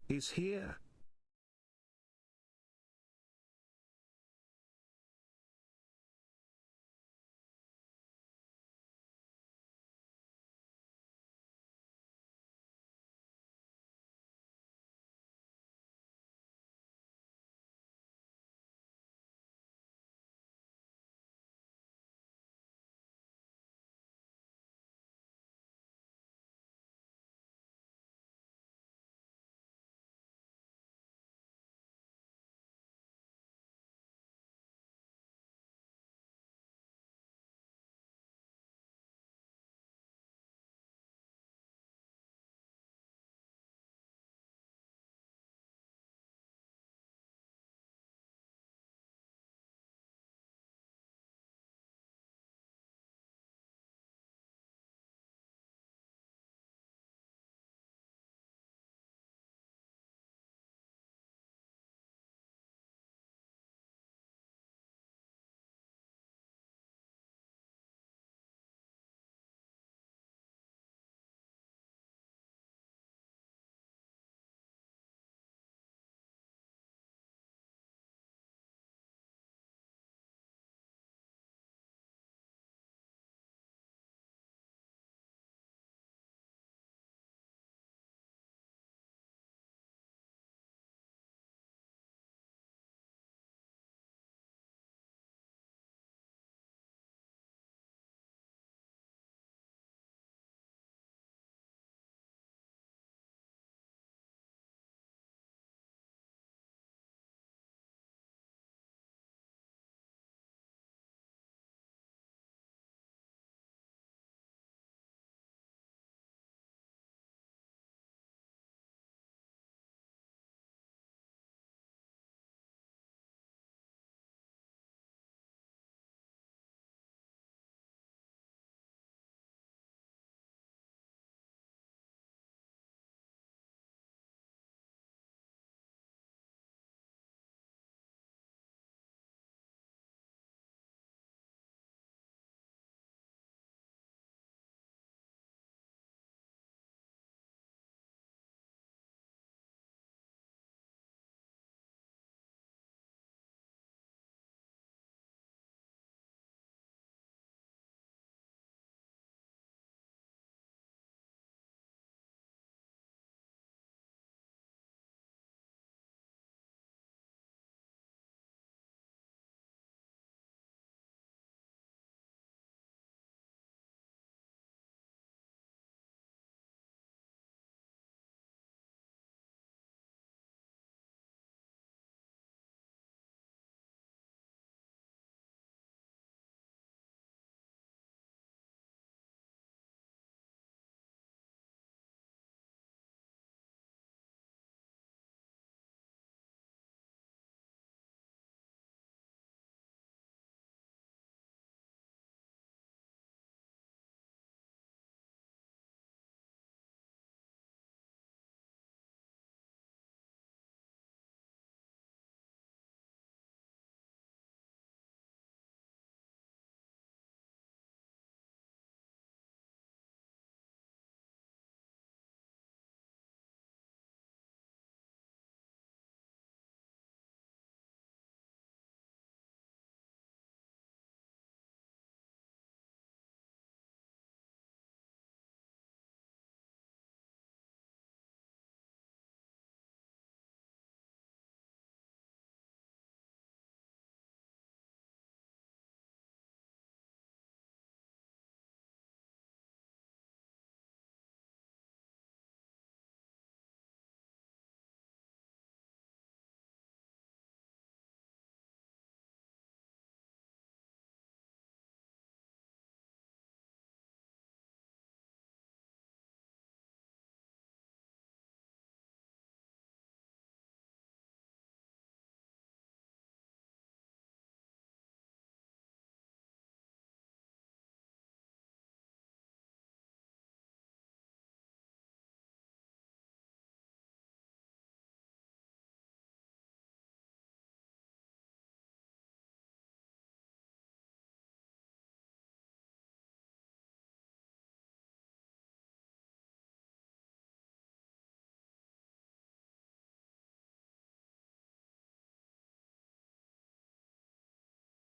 is here.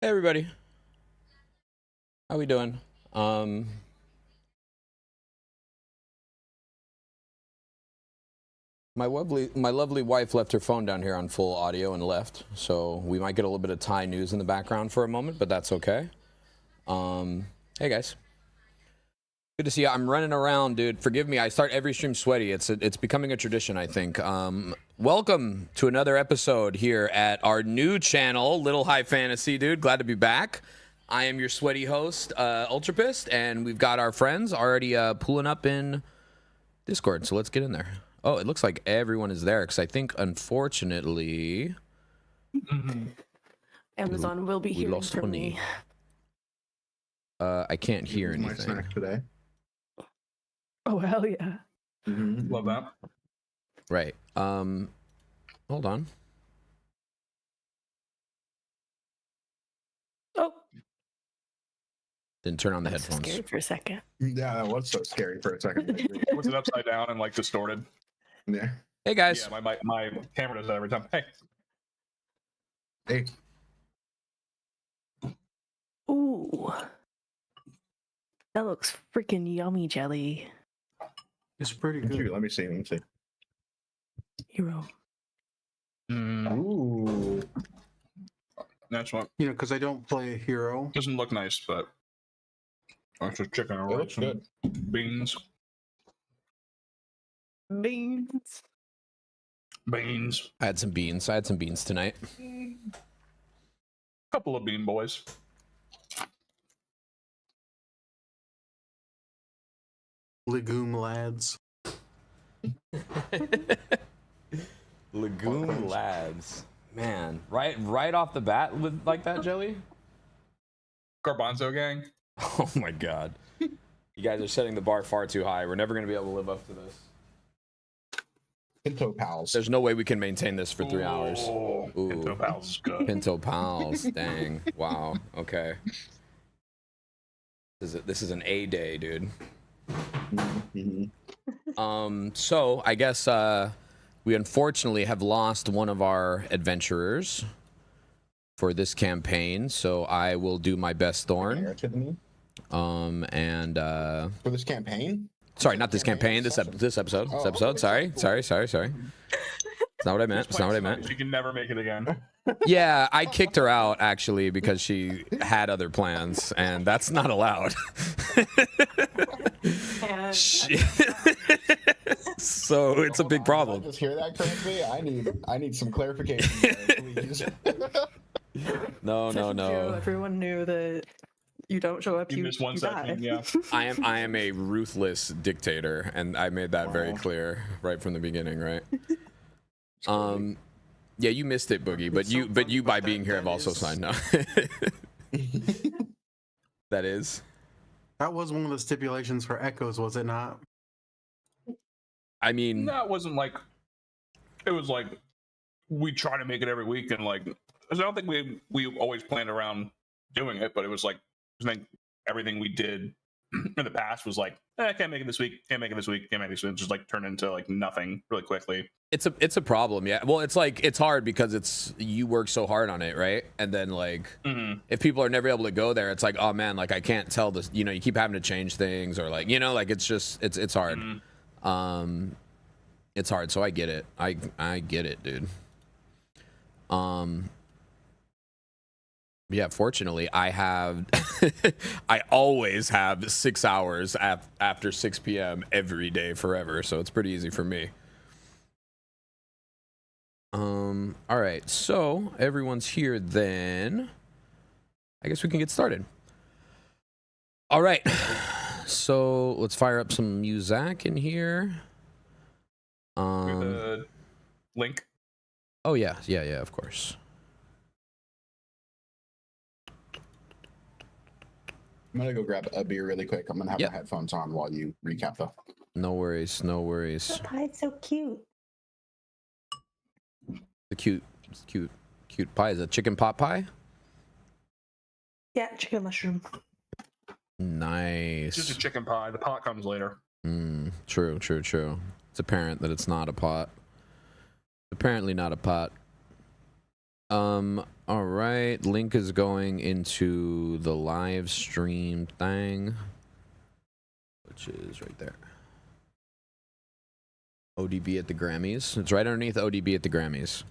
Hey everybody, how we doing? My lovely wife left her phone down here on full audio and left, so we might get a little bit of Thai news in the background for a moment, but that's okay. Hey guys, good to see you. I'm running around, dude. Forgive me. I start every stream sweaty. It's becoming a tradition, I think. Welcome to another episode here at our new channel, Little High Fantasy, dude. Glad to be back. I am your sweaty host, Ultrapist, and we've got our friends already pulling up in Discord, so let's get in there. Oh, it looks like everyone is there, because I think, unfortunately... Amazon will be hearing from me. I can't hear anything. My snack today. Oh, hell yeah. Love that. Right. Hold on. Oh. Didn't turn on the That's headphones. scary for a second. Yeah, that was so scary for a second. Was it upside down and like distorted? Yeah. Hey guys. Yeah, my camera does that every time. Hey. Hey. Ooh. That looks freaking yummy, jelly. It's pretty good. Shoot, let me see. Hero. Ooh. That's what You know, because I don't play a hero. doesn't look nice, but extra chicken It or looks some beans. Beans. Beans. I had some beans. I had some beans tonight. Couple of bean boys. Legume lads. Legume lads. Man, right off the bat with like that, Jelly? Garbanzo gang. Oh my god. You guys are setting the bar far too high. We're never going to be able to live up to this. Pinto pals. There's no way we can maintain this for 3 hours. Oh, Ooh. Pinto Pals is good. Pinto pals. Dang. Wow. Okay. This is an A day, dude. So I guess we unfortunately have lost one of our adventurers for this campaign, so I will do my best, Thorn. For this campaign? Sorry, not this campaign. This episode. Oh, This episode. okay. Sorry. It's not what I meant. It's not what I meant. She can never make it again. Yeah, I kicked her out actually because she had other plans, and that's not allowed. And So it's a big problem. Did I just hear that correctly? I need some clarification there, please. No. everyone knew that you don't show up, You you miss one die. second, yeah. I am a ruthless dictator, and I made that very clear right from the beginning, right? Yeah, you missed it, Boogie, but you by being here have also signed up. That is. That was one of the stipulations for Echoes, was it not? I mean, No, it wasn't like. It was like we try to make it every week, and like I don't think we always planned around doing it, but it was like I think everything we did in the past was like, I can't make it this week, can't make it this week, can't make it this week. Just like turned into like nothing really quickly. it's a problem, yeah. Well, it's like it's hard because you work so hard on it, right? And then like if people are never able to go there, it's like, oh man, like I can't tell this. You know, you keep having to change things, or like like it's just it's hard. It's hard, so I get it. I get it, dude. Yeah, fortunately, I have I always have 6 hours after 6 p.m. every day forever, so it's pretty easy for me. All right, so everyone's here then. I guess we can get started. All right. So, let's fire up some music in here. The link. Oh yeah, of course. I'm gonna go grab a beer really quick. I'm gonna have Yep. my headphones on while you recap though. No worries. That pie's so cute. The cute pie. Is it chicken pot pie? Yeah, chicken mushroom. Nice. Just a chicken pie. The pot comes later. True. It's apparent that it's not a pot. Apparently not a pot. All right. Link is going into the live stream thing, which is right there. ODB at the Grammys. It's right underneath ODB at the Grammys.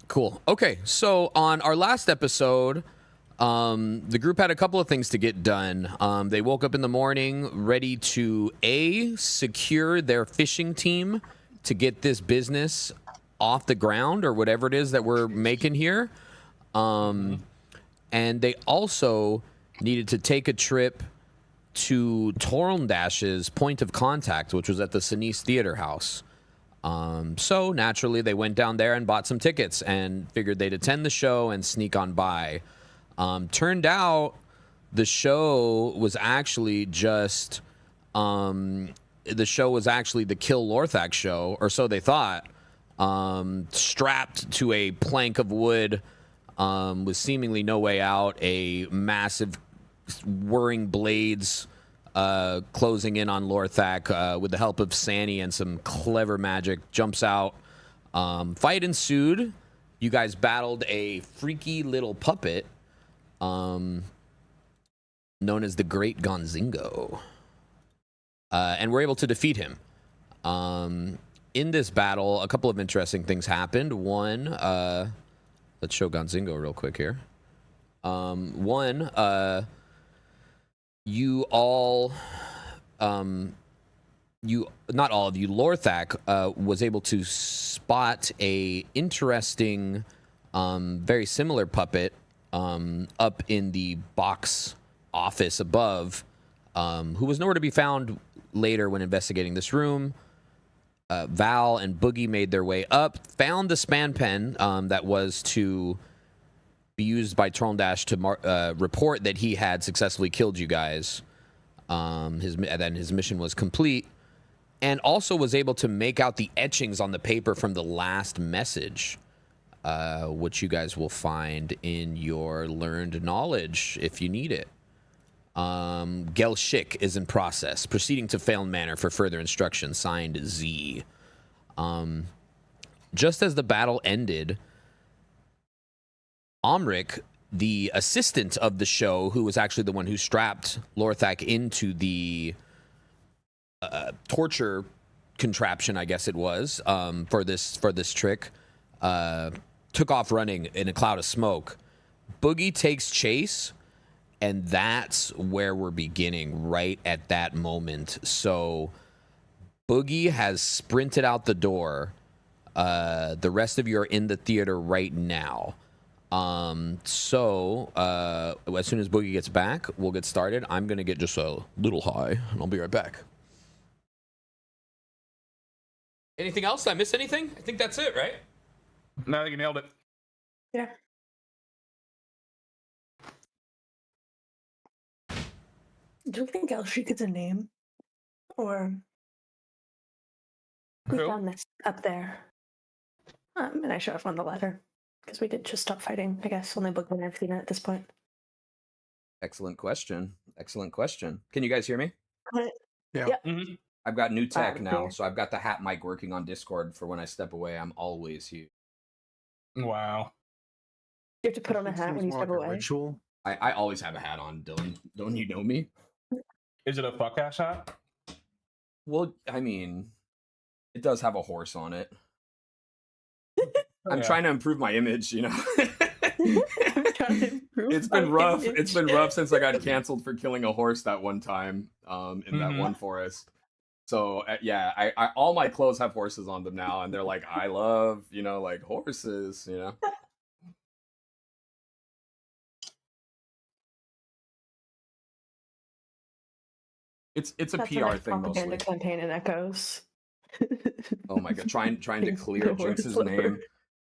Cool. Okay, so on our last episode, the group had a couple of things to get done. They woke up in the morning ready to secure their fishing team to get this business off the ground or whatever it is that we're making here. And they also needed to take a trip to Torndash's point of contact, which was at the Sinise Theater House. So naturally they went down there and bought some tickets and figured they'd attend the show and sneak on by. Turned out the show was actually just the Kill Lorthak show, or so they thought. Strapped to a plank of wood with seemingly no way out, a massive whirring blades closing in on Lorthak with the help of Sani and some clever magic. Jumps out. Fight ensued. You guys battled a freaky little puppet known as the Great Gonzingo. And were able to defeat him. In this battle, a couple of interesting things happened. One, let's show Gonzingo real quick here. You all, not all of you, Lorthak was able to spot a interesting, very similar puppet up in the box office above, who was nowhere to be found later when investigating this room. Val and Boogie made their way up, found the span pen that was to be used by Trondash to report that he had successfully killed you guys. Then his mission was complete, and also was able to make out the etchings on the paper from the last message, which you guys will find in your learned knowledge if you need it. Gelshik is in process, proceeding to Phalon Manor for further instructions, signed Z. Just as the battle ended, Omric, the assistant of the show, who was actually the one who strapped Lorthak into the torture contraption, I guess it was, for this trick, took off running in a cloud of smoke. Boogie takes chase, and that's where we're beginning, right at that moment. So Boogie has sprinted out the door. The rest of you are in the theater right now. So as soon as Boogie gets back, we'll get started. I'm going to get just a little high, and I'll be right back. Anything else? Did I miss anything? I think that's it, right? No, I think you nailed it. Yeah. Do you think Elshik is a name? Or we Who? found this up there. And I show everyone the letter. Because we did just stop fighting, I guess. Only Book and I've seen it at this point. Excellent question. Excellent question. Can you guys hear me? Yeah. Yep. Mm-hmm. I've got new tech now, clear. so I've got the hat mic working on Discord for when I step away. I'm always here. Wow. You have to put on a It hat seems when you more step like a away. ritual. I always have a hat on, Dylan. Don't you know me? Is it a fuck ass hat? Well, I mean, it does have a horse on it. I'm Yeah. trying to improve my image, you know. I'm trying to improve It's been my rough. image. It's been rough since I got canceled for killing a horse that one time in that Mhm. one forest. So yeah, I all my clothes have horses on them now, and they're like, I love, you know, like horses, you know. It's a That's PR a nice thing propaganda mostly. campaign in Echoes. Oh my god, trying to clear The horse Jinx's lover. name,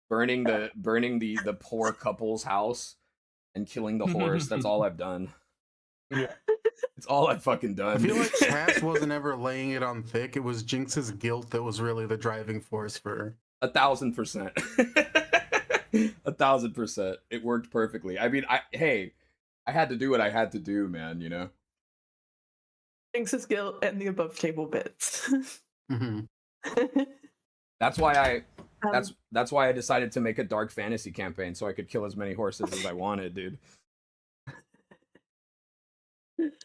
burning the poor couple's house, and killing the horse. That's all I've done. Yeah. It's all I've fucking done. I feel like Cass wasn't ever laying it on thick. It was Jinx's guilt that was really the driving force for 1,000%. 1,000%. It worked perfectly. I mean, I had to do what I had to do, man, you know? Jinx's guilt and the above table bits. Mhm. That's why That's why I decided to make a dark fantasy campaign so I could kill as many horses as I wanted, dude.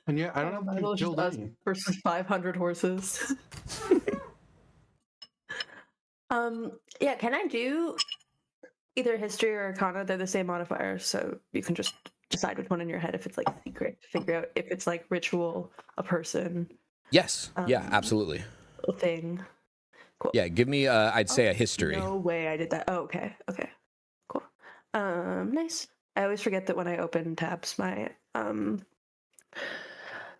And yeah, I don't know if It'll you've just killed us any. versus 500 horses. Yeah, can I do either history or arcana? They're the same modifier, so you can just decide which one in your head if it's like secret, figure out if it's like ritual, a person. Yes. Yeah, absolutely. A thing. Cool. Yeah, give me I'd say a history. No way I did that. Oh, okay. Okay. Cool. Nice. I always forget that when I open tabs, my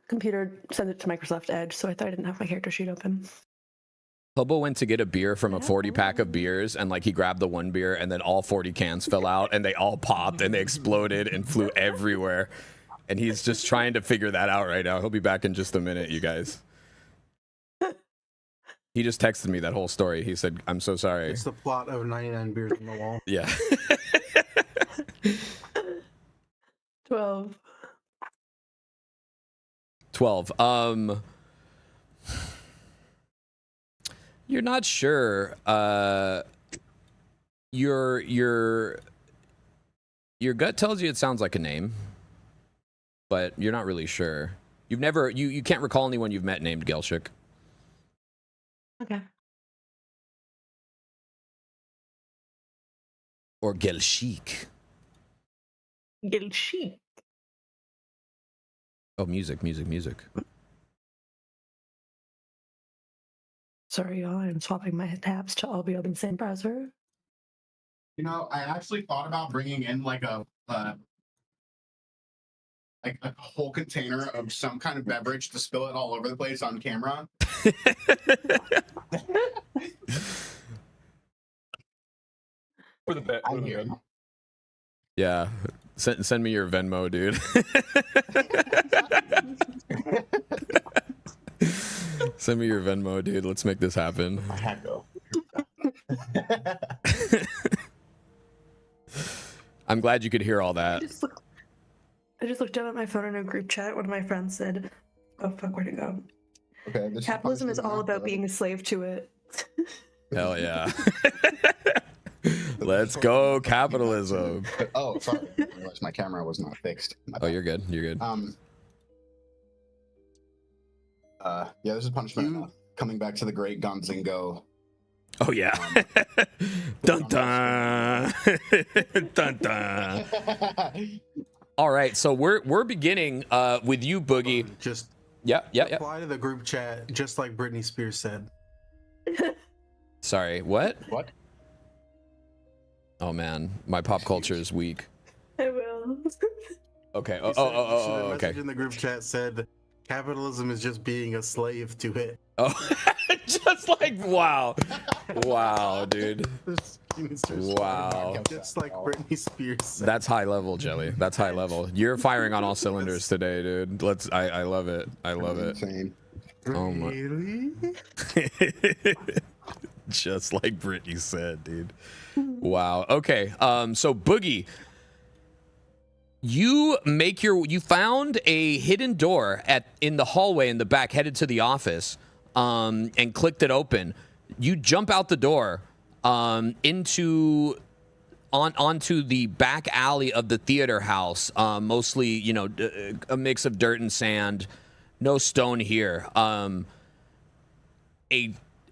computer sends it to Microsoft Edge, so I thought I didn't have my character sheet open. Hobo went to get a beer from a 40-pack of beers, and like he grabbed the one beer, and then all 40 cans fell out, and they all popped, and they exploded and flew everywhere. And he's just trying to figure that out right now. He'll be back in just a minute, you guys. He just texted me that whole story. He said, "I'm so sorry." It's the plot of 99 Beers on the Wall. Yeah. 12. 12. You're not sure. Your gut tells you it sounds like a name, but you're not really sure. You've never you can't recall anyone you've met named Gelshik. Okay. Or Gelshik. Gilshi. Oh, music. Sorry, y'all. I'm swapping my tabs to all be on the same browser. You know, I actually thought about bringing in like a whole container of some kind of beverage to spill it all over the place on camera. For the bet. I hear. Yeah. Send me your Venmo, dude. Send me your Venmo, dude. Let's make this happen. I had to. I'm glad you could hear all that. I just looked down at my phone in a group chat. One of my friends said, "Oh fuck, where'd it go?" Okay, this Capitalism is all about after. being a slave to it. Hell yeah. Let's go, capitalism. Oh, sorry. I realized my camera was not fixed. Oh, you're good. You're good. Yeah, this is punishment. Coming back to the great Guns and Go. Oh yeah. Dun dun. Dun dun. All right, so we're beginning with you, Boogie. Just Yeah. reply to the group chat, just like Britney Spears said. Sorry, what? What? Oh man, my pop culture is weak. I will. Okay. The Okay. message in the group chat said, "Capitalism is just being a slave to it." Oh, just like wow, dude. Wow. Just like Britney Spears said. That's high level, Jelly. That's high level. You're firing on all cylinders today, dude. I love it. I love it. Insane. Oh my. Really? Just like Brittany said, dude. Wow. Okay. So Boogie, you found a hidden door in the hallway in the back, headed to the office, and clicked it open. You jump out the door, onto the back alley of the theater house. Mostly, a mix of dirt and sand. No stone here.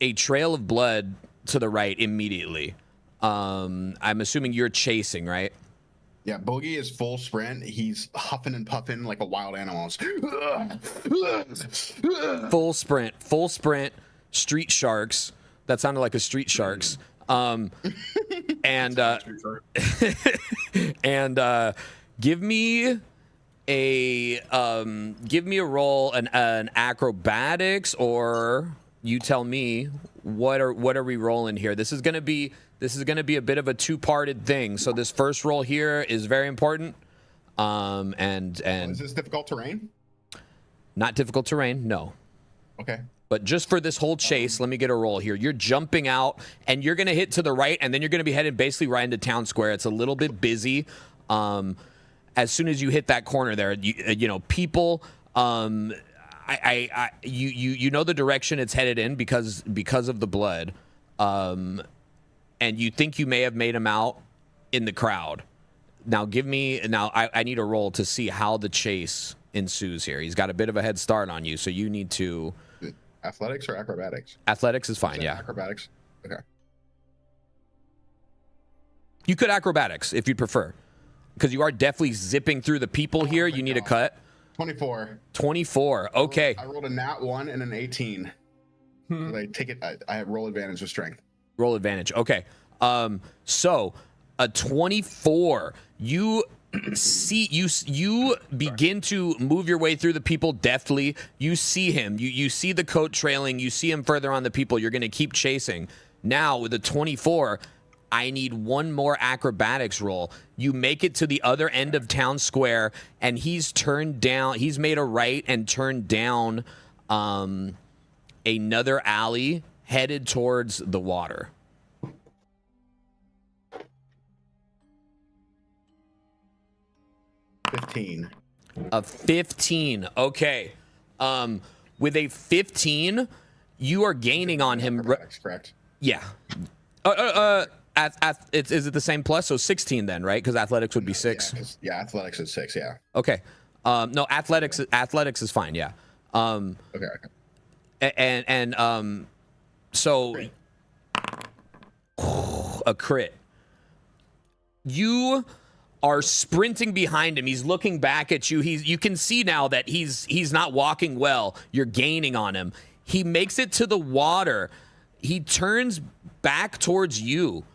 A trail of blood to the right immediately. I'm assuming you're chasing, right? Yeah, Boogie is full sprint. He's huffing and puffing like a wild animal. Full sprint, street sharks. That sounded like a street sharks. And give me a roll, an acrobatics, or you tell me what are we rolling here. This is gonna be a bit of a two-parted thing. So this first roll here is very important. And is this difficult terrain? Not difficult terrain, no. Okay. But just for this whole chase, let me get a roll here. You're jumping out, and you're going to hit to the right, and then you're going to be headed basically right into town square. It's a little bit busy. As soon as you hit that corner there, people, you know the direction it's headed in because of the blood. and you think you may have made him out in the crowd. Now I need a roll to see how the chase ensues here. He's got a bit of a head start on you, so you need to... Athletics or acrobatics? Athletics is fine, yeah. Acrobatics? Okay. You could acrobatics if you'd prefer, because you are definitely zipping through the people here. You need a cut. 24. 24. Okay. I rolled a nat 1 and an 18. So I take it. I have roll advantage with strength. Roll advantage. Okay. So a 24. You see, you begin to move your way through the people deftly. You see him. You see the coat trailing. You see him further on the people. You're going to keep chasing. Now with a 24, I need one more acrobatics roll. You make it to the other end of town square, and he's turned down. He's made a right and turned down another alley headed towards the water. A 15. Okay. With a 15, you are gaining on him. Correct. Yeah. Is it the same plus? So 16 then, right? Because athletics would be 6. Yeah, athletics is 6. Yeah. Okay. No, athletics is fine. Yeah. Okay. So a crit. You are sprinting behind him. He's looking back at you. You can see now that he's not walking well. You're gaining on him. He makes it to the water. He turns back towards you.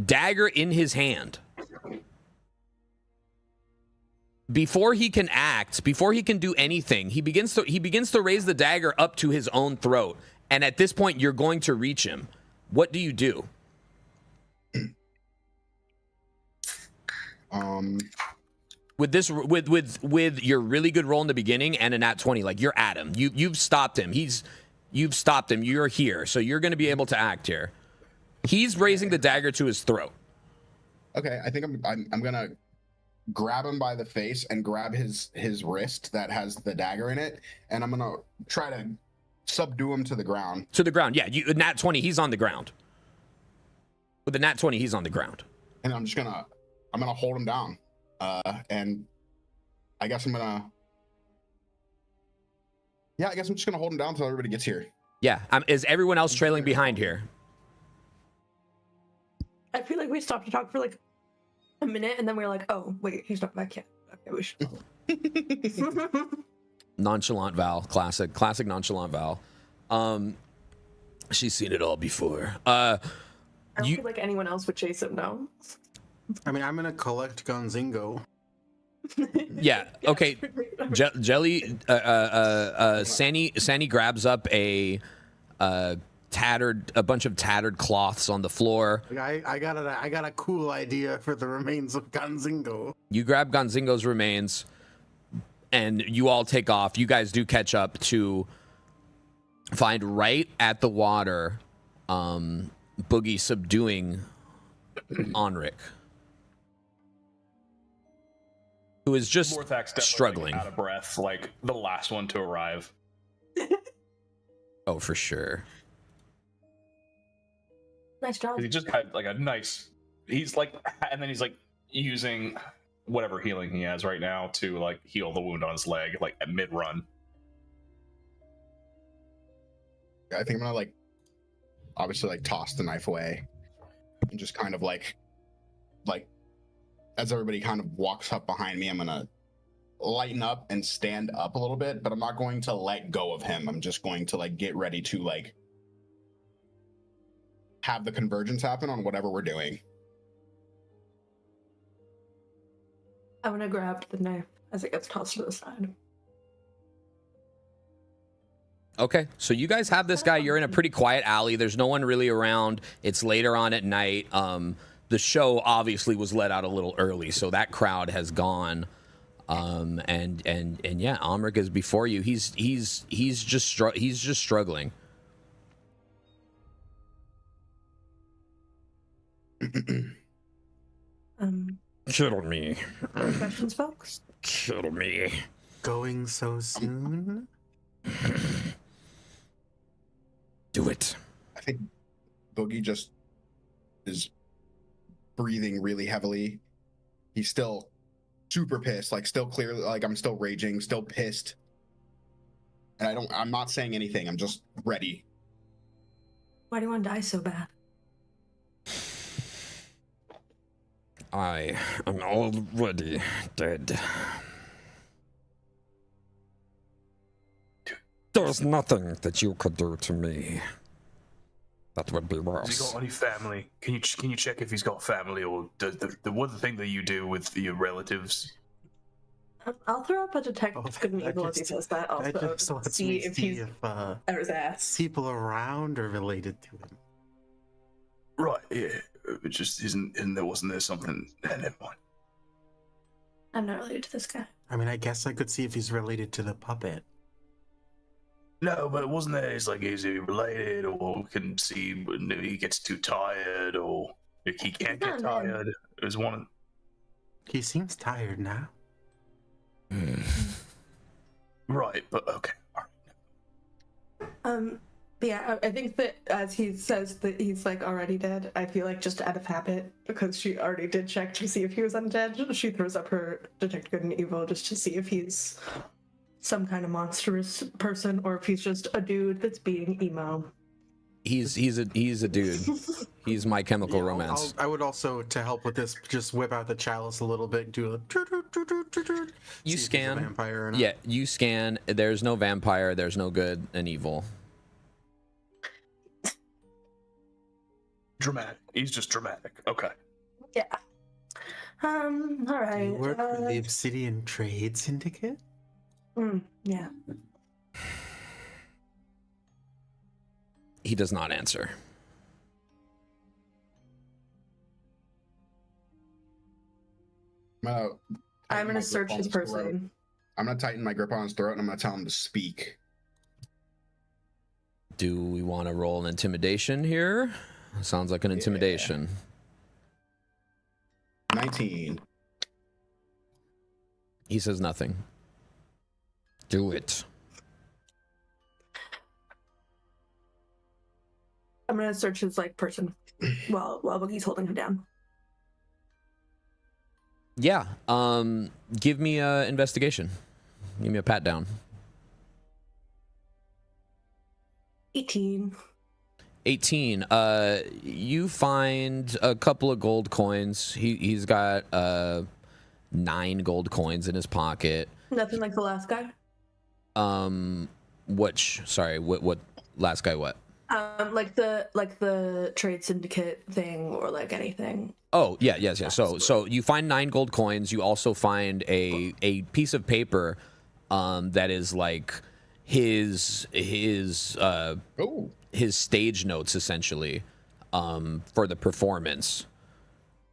Dagger in his hand. Before he can act, before he can do anything, he begins to raise the dagger up to his own throat. And at this point, you're going to reach him. What do you do? With your really good roll in the beginning and a nat 20, like you're at him. You've stopped him. You've stopped him. You're here, so you're going to be able to act here. He's raising the dagger to his throat. Okay, I think I'm gonna grab him by the face and grab his wrist that has the dagger in it, and I'm gonna try to subdue him to the ground. To the ground, yeah. Nat 20, he's on the ground. With the nat 20, he's on the ground. And I'm gonna hold him down, and I guess I'm just gonna hold him down until everybody gets here. Yeah. Is everyone else trailing behind here? I feel like we stopped to talk for like a minute, and then we were like, "Oh, wait, he's not back yet." Okay, we should. Nonchalant Val, classic nonchalant Val. She's seen it all before. I don't feel like anyone else would chase him now. I mean, I'm gonna collect Gonzingo. Yeah. Okay. Jelly. Sani grabs up a bunch of tattered cloths on the floor. I got a cool idea for the remains of Gonzingo. You grab Gonzingo's remains, and you all take off. You guys do catch up to find right at the water, Boogie subduing Onric, who is just struggling. Out of breath, like the last one to arrive. Oh, for sure. Nice job. He just had like a nice. He's like, and then he's like using whatever healing he has right now to like heal the wound on his leg, like at mid-run. I think I'm gonna obviously toss the knife away, and just kind of like as everybody kind of walks up behind me, I'm gonna lighten up and stand up a little bit, but I'm not going to let go of him. I'm just going to get ready to have the convergence happen on whatever we're doing. I'm gonna grab the knife as it gets tossed to the side. Okay, so you guys have this guy. You're in a pretty quiet alley. There's no one really around. It's later on at night. The show obviously was let out a little early, so that crowd has gone. And yeah, Omric is before you. He's just struggling. Kill me. Any questions, folks? Kill me. Going so soon? Do it. I think Boogie just is breathing really heavily. He's still super pissed, like still clearly, like I'm still raging, still pissed. And I'm not saying anything. I'm just ready. Why do you want to die so bad? I am already dead. There's nothing that you could do to me that would be Has worse. he got any family? Can you check if he's got family, or the one thing that you do with your relatives? I'll throw up a detect Oh, good and that evil as he just- says that. That Also, just lets see me if see he's if out his ass. people around are related to him. Right, yeah. It just isn't, and wasn't there something? Never mind. I'm not related to this guy. I mean, I guess I could see if he's related to the puppet. No, but it wasn't there. It's like, is he related, or we can see when he gets too tired, or if he can't get He's not a man. tired. There's one. He seems tired now. Right, but okay. All right. But yeah, I think that as he says that he's like already dead, I feel like just out of habit, because she already did check to see if he was undead, she throws up her detect good and evil just to see if he's some kind of monstrous person or if he's just a dude that's being emo. He's a dude. He's My Chemical Yeah, Romance. I would also, to help with this, just whip out the chalice a little bit, do a You see if he's a scan. vampire or not. Yeah, you scan. There's no vampire. There's no good and evil. Dramatic. He's just dramatic. Okay. Yeah. All Do right. you work for the Obsidian Trade Syndicate? Yeah. He does not answer. I'm gonna search his person. I'm gonna tighten my grip on his throat and I'm gonna tell him to speak. Do we want to roll an intimidation here? Sounds like an intimidation. 19. He says nothing. Do it. I'm gonna search his like person while Boogie's holding him down. Yeah. Give me a investigation. Give me a pat down. 18. 18. You find a couple of gold coins. He's got 9 gold coins in his pocket. Nothing like the last guy. What last guy what? Like the trade syndicate thing or like anything. Oh, yes. So you find 9 gold coins. You also find a piece of paper that is like his stage notes essentially for the performance.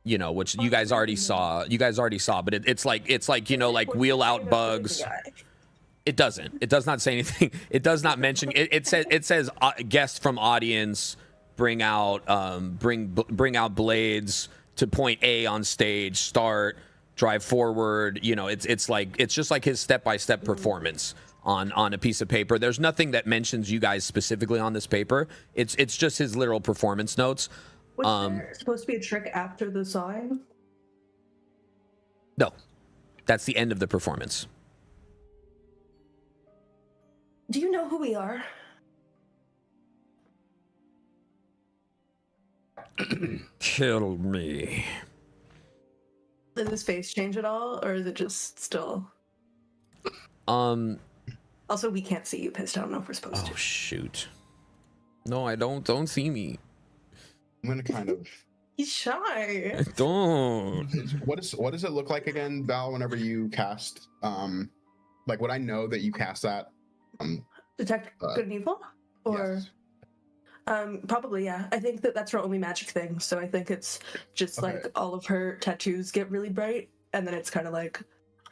You know, which you guys already saw. But it's like, you know, like wheel out bugs. It doesn't. It does not say anything. It does not mention. It says guests from audience bring out blades to point A on stage. Start, drive forward. You know, it's just like his step-by-step performance on a piece of paper. There's nothing that mentions you guys specifically on this paper. It's just his literal performance notes. Was there supposed to be a trick after the sawing? No, that's the end of the performance. Do you know who we are? Kill me. Did his face change at all, or is it just still? Also, we can't see you pissed. I don't know if we're supposed Oh to. shoot. No, I don't. Don't see me. I'm gonna kind of. He's shy. Don't. What does it look like again, Val? Whenever you cast, like would I know that you cast that? Detect good and evil, or Yes. probably yeah. I think that's her only magic thing. So I think it's just Okay. like all of her tattoos get really bright, and then it's kind of like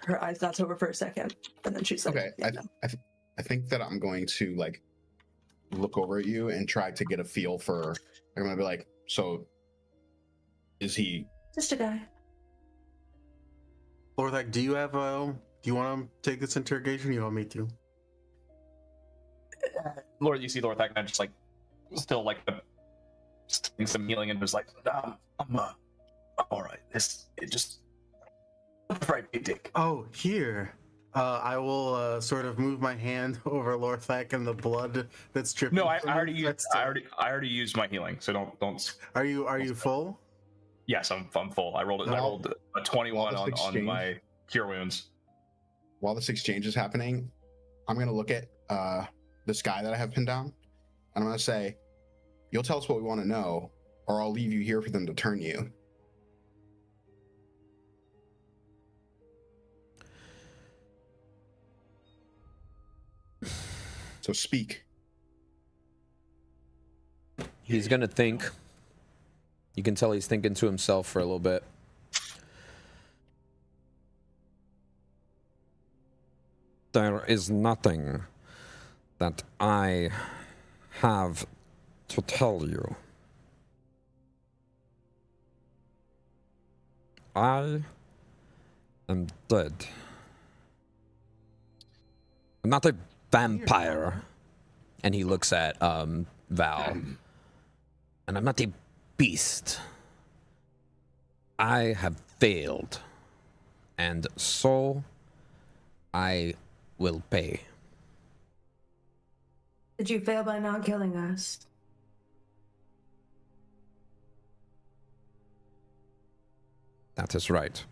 her eyes dots over for a second, and then she's like, Okay, yeah, no. I think that I'm going to like look over at you and try to get a feel for. I'm gonna be like, so is he? Just a guy. Lorthak, do you have do you want to take this interrogation? Or you want me to? Lord, you see Lorthak, and I'm just like, still like casting some healing and was like, I'm all right. It just right, big dick. Oh, here. I will sort of move my hand over Lorthak and the blood that's dripping. No, I from already it. used. That's, I already used my healing. So don't. Are you full? Yes, I'm full. I rolled it. I rolled a 21 on my cure wounds. While this exchange is happening, I'm gonna look at this guy that I have pinned down, and I'm gonna say, "You'll tell us what we want to know, or I'll leave you here for them to turn you." So speak. He's gonna think. You can tell he's thinking to himself for a little bit. There is nothing that I have to tell you. I am dead. I'm not a vampire. And he looks at Val. And I'm not a beast. I have failed. And so I will pay. Did you fail by not killing us? That is right.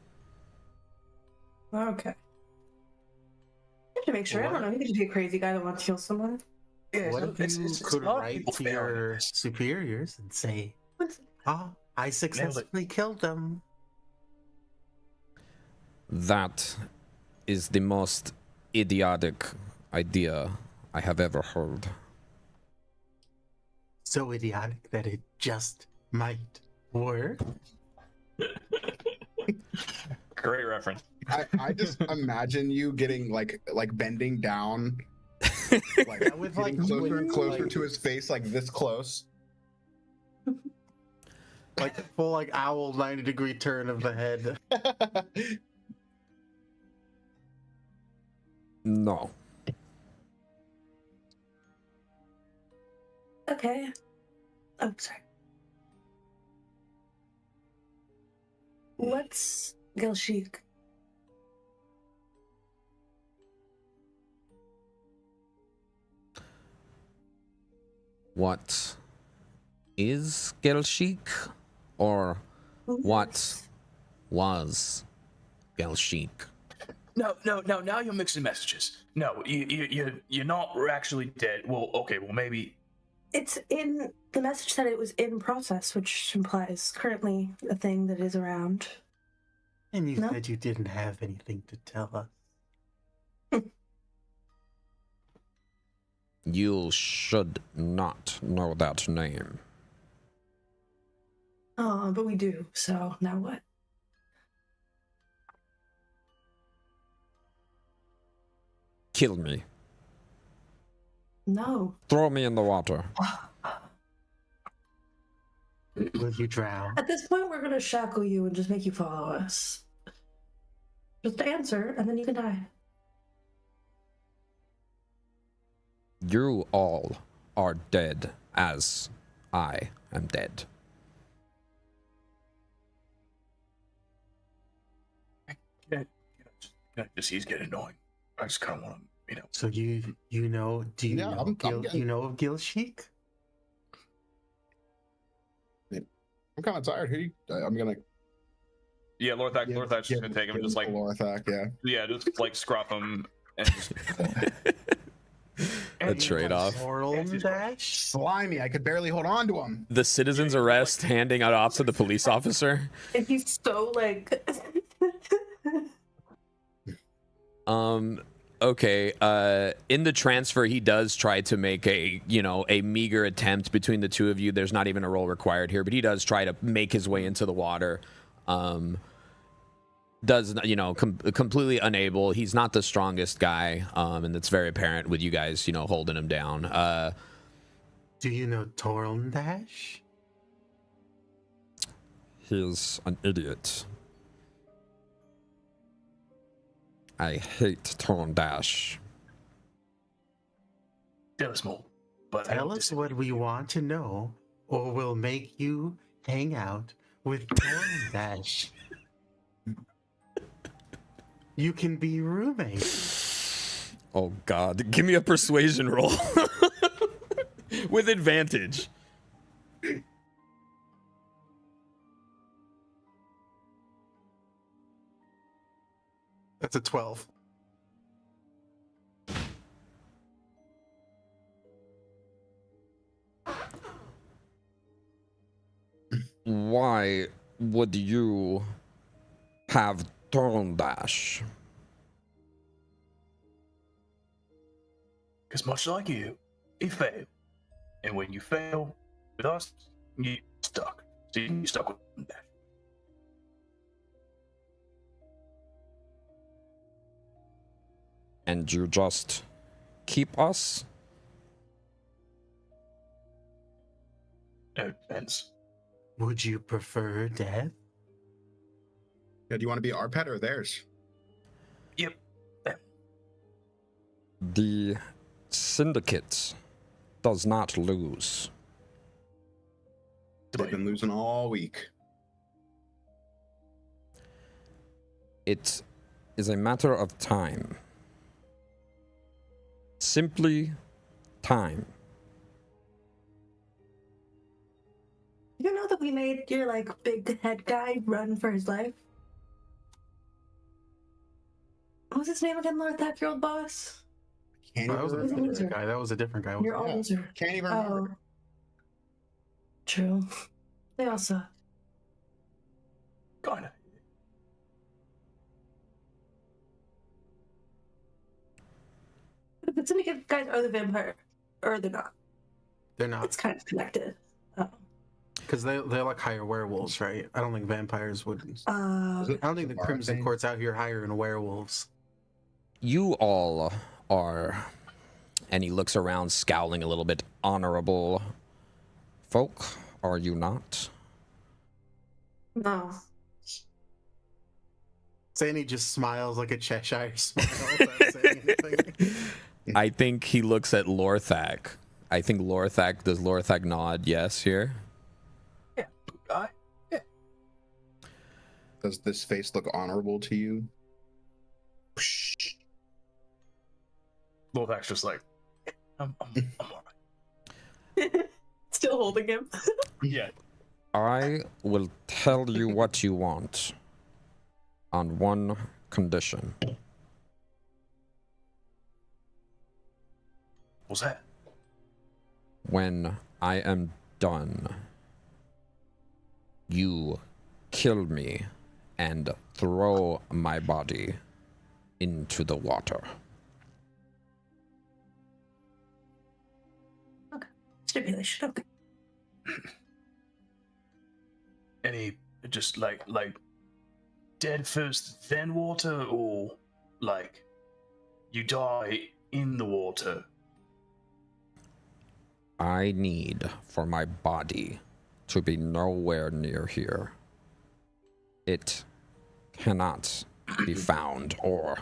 Okay. Just to make sure. I don't know. You could just be a crazy guy that wants to kill someone. Yeah, What if you could write to your this. superiors and say, I successfully killed them? That is the most idiotic idea I have ever heard. So idiotic that it just might work. Great reference. I just imagine you getting like bending down, like with getting like closer and closer like, to his face, like this close. like full like owl 90-degree turn of the head. No. Okay. Oh, sorry. What's Gilshik? What is Gelshik? Or what was Gelshik? No. Now you're mixing messages. No, you're not actually dead. Well, okay. Well, maybe. It's in the message said it was in process, which implies currently a thing that is around. And you No? said you didn't have anything to tell us. You should not know that name. Oh, but we do. So now what? Kill me. No. Throw me in the water. Will you drown? At this point, we're gonna shackle you and just make you follow us. Just answer, and then you can die. You all are dead as I am dead. Just he's getting annoying. I just kind of want to, So you know? Do you Yeah, know? I'm Gil, getting- you know of Gilshik? I'm kind of tired. I'm gonna. Yeah, Lorthak's just gonna take him, just like Lorthak, yeah. just like scruff him and just. A trade-off. Moral dash? Slimy. I could barely hold on to him. The citizen's arrest handing it off to the police officer. And he's so like. Okay, in the transfer he does try to make a meager attempt between the two of you. There's not even a roll required here, but he does try to make his way into the water. Does completely unable. He's not the strongest guy, and it's very apparent with you guys holding him down. Do you know Torlndash? He's an idiot. I hate Torndash. Tell us more. But Tell us what we want to know, or we'll make you hang out with Dash. You can be roommates. Oh God! Give me a persuasion roll with advantage. That's a 12. Why would you have turn dash? Because much like you, he failed. And when you fail with us, you stuck. So you stuck with that. And you just keep us? No, it depends. Would you prefer death? Yeah, do you want to be our pet or theirs? Yep. The syndicate does not lose. They've been losing all week. It is a matter of time. Simply time. You know that we made your like big head guy run for his life? What was his name again, Lord? That your old boss? Can't That was a even Loser. different guy. That was a different guy. Your old Yeah. loser. Can't even remember. Oh. True. They all suck. Kinda. But the syndicate guys are the vampire. Or they're not. They're not. It's kind of connected. Oh. Because they're like higher werewolves, right? I don't think vampires would. Is I it don't think the bar Crimson thing? Court's out here hiring werewolves. You all are, and he looks around, scowling a little bit, honorable folk, are you not? No. Sandy just smiles like a Cheshire smile without saying anything. I think he looks at Lorthak. I think does Lorthak nod yes here? Yeah. Guy. Yeah. Does this face look honorable to you? Lorthak's just like, I'm alright. Still holding him. Yeah. I will tell you what you want on one condition. What's that? When I am done, you kill me and throw my body into the water. Stipulation. Okay. Any just like dead first, then water, or like you die in the water? I need for my body to be nowhere near here. It cannot be found, or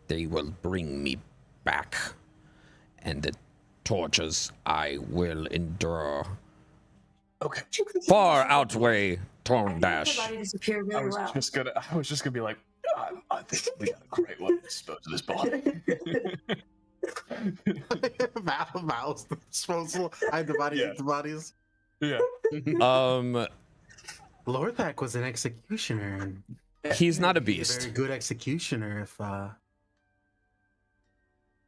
they will bring me back, and the tortures I will endure Okay. far outweigh I Torn think Dash. your body disappeared I really was well. just gonna be like, I think we got a great way to dispose of this body. Mouse disposal. I had the body, Yeah. the bodies. Yeah. Lorthak was an executioner. And He's not a he'd be beast. A very good executioner if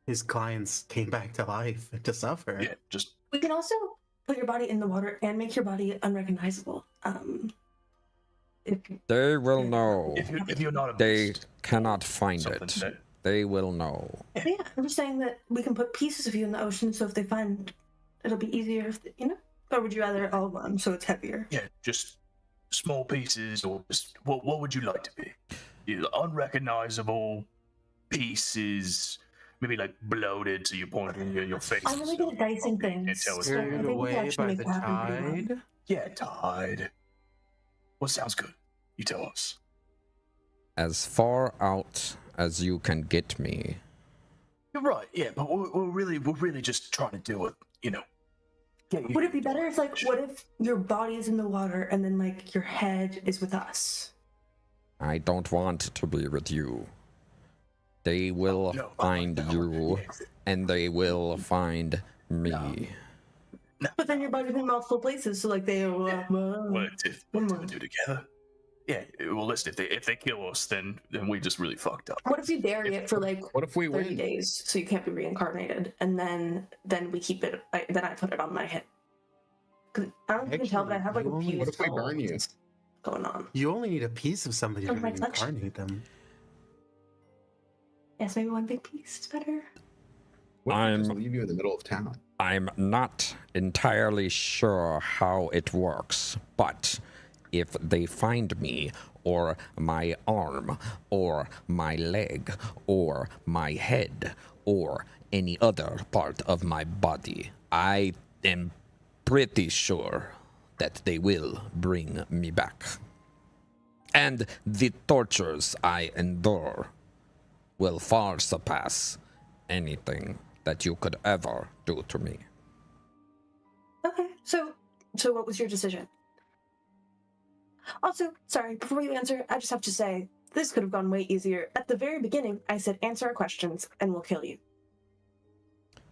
his clients came back to life to suffer. Yeah. Just We can also put your body in the water and make your body unrecognizable. If They will know. if you're not a They beast, cannot find something it. that- They will know. yeah, I'm just saying that we can put pieces of you in the ocean, so if they find, it'll be easier. If they, or would you rather all of them so it's heavier? Yeah, just small pieces, or just what would you like to be? Unrecognizable pieces, maybe like bloated to your point in your face. I'm really good at dicing Can't things. tell what's So I Carried think we can away actually by make the that happen pretty well. tide. Yeah, tide. What sounds good? You tell us. As far out as you can get me. You're right. Yeah, but we're really just trying to do it. Would it be better if, like, what if your body is in the water and then, like, your head is with us? I don't want to be with you. They will find you, and they will find me. But then your body's in multiple places, so, like, they... What if we do together? Yeah, well, listen, if they kill us, then we just really fucked up. What if you bury it for, like, What if we 30 win? days, so you can't be reincarnated, and then we keep it, then I put it on my head? 'Cause I don't know if you can tell, but I have, like, a few What if we burn you? skulls going on. You only need a piece of somebody to Of my touch. reincarnate them. Yes, maybe one big piece is better. What if we just leave you in the middle of town? I'm not entirely sure how it works, but if they find me, or my arm, or my leg, or my head, or any other part of my body, I am pretty sure that they will bring me back. And the tortures I endure will far surpass anything that you could ever do to me. Okay, so what was your decision? Also, sorry, before you answer, I just have to say, this could have gone way easier. At the very beginning, I said, answer our questions, and we'll kill you.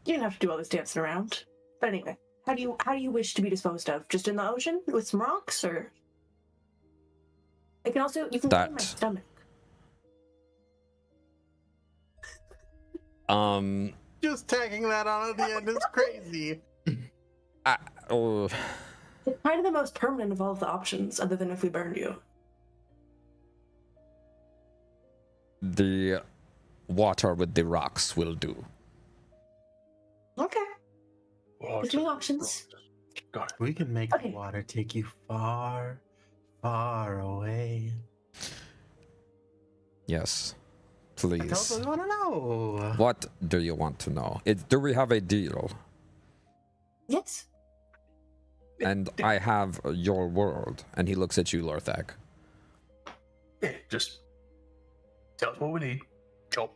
You didn't have to do all this dancing around. But anyway, how do you wish to be disposed of? Just in the ocean with some rocks, or? You can clean my stomach. Just tagging that on at the end is crazy. It's kind of the most permanent of all of the options, other than if we burned you. The water with the rocks will do. Okay. Give me options. Got it. We can make Okay. the water take you far, far away. Yes, Tell us please. what you want to know. What do you want to know? Do we have a deal? Yes. And I have your world. And he looks at you, Lorthak. Yeah, just tell us what we need. Chop.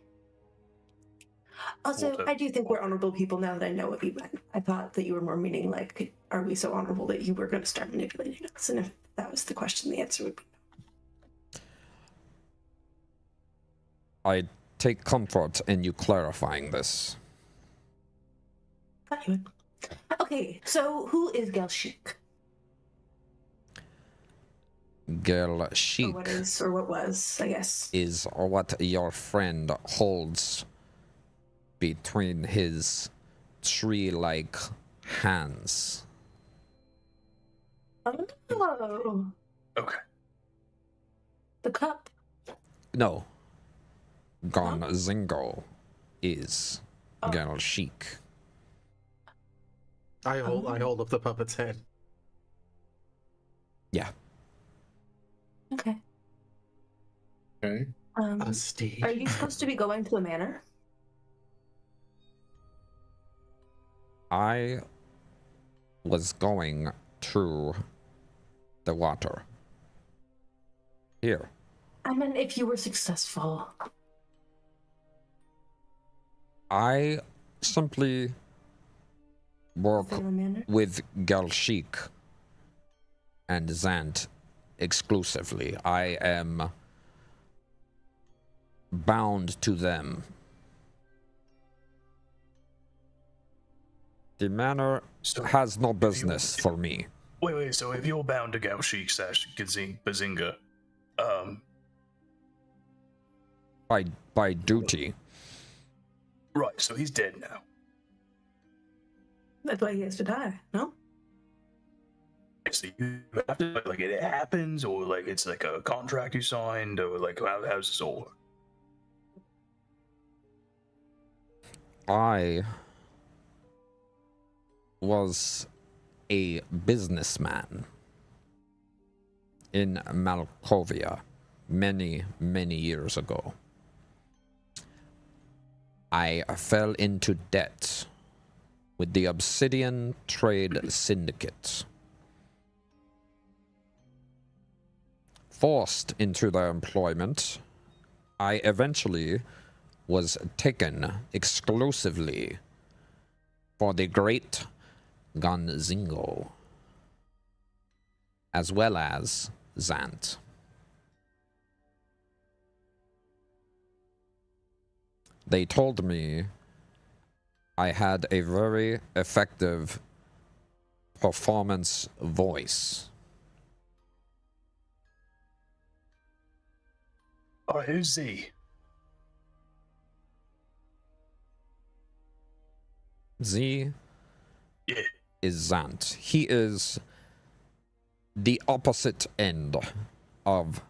Also, Water. I do think we're honorable people now that I know what you meant. I thought that you were more meaning, like, are we so honorable that you were going to start manipulating us? And if that was the question, the answer would be I take comfort in you clarifying this. thought you would. Okay, so who is Gelshik? Gelshik Or what was, I guess. is what your friend holds between his tree-like hands. Oh, Okay. the cup. No. Gonzingo is Oh. Gelshik. I hold up the puppet's head. Yeah. Okay. Okay. A stage. Are you supposed to be going to the manor? I was going through the water. Here. I meant if you were successful. I simply work To the manor? with Gelshik and Zant exclusively. I am bound to them. The manor So has no business for me. wait. So if you're bound to Gaushik / Bazinga, By duty. right? So he's dead now. That's why he has to die, no? So you have to like it happens, or like it's like a contract you signed, or like how's this all work? I was a businessman in Malkovia many, many years ago. I fell into debt with the Obsidian Trade Syndicate. Forced into their employment, I eventually was taken exclusively for the great Gonzingo, as well as Zant. They told me I had a very effective performance voice. Alright, who's Z? Z Yeah. is Zant. He is the opposite end of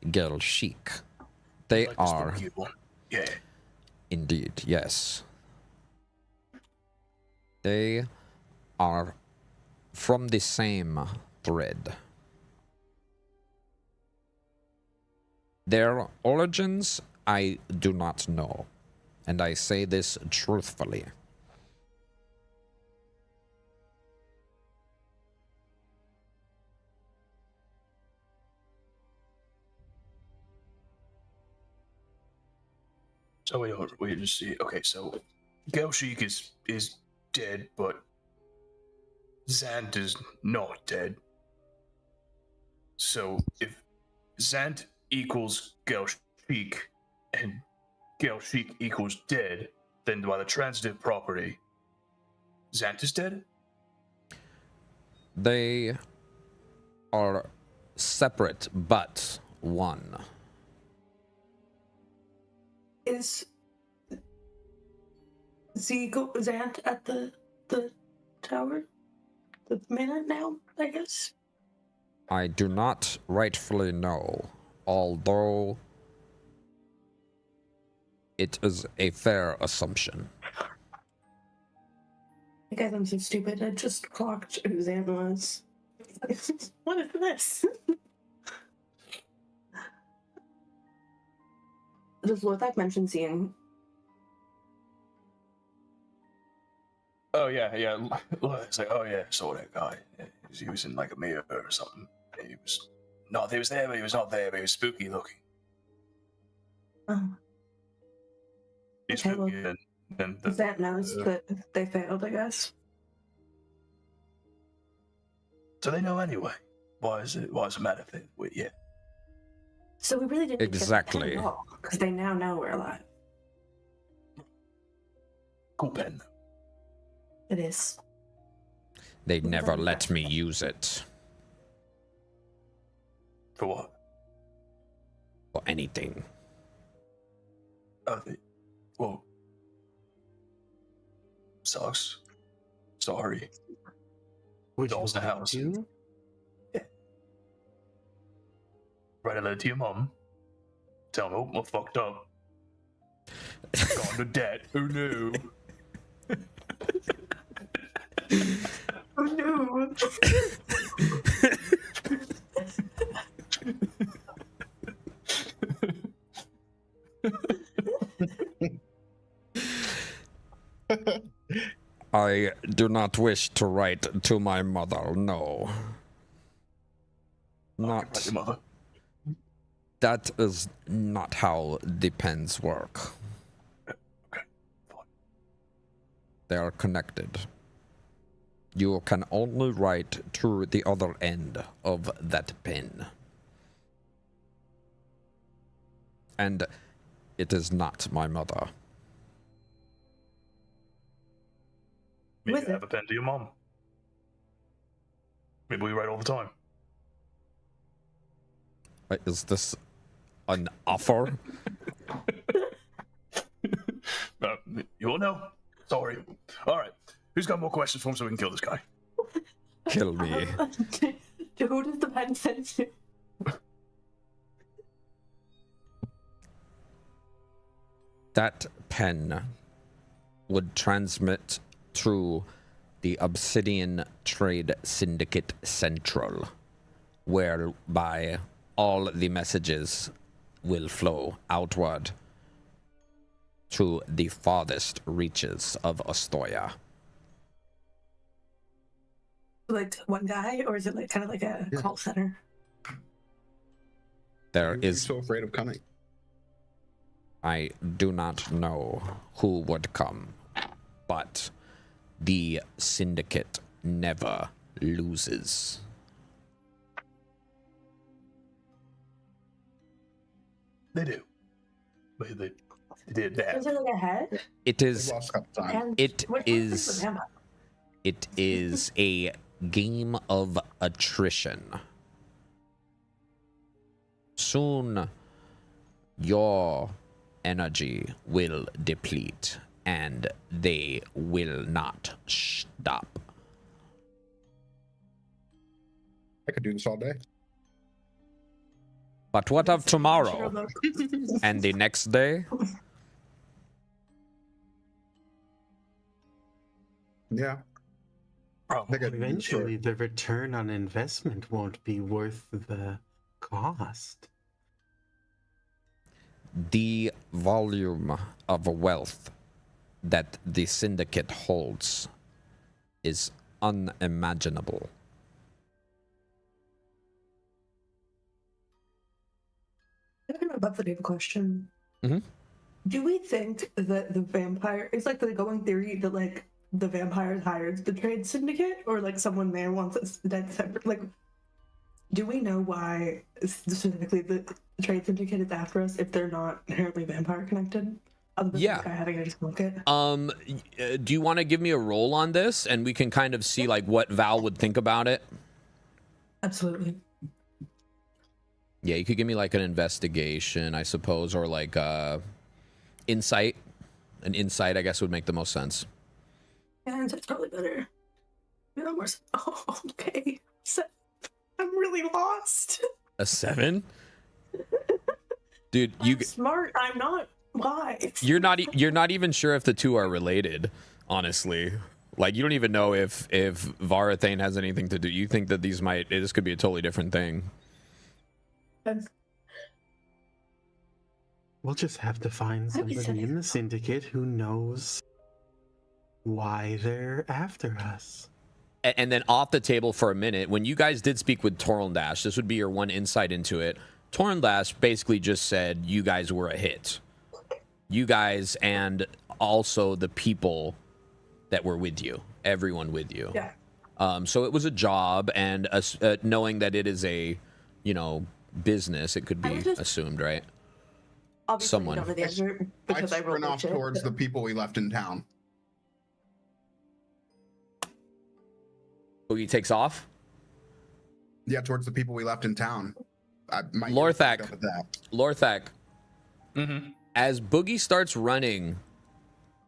Gel Chic. They Like the are spooky one. Yeah. indeed, yes. They are from the same thread. Their origins I do not know, and I say this truthfully. So we just see. Okay, so Gelshik is dead, but Zant is not dead. So if Zant equals Gelshik and Gelshik equals dead, then by the transitive property, Zant is dead? They are separate but one. Is Zant at the tower? The minute now, I guess? I do not rightfully know, although it is a fair assumption. I guess I'm so stupid. I just clocked who Zant was. What is this? Does Lothak mention seeing? Oh yeah. It's like, oh yeah, saw that guy. Yeah, he was in like a mirror or something. He was not. He was there, but he was not there. But he was spooky looking. Oh, He's okay, spooky. well, Then Zant knows that they failed, I guess. So they know anyway. Why does it matter if yeah. So we really didn't Exactly. because they now know we're alive. Cool pen. It is. They never let me use it For what? for anything. Oh, well, sucks. Sorry. Would you Dolls the like house. to? Write a letter to your mom. Tell them, oh, I fucked up. Gone to debt. Oh no. Oh no! I do not wish to write to my mother, no. Like Not. your mother. That is not how the pens work. Okay, fine. They are connected. You can only write to the other end of that pen. And it is not my mother. Maybe With have a pen to your mom. Maybe we write all the time. Is this an offer? You'll know. Sorry. All right. Who's got more questions for him so we can kill this guy? Kill me. Who does the pen send to? That pen would transmit through the Obsidian Trade Syndicate Central, whereby all the messages will flow outward to the farthest reaches of Astoria. Like one guy, or is it like kind of like a call center? There You're is, so afraid of coming. I do not know who would come, but the syndicate never loses. They do. They did that. Is it like a head? It We've is. lost a couple times. And It which one is. the vampire? It is a game of attrition. Soon, your energy will deplete, and they will not stop. I could do this all day. But what of Sure, tomorrow look. and the next day? Yeah. Probably. I could do this for- Eventually, the return on investment won't be worth the cost. The volume of wealth that the syndicate holds is unimaginable. About the Dave question. Mhm. Do we think that the vampire? It's like the going theory that like the vampire hired the trade syndicate, or like someone there wants us dead separate. Like, do we know why specifically the trade syndicate is after us if they're not inherently vampire connected? Other than Yeah. this guy having to just look it. Do you want to give me a roll on this, and we can kind of see like what Val would think about it? Absolutely. Yeah, you could give me like an investigation, I suppose, or like insight. An insight, I guess, would make the most sense. And it's probably better. No more. Oh, okay. So, I'm really lost. A 7? Dude, I'm smart. I'm not wise. you're not even sure if the two are related, honestly. Like, you don't even know if Varathane has anything to do. You think that this could be a totally different thing. We'll just have to find That'd be somebody so in the syndicate who knows why they're after us. And then off the table for a minute, when you guys did speak with Torndash, this would be your one insight into it. Torndash basically just said you guys were a hit. You guys and also the people that were with you, everyone with you. Yeah. So it was a job, and knowing that it is a, business, it could be assumed, right? Obviously, Someone. you don't know the answer I because I rolled sprint off shit, towards so- the people we left in town. Boogie takes off. Yeah, towards the people we left in town. I might get Lorthak. fucked up with that. Lorthak, Mm-hmm. as Boogie starts running,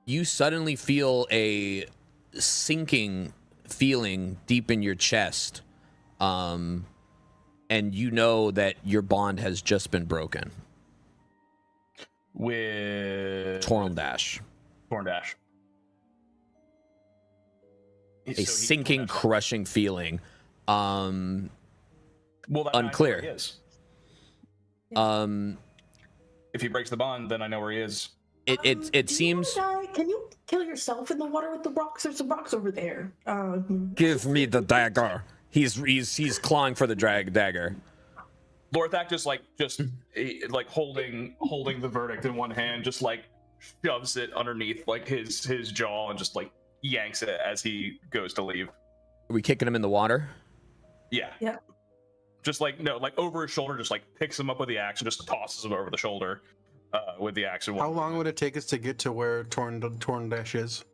you suddenly feel a sinking feeling deep in your chest. And you know that your bond has just been broken. With Torndash. Torndash. A sinking, crushing feeling. Well, then unclear. I know where he is. Um, If he breaks the bond, then I know where he is. it do you seems. wanna die? Can you kill yourself in the water with the rocks? There's some rocks over there. Give me the dagger. He's clawing for the dagger. Lorthak just holding the verdict in one hand, just like shoves it underneath like his jaw and just like yanks it as he goes to leave. Are we kicking him in the water? Yeah. Yeah. Just like over his shoulder, just like picks him up with the axe and just tosses him over the shoulder with the axe. How long would it take us to get to where Torndash is?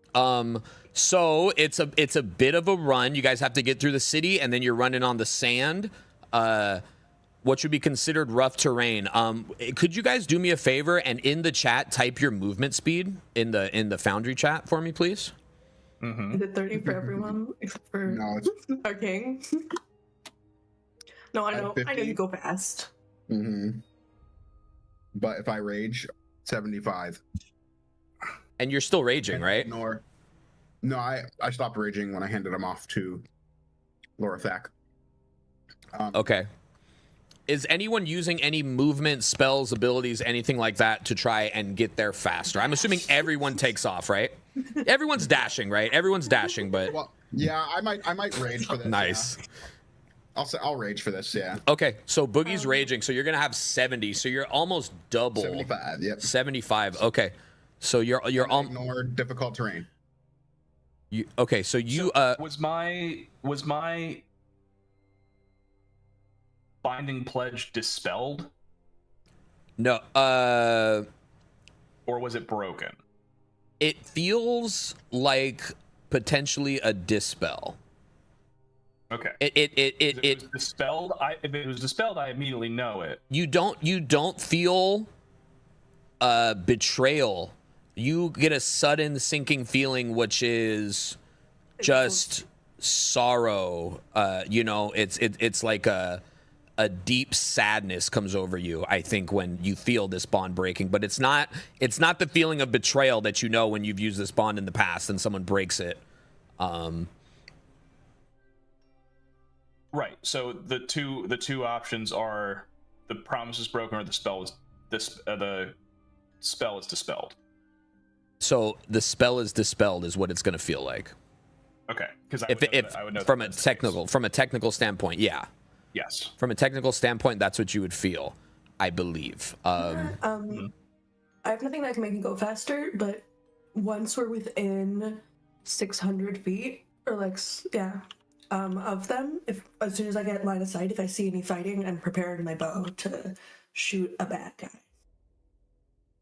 So it's a bit of a run. You guys have to get through the city, and then you're running on the sand. What should be considered rough terrain. Could you guys do me a favor and in the chat type your movement speed in the Foundry chat for me, please? Mm-hmm. Is it 30 for everyone except for No, it's our king? No, I know 50. you go fast. But if I rage, 75. And you're still raging, right? No, I stopped raging when I handed him off to Lorthak. Okay. Is anyone using any movement, spells, abilities, anything like that to try and get there faster? I'm assuming everyone takes off, right? Everyone's dashing, right? Everyone's dashing, but Well, yeah, I might rage for this. nice. Yeah. I'll rage for this. Yeah. Okay, so Boogie's raging, so you're gonna have 70, so you're almost double. 75. Yep. 75. Okay, so you're Ignore difficult terrain. Okay, so you was my binding pledge dispelled, no or was it broken? it feels like potentially a dispel. Okay. It was dispelled. If it was dispelled, I immediately know it. you don't feel betrayal. You get a sudden sinking feeling, which is just sorrow. It's like a deep sadness comes over you, I think, when you feel this bond breaking. But it's not the feeling of betrayal that you know when you've used this bond in the past and someone breaks it. Right. So the two options are the promise is broken or the spell is the spell is dispelled. So the spell is dispelled is what it's going to feel like. Okay. Because I would know from a technical standpoint, yeah. Yes. From a technical standpoint, that's what you would feel, I believe. I have nothing that can make me go faster, but once we're within 600 feet, or of them, if as soon as I get line of sight, if I see any fighting, I'm preparing my bow to shoot a bad guy.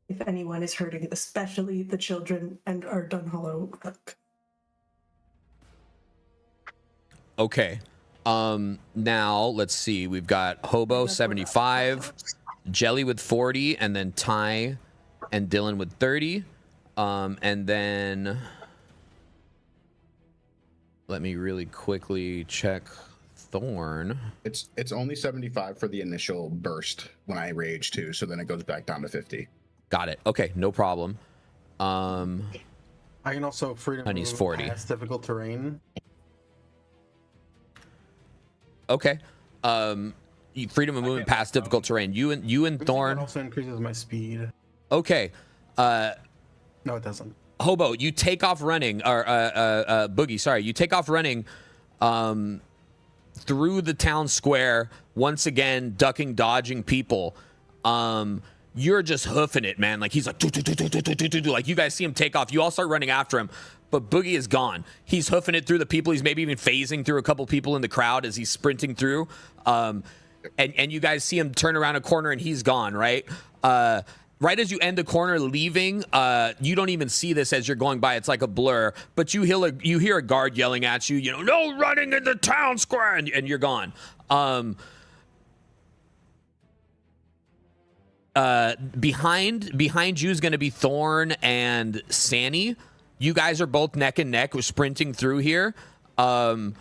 If anyone is hurting, especially the children and our Grimhollow cook. Okay. Now let's see. We've got Hobo 75, Jelly with 40, and then Ty and Dylan with 30. And then let me really quickly check Thorn. It's only 75 for the initial burst when I rage too, so then it goes back down to 50. Got it. Okay, no problem. I can also freedom Honey's move 40. past difficult terrain. Okay. Freedom of movement past difficult terrain. You and Thorn. It also increases my speed. Okay. No, it doesn't. Hobo, you take off running, or Boogie, sorry, you take off running through the town square, once again ducking, dodging people. You're just hoofing it, man. Like he's like, like you guys see him take off. You all start running after him, but Boogie is gone. He's hoofing it through the people. He's maybe even phasing through a couple people in the crowd as he's sprinting through. And you guys see him turn around a corner and he's gone, right? Right as you end the corner leaving, you don't even see this as you're going by. It's like a blur, but you hear a guard yelling at you, no running in the town square, and you're gone. Behind you is going to be Thorn and Sani. You guys are both neck and neck. We're sprinting through here. And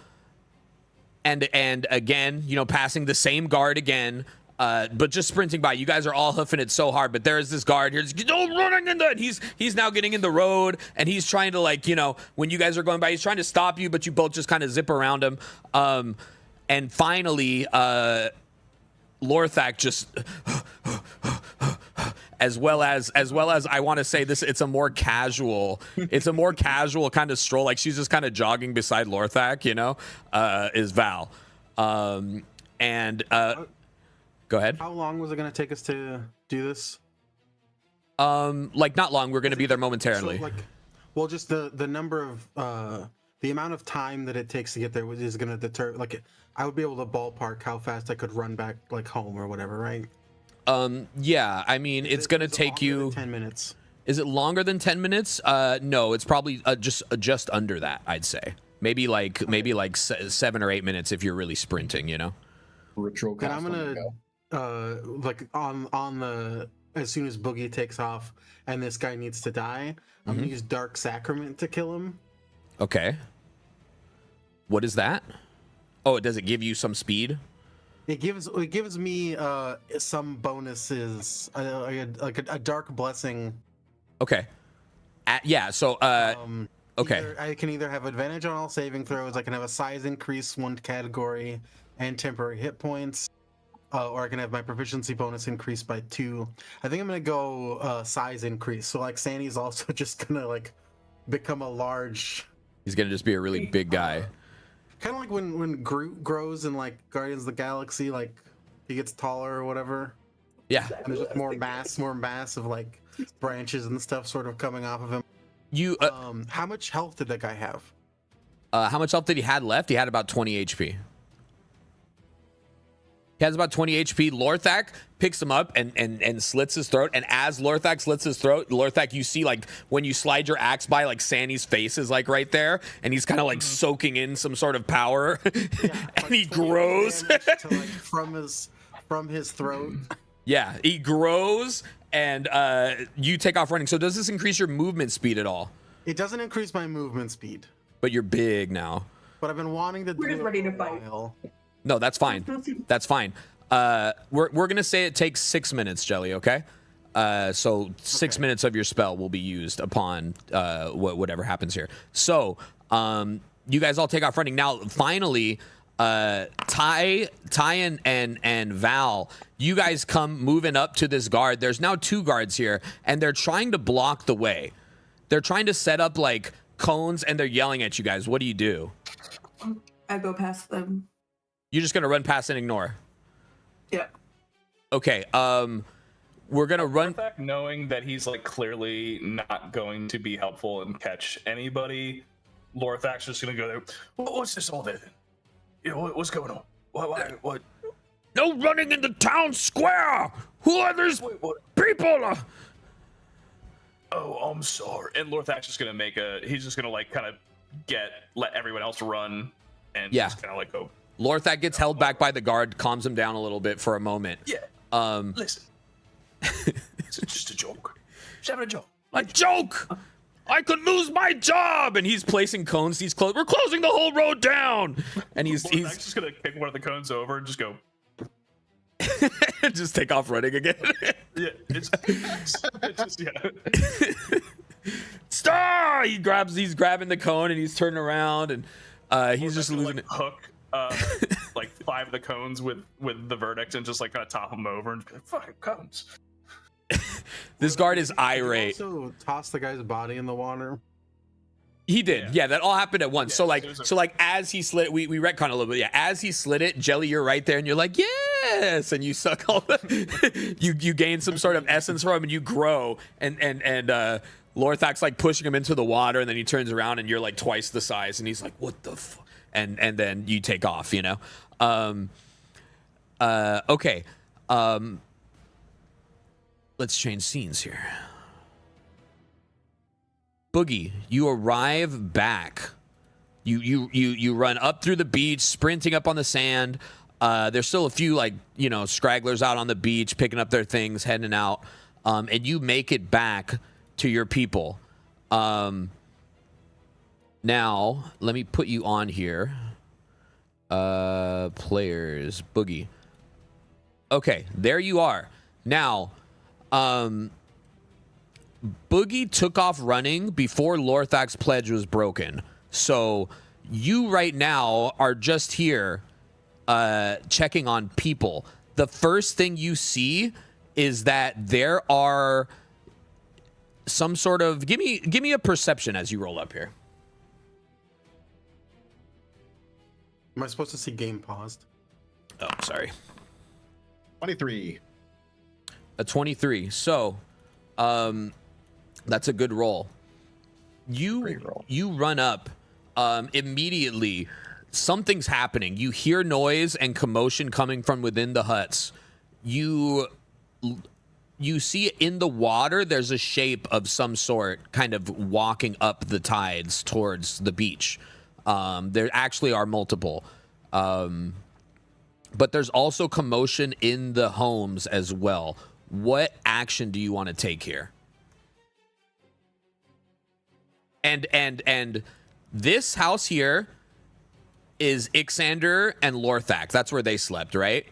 again, passing the same guard again. But just sprinting by. You guys are all hoofing it so hard, but there is this guard here. No running in the. He's now getting in the road, and he's trying to when you guys are going by, he's trying to stop you, but you both just kind of zip around him. And finally, Lorthak just, as well as I want to say this, it's a more casual kind of stroll. Like she's just kind of jogging beside Lorthak, is Val. Go ahead. How long was it going to take us to do this? Not long. We're going to be there momentarily. So, just the number of the amount of time that it takes to get there is going to deter. I would be able to ballpark how fast I could run back home or whatever, right? Yeah. I mean, it's going to take you 10 minutes. Is it longer than 10 minutes? No, it's probably just under that. I'd say maybe 7 or 8 minutes if you're really sprinting. Ritual. And I'm gonna. On the as soon as Boogie takes off and this guy needs to die, I'm gonna use Dark Sacrament to kill him. Okay. What is that? Oh, does it give you some speed? It gives me some bonuses, a dark blessing. Okay. Yeah. So okay. I can either have advantage on all saving throws. I can have a size increase 1 category and temporary hit points. Or I can have my proficiency bonus increased by 2. I think I'm gonna go size increase. So Sani's also just gonna become a large. He's gonna just be a really big guy. Kind of like when Groot grows in Guardians of the Galaxy, he gets taller or whatever. Yeah. And there's just more mass of branches and stuff sort of coming off of him. You How much health did that guy have? how much health did he had left? He had about 20 HP. He has about 20 HP. Lorthak picks him up and slits his throat. And as Lorthak slits his throat, Lorthak, you see like when you slide your axe by, like Sandy's face is like right there, and he's kind of like soaking in some sort of power, and he grows To, like, from his throat. Yeah, he grows, and you take off running. So does this increase your movement speed at all? It doesn't increase my movement speed, But you're big now. but I've been wanting to do We're just it ready for to a fight. while. No, that's fine. That's fine. We're gonna say it takes 6 minutes, Jelly. Okay. So 6 minutes of your spell will be used upon whatever happens here. So you guys all take off running. Now, finally, Ty and Val, you guys come moving up to this guard. There's now 2 guards here, and they're trying to block the way. They're trying to set up like cones, and they're yelling at you guys. What do you do? I go past them. You're just gonna run past and ignore. Yeah. Okay. We're gonna run. Lorthak, knowing that he's like clearly not going to be helpful and catch anybody, Lorthak's just gonna go there. What's this all then? You know, what's going on? What? No running in the town square. Who are these people? Oh, I'm sorry. And Lorthak's just gonna he's just gonna like kind of let everyone else run and Yeah. just kind of like go. Lorthak gets held back by the guard, calms him down a little bit for a moment. Yeah. Listen. It's just a joke. Just having a joke. A joke. I could lose my job. And he's placing cones. We're closing the whole road down. And he's Lorthak's just gonna kick one of the cones over and just go. just take off running again. Yeah. It's just yeah. Star. He's grabbing the cone and he's turning around and he's just losing it. Hook like 5 of the cones with the verdict and just like kind of top them over and be like, fucking cones. This guard is Did you irate. also toss the guy's body in the water. He did. Yeah, that all happened at once. Yeah, so like as he slid it, we retcon a little bit. Yeah, as he slid it, Jelly, you're right there and you're like, yes, and you suck all the you gain some sort of essence from him and you grow and Lorthak's like pushing him into the water and then he turns around and you're like twice the size and he's like, what the fuck? And then you take off, you know? Okay. Let's change scenes here. Boogie, you arrive back. You run up through the beach, sprinting up on the sand. There's still a few like, you know, scragglers out on the beach, picking up their things, heading out. And you make it back to your people. Now, let me put you on here. Players, Boogie. Okay, there you are. Now, Boogie took off running before Lorthak's pledge was broken. So you right now are just here checking on people. The first thing you see is that there are some sort of give me a perception as you roll up here. Am I supposed to see game paused? Oh, sorry. 23. A 23. So, that's a good roll. Great roll. You run up immediately. Something's happening. You hear noise and commotion coming from within the huts. You see in the water there's a shape of some sort kind of walking up the tides towards the beach. There actually are multiple. But there's also commotion in the homes as well. What action do you want to take here? And this house here is Ixander and Lorthak. That's where they slept, right?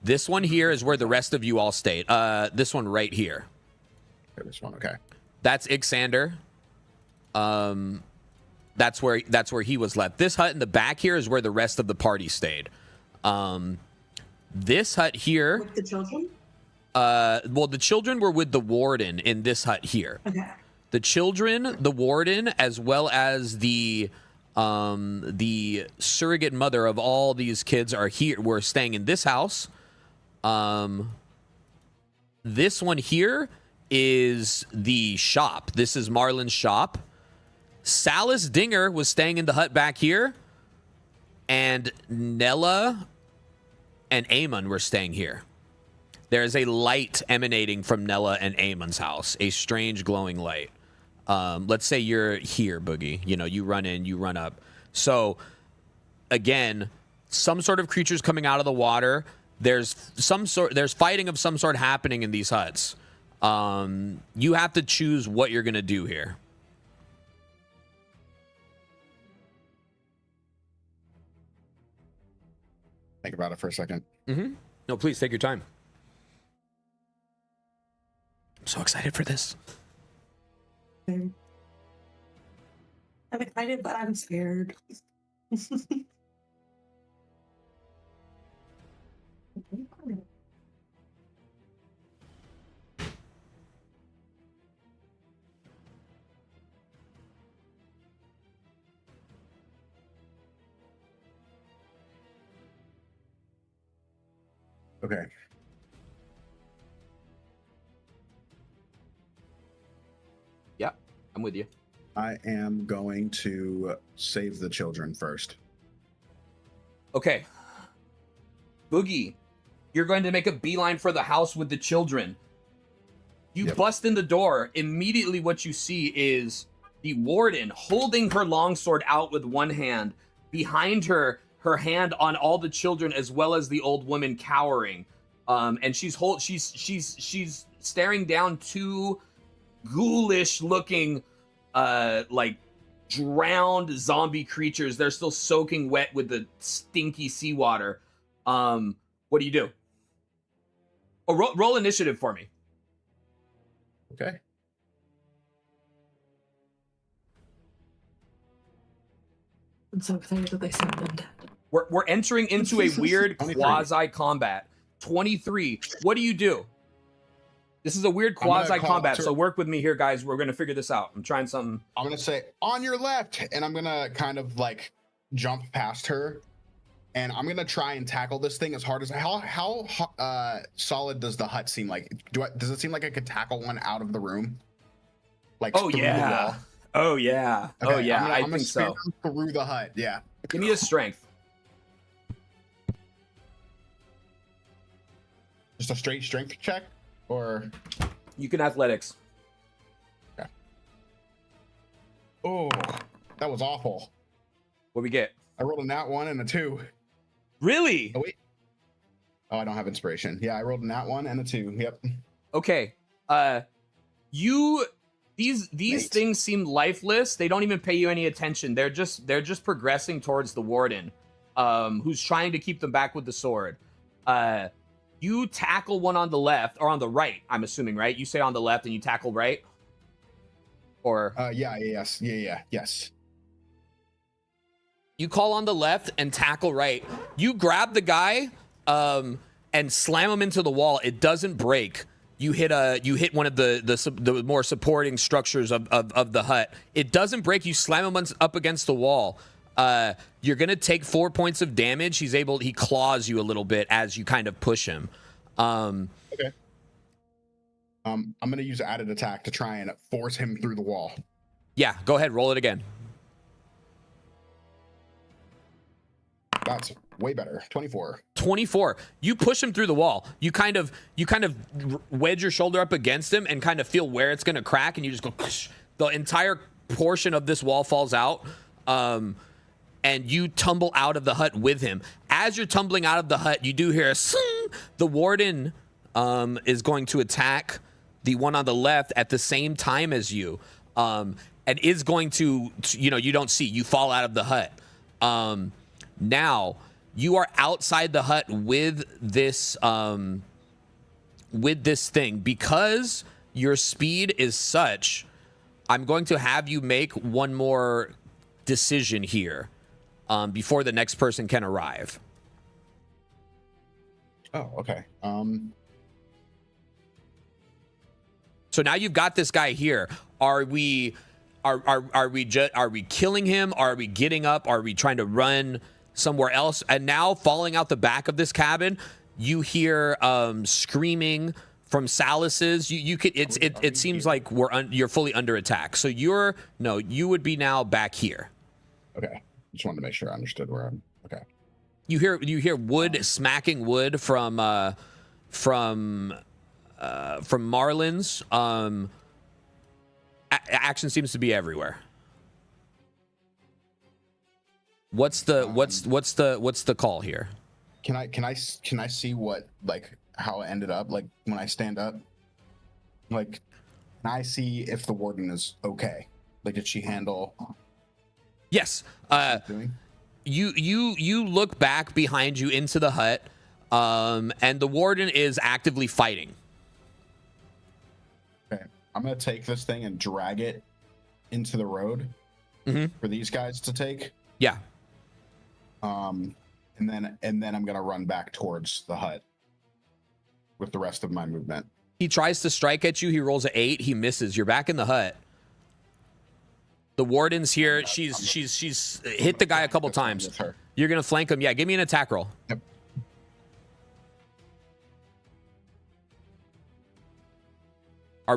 This one here is where the rest of you all stayed. This one right here. This one, okay. That's Ixander. That's where he was left. This hut in the back here is where the rest of the party stayed. This hut here. With the children? Well, the children were with the warden in this hut here. Okay. The children, the warden, as well as the surrogate mother of all these kids are here. We're staying in this house. This one here is the shop. This is Marlin's shop. Salas Dinger was staying in the hut back here, and Nella and Aemon were staying here. There is a light emanating from Nella and Aemon's house, a strange glowing light. Let's say you're here, Boogie. You know, you run in, you run up. So, again, some sort of creatures coming out of the water. There's fighting of some sort happening in these huts. You have to choose what you're gonna do here. Think about it for a second. Mm-hmm. No, please take your time. I'm so excited for this. I'm excited, but I'm scared. Okay. Yeah, I'm with you. I am going to save the children first. Okay. Boogie, you're going to make a beeline for the house with the children. You Yep. bust in the door. Immediately what you see is the warden holding her longsword out with one hand. Behind her, her hand on all the children as well as the old woman cowering. And she's staring down two ghoulish looking like drowned zombie creatures. They're still soaking wet with the stinky seawater. What do you do? Oh, roll initiative for me. Okay. I'm so excited that they sent them dead. We're entering into a weird 23. quasi-combat. 23. What do you do? This is a weird I'm gonna quasi-combat, call- so work with me here, guys. We're going to figure this out. I'm trying something. I'm going to say, on your left, and I'm going to kind of like jump past her, and I'm going to try and tackle this thing as hard as... How solid does the hut seem like? Does it seem like I could tackle one out of the room? Like Oh, through the yeah. wall? Oh, yeah. Okay, Oh, yeah. I'm I gonna think so. spin through the hut, yeah. Give me a strength. Just a straight strength check? Or... You can athletics. Oh, that was awful. What we get? I rolled a nat 1 and a 2. Really? Oh, wait. Oh, I don't have inspiration. Yeah, I rolled a nat 1 and a 2. Yep. Okay. These Mate. things seem lifeless. They don't even pay you any attention. They're just progressing towards the warden, who's trying to keep them back with the sword. You tackle one on the left or on the right. I'm assuming, right? You say on the left and you tackle right, or Yes. You call on the left and tackle right. You grab the guy and slam him into the wall. It doesn't break. You hit one of the more supporting structures of the hut. It doesn't break. You slam him up against the wall. You're gonna take 4 points of damage. He claws you a little bit as you kind of push him. Okay. I'm gonna use added attack to try and force him through the wall. Yeah, go ahead, roll it again. That's way better. 24. 24. You push him through the wall. You kind of wedge your shoulder up against him and kind of feel where it's gonna crack, and you just go. The entire portion of this wall falls out. And you tumble out of the hut with him. As you're tumbling out of the hut, you do hear a sing. The warden is going to attack the one on the left at the same time as you, and is going to, you don't see. You fall out of the hut. Now you are outside the hut with this thing. Because your speed is such, I'm going to have you make one more decision here. Before the next person can arrive. Oh, okay. So now you've got this guy here. Are we killing him? Are we getting up? Are we trying to run somewhere else? And now falling out the back of this cabin, you hear screaming From Salus's, you could. It seems like you're fully under attack. So you would be now back here. Okay. Just wanted to make sure I understood where I'm. Okay. You hear wood smacking wood from Marlin's. Action seems to be everywhere. What's the call here? Can I see what, like, how it ended up, like, when I stand up? Like, can I see if the warden is okay? Like, did she handle? Yes. What she's doing? You look back behind you into the hut, and the warden is actively fighting. Okay. I'm gonna take this thing and drag it into the road for these guys to take. Yeah. And then I'm gonna run back towards the hut with the rest of my movement. He tries to strike at you. He rolls an 8. He misses. You're back in the hut. The warden's here. She's hit the guy a couple times. You're gonna flank him. Yeah, give me an attack roll. Yep. Are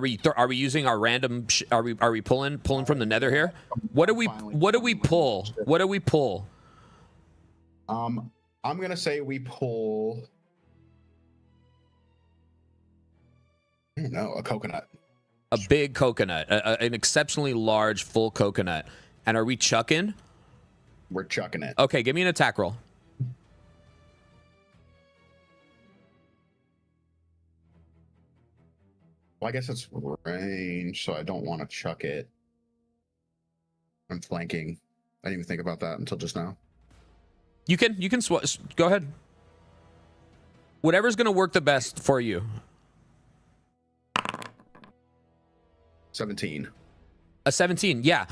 we using our random? Are we pulling from the nether here? What do we pull? What do we pull? I'm gonna say we pull. I don't know, a coconut. A big coconut, an exceptionally large, full coconut. And are we chucking? We're chucking it. Okay, give me an attack roll. Well, I guess it's range, so I don't want to chuck it. I'm flanking. I didn't even think about that until just now. You can go ahead. Whatever's gonna work the best for you. 17. A 17, yeah.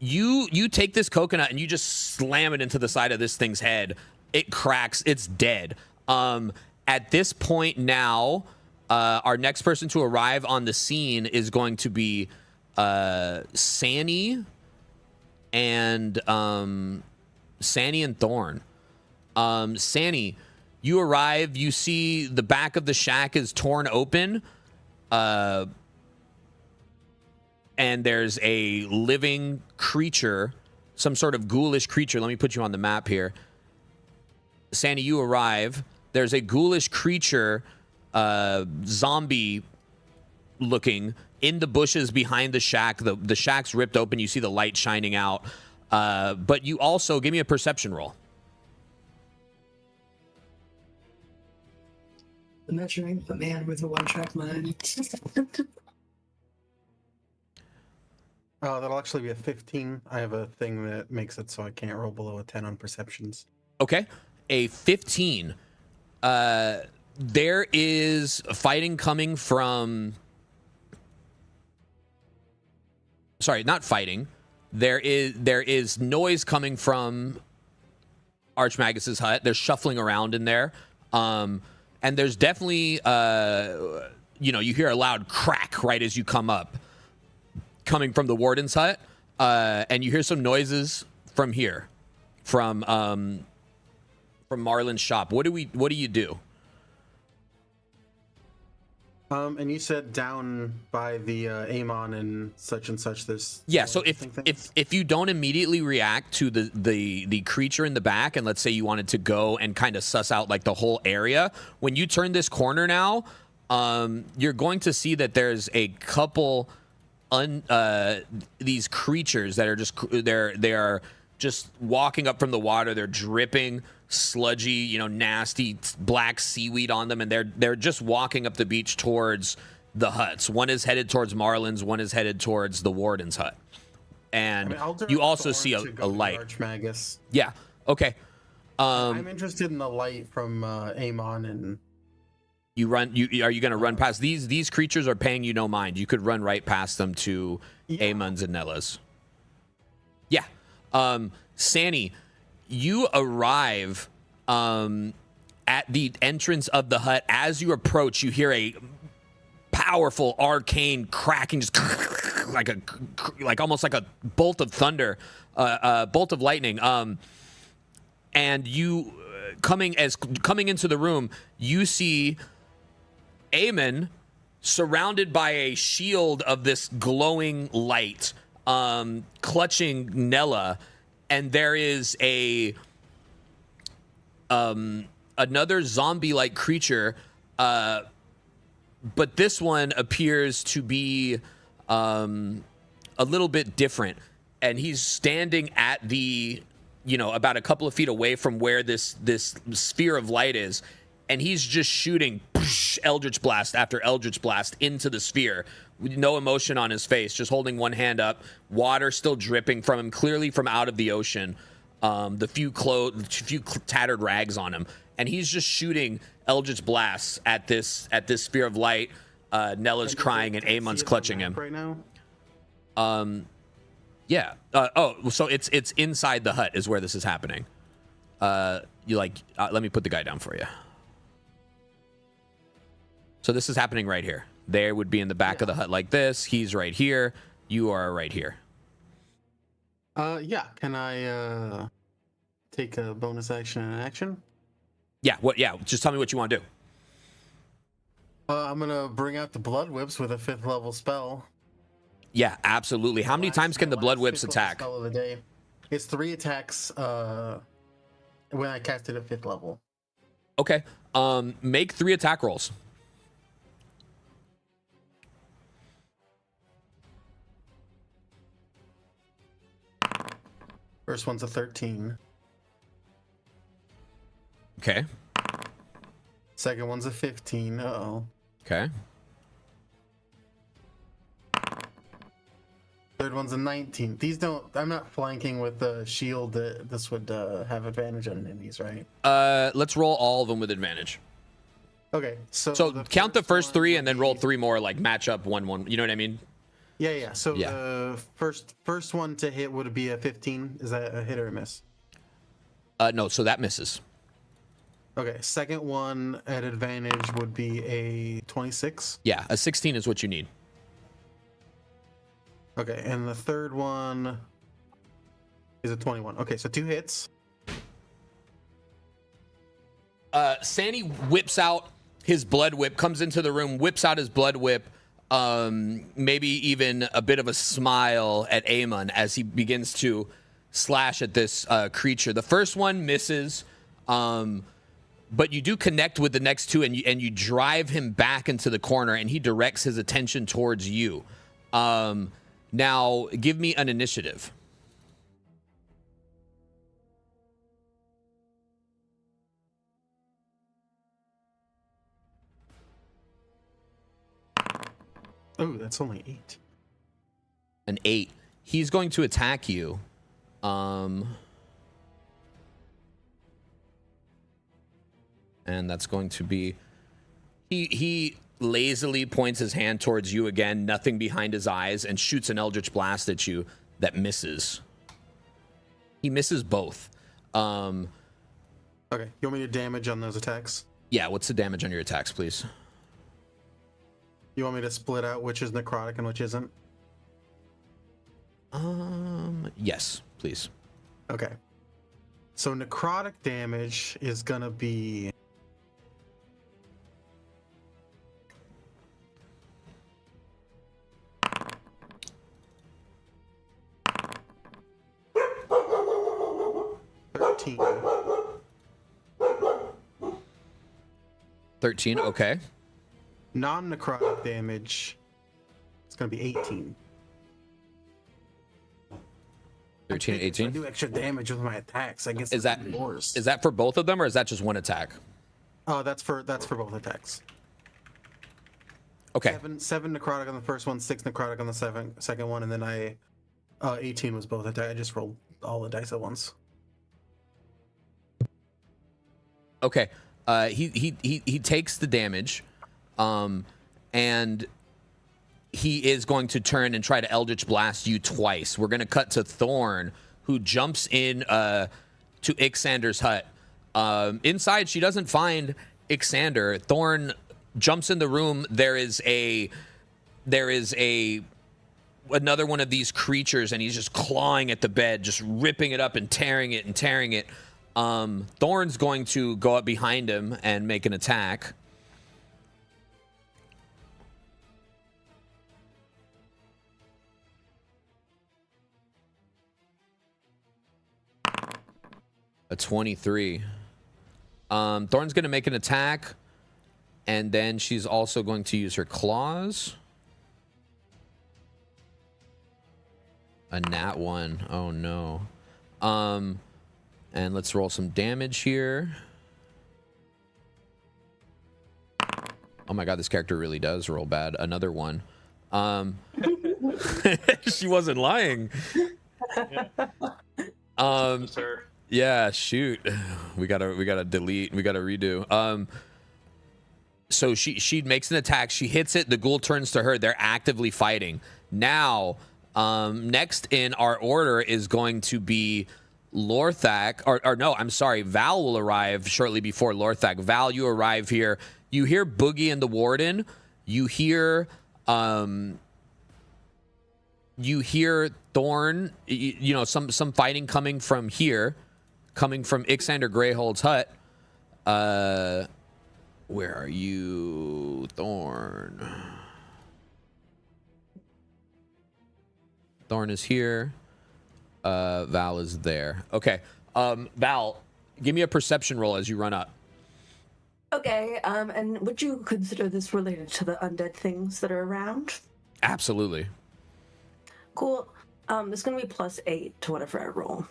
You take this coconut and you just slam it into the side of this thing's head. It cracks. It's dead. At this point now, our next person to arrive on the scene is going to be Sanny and Thorn. Sanny, you arrive. You see the back of the shack is torn open. And there's a living creature, some sort of ghoulish creature. Let me put you on the map here. Sandy, you arrive. There's a ghoulish creature, zombie looking, in the bushes behind the shack. The shack's ripped open. You see the light shining out. But you also, give me a perception roll. Measuring the man with a one-track mind. That'll actually be a 15. I have a thing that makes it so I can't roll below a 10 on perceptions. Okay. A 15. There is fighting coming from... Sorry, not fighting. There is noise coming from Archmagus's hut. They're shuffling around in there. And there's definitely, you hear a loud crack right as you come up, coming from the warden's hut, and you hear some noises from here, from Marlin's shop. What do you do? And you said down by the Amon and such, there's... Yeah, so if you don't immediately react to the creature in the back, and let's say you wanted to go and kind of suss out like the whole area, when you turn this corner now, you're going to see that there's a couple these creatures that are they are just walking up from the water. They're dripping sludgy, nasty black seaweed on them, and they're just walking up the beach towards the huts. One is headed towards Marlin's, one is headed towards the warden's hut. And you also see a light. Archmagus. Yeah. Okay. I'm interested in the light from Amon and... Are you going to run past these creatures? Are paying you no mind. You could run right past them to Amon's and Nella's. Yeah. Sanny, you arrive at the entrance of the hut. As you approach, you hear a powerful arcane cracking, just like almost like a bolt of thunder, bolt of lightning. And you coming into the room, you see Eamon, surrounded by a shield of this glowing light, clutching Nella, and there is another zombie-like creature, but this one appears to be a little bit different, and he's standing at the, about a couple of feet away from where this sphere of light is, and he's just shooting Eldritch Blast after Eldritch Blast into the sphere with no emotion on his face, just holding one hand up, water still dripping from him, clearly from out of the ocean, the few tattered rags on him, and he's just shooting Eldritch Blasts at this sphere of light. Nella's crying and Amon's clutching him right now. Yeah. So it's inside the hut is where this is happening. Let me put the guy down for you. So this is happening right here. They would be in the back of the hut like this. He's right here. You are right here. Yeah. Can I take a bonus action and action? Yeah. What? Yeah. Just tell me what you want to do. I'm gonna bring out the blood whips with a 5th level spell. Yeah, absolutely. How many times can the blood whips attack? Spell of the day. It's 3 attacks. When I cast it at 5th level. Okay. Make 3 attack rolls. First one's a 13. Okay. Second one's a 15. Uh-oh. Okay. Third one's a 19. These don't... I'm not flanking with the shield. This would have advantage on these, right? Let's roll all of them with advantage. Okay, so count the first 3 and then roll 3 more, like match up 1-1. You know what I mean? Yeah. So Yeah. the first one to hit would be a 15. Is that a hit or a miss? No, so that misses. Okay, second one at advantage would be a 26. Yeah, a 16 is what you need. Okay, and the third one is a 21. Okay, so 2 hits. Sandy whips out his blood whip, comes into the room, whips out his blood whip, maybe even a bit of a smile at Amon as he begins to slash at this creature. The first one misses, but you do connect with the next 2, and you drive him back into the corner, and he directs his attention towards you. Now, give me an initiative. Oh, that's only 8. An 8. He's going to attack you. And that's going to be... He lazily points his hand towards you again, nothing behind his eyes, and shoots an Eldritch Blast at you that misses. He misses both. Okay, you want me to damage on those attacks? Yeah, what's the damage on your attacks, please? You want me to split out which is necrotic and which isn't? Yes, please. Okay. So necrotic damage is gonna be... $13, okay. Non-necrotic damage, it's gonna be 18. 13, I 18. do extra damage with my attacks. I guess Is that worse. is that for both of them, or is that just one attack? Oh, that's for both attacks. Okay. 7 necrotic on the first one, 6 necrotic on the second one, and then 18 was both attacks. I just rolled all the dice at once. Okay. He takes the damage, and he is going to turn and try to Eldritch Blast you twice. We're going to cut to Thorn, who jumps in to Ixander's hut. Inside, she doesn't find Ixander. Thorn jumps in the room. There is another one of these creatures, and he's just clawing at the bed, just ripping it up and tearing it. Thorn's going to go up behind him and make an attack. A 23. Thorn's going to make an attack, and then she's also going to use her claws. A nat 1. Oh, no. And let's roll some damage here. Oh my god, this character really does roll bad. Another one. She wasn't lying. Yeah, shoot. We gotta delete. We gotta redo. So she makes an attack. She hits it. The ghoul turns to her. They're actively fighting now. Next in our order is going to be Lorthak. Or no, I'm sorry. Val will arrive shortly before Lorthak. Val, you arrive here. You hear Boogie and the Warden. You hear Thorn. You know, some fighting coming from here, coming from Ixander Greyhold's hut. Where are you, Thorn? Thorn is here. Val is there. Okay. Val, give me a perception roll as you run up. Okay, and would you consider this related to the undead things that are around? Absolutely. Cool. This is gonna be +8 to whatever I roll.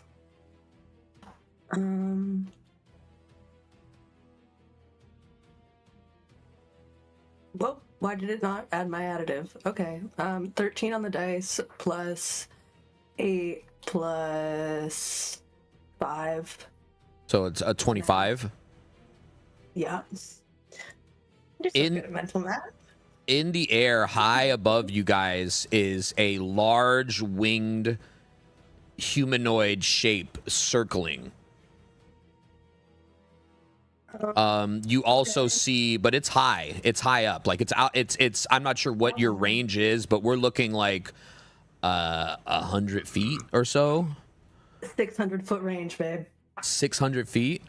Whoa, why did it not add my additive? Okay. 13 on the dice +8 +5. So it's a 25. Yeah. Just so good at mental math. In the air, high above you guys, is a large winged humanoid shape circling. You also see, but it's high. It's high up. Like it's out. It's. I'm not sure what your range is, but we're looking like 100 feet or so. 600-foot range, babe. 600 feet.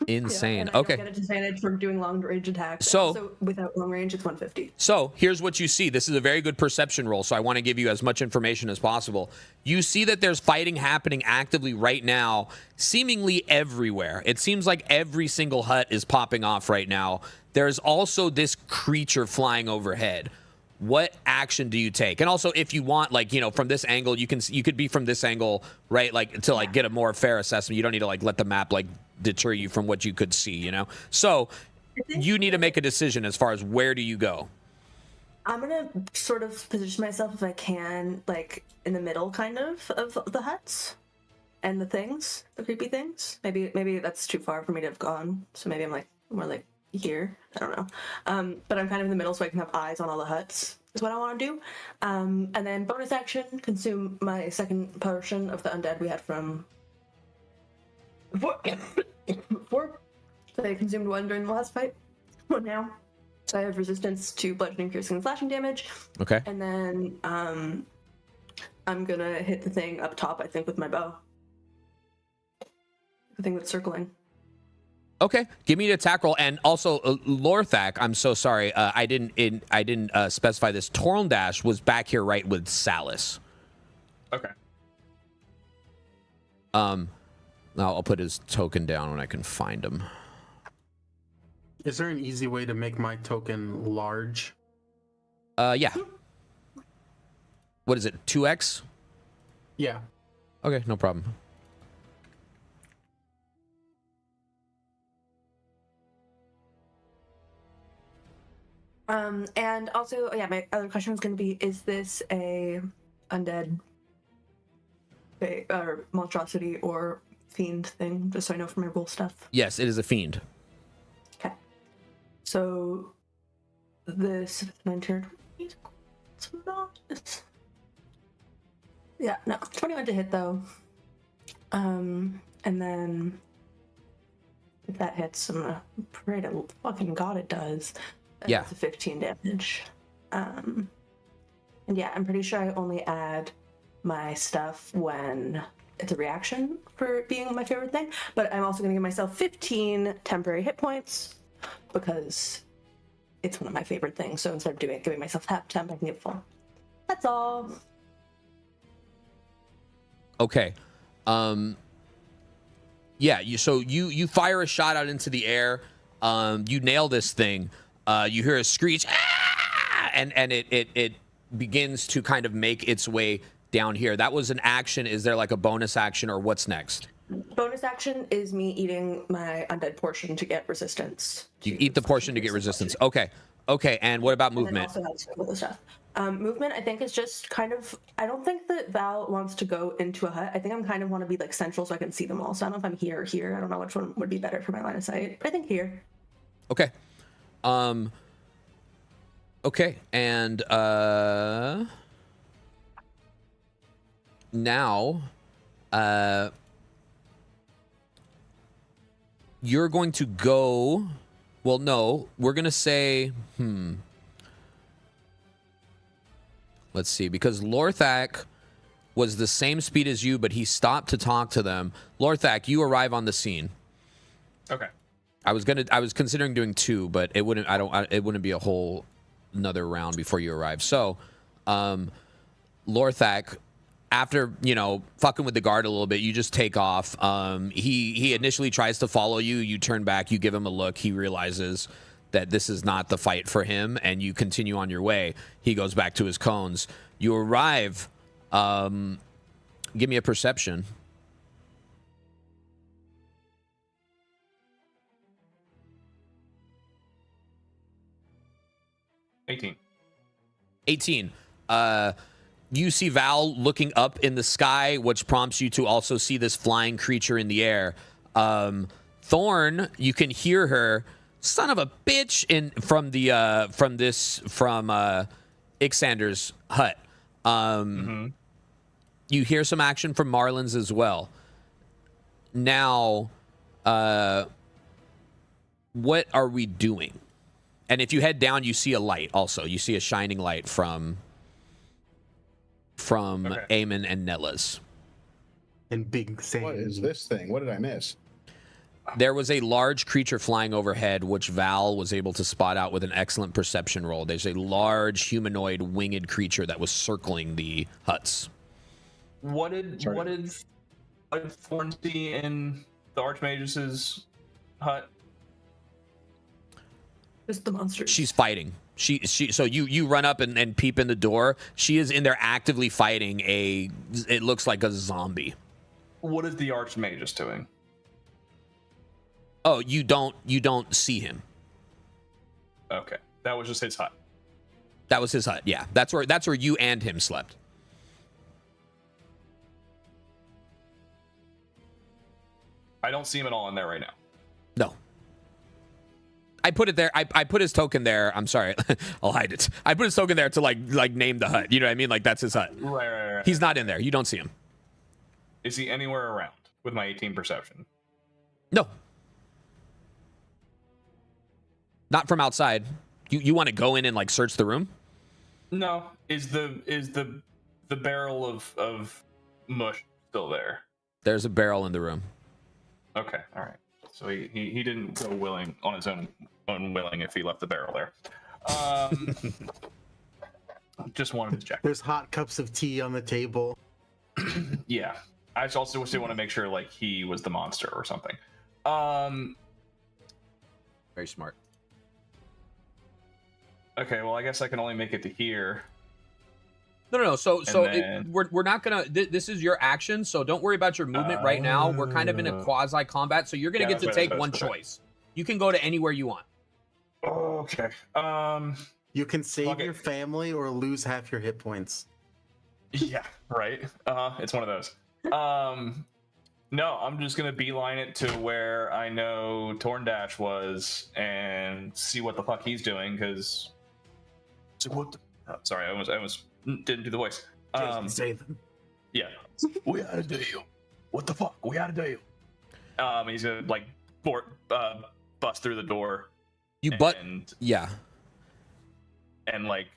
Insane. Yeah, I okay. don't get a disadvantage from doing long range attacks. So also, without long range, it's 150. So here's what you see. This is a very good perception roll, so I want to give you as much information as possible. You see that there's fighting happening actively right now, seemingly everywhere. It seems like every single hut is popping off right now. There's also this creature flying overhead. What action do you take? And also, if you want, like, you know, from this angle, you could be from this angle, right? Like, to like get a more fair assessment. You don't need to like let the map like deter you from what you could see, you know? So you need to make a decision as far as where do you go? I'm gonna sort of position myself, if I can, like in the middle kind of the huts and the things, the creepy things. Maybe that's too far for me to have gone. So maybe I'm like more like here. I don't know. But I'm kind of in the middle so I can have eyes on all the huts is what I want to do. And then bonus action, consume my second portion of the undead we had from before. So I consumed one during the last fight. One now. So I have resistance to bludgeoning, piercing, and slashing damage. Okay. And then I'm gonna hit the thing up top, I think, with my bow. The thing that's circling. Okay, give me an attack roll. And also, Lorthak, I'm so sorry, I didn't specify this. Torndash was back here, right, with Salas. Okay. Now I'll put his token down when I can find him. Is there an easy way to make my token large? Yeah. What is it, 2x? Yeah. Okay, no problem. And also, yeah, my other question was going to be, is this a undead or monstrosity or fiend thing, just so I know for my rule stuff? Yes, it is a fiend. Okay. So, this 19 it's not... Yeah, no, 21 to hit, though. And then, if that hits, I'm gonna pray to fucking God it does. Yeah. It's a 15 damage. And yeah, I'm pretty sure I only add my stuff when it's a reaction for being my favorite thing. But I'm also going to give myself 15 temporary hit points because it's one of my favorite things. So instead of giving myself half temp, I can give full. That's all. Okay. Yeah, you fire a shot out into the air. You nail this thing. You hear a screech, "Ah!" and it begins to kind of make its way down here. That was an action. Is there like a bonus action or what's next? Bonus action is me eating my undead portion to get resistance. You eat the portion to get resistance. Okay. Okay, and what about movement? And also has other stuff. Movement, I think, is just kind of. I don't think that Val wants to go into a hut. I think I'm kind of want to be like central so I can see them all. So I don't know if I'm here or here. I don't know which one would be better for my line of sight. But I think here. Okay. Okay, and now you're going to go. Well, no, we're gonna say let's see, because Lorthak was the same speed as you, but he stopped to talk to them. Lorthak, you arrive on the scene. Okay. I was considering doing 2, but it wouldn't. It wouldn't be a whole another round before you arrive. So, Lorthak, after fucking with the guard a little bit, you just take off. He initially tries to follow you. You turn back. You give him a look. He realizes that this is not the fight for him, and you continue on your way. He goes back to his cones. You arrive. Give me a perception. 18. You see Val looking up in the sky, which prompts you to also see this flying creature in the air. Thorn, you can hear her, son of a bitch, from Ixander's hut. You hear some action from Marlin's as well. Now, what are we doing? And if you head down, you see a light also. You see a shining light from Eamon and Nella's. And big Sam. What is this thing? What did I miss? There was a large creature flying overhead, which Val was able to spot out with an excellent perception roll. There's a large humanoid winged creature that was circling the huts. What did Thorn see in the Archmage's hut? Just the monsters. She's fighting. So you run up and peep in the door. She is in there actively fighting it looks like a zombie. What is the Archmage doing? Oh, you don't see him. Okay. That was just his hut. That was his hut, yeah. That's where you and him slept. I don't see him at all in there right now. No. I put it there. I put his token there. I'm sorry. I'll hide it. I put his token there to like name the hut. You know what I mean? Like that's his hut. Right. He's not in there. You don't see him. Is he anywhere around with my 18 perception? No. Not from outside. You want to go in and like search the room? No. Is the barrel of mush still there? There's a barrel in the room. Okay. All right. So he didn't go willing on his own unwilling if he left the barrel there. Just wanted to check. There's hot cups of tea on the table. Yeah. I just also still want to make sure like he was the monster or something. Very smart. Okay, well I guess I can only make it to here. No. So then... we're not gonna. This is your action, so don't worry about your movement right now. We're kind of in a quasi combat, so you're gonna get to take one choice. You can go to anywhere you want. Okay. You can save your family or lose half your hit points. Yeah. Right. It's one of those. No, I'm just gonna beeline it to where I know Torndash was and see what the fuck he's doing. Because what? Sorry, I almost didn't do the voice. Save them. Yeah. We ought to do you. What the fuck? We ought to do you. He's gonna like bust through the door. Yeah. And like,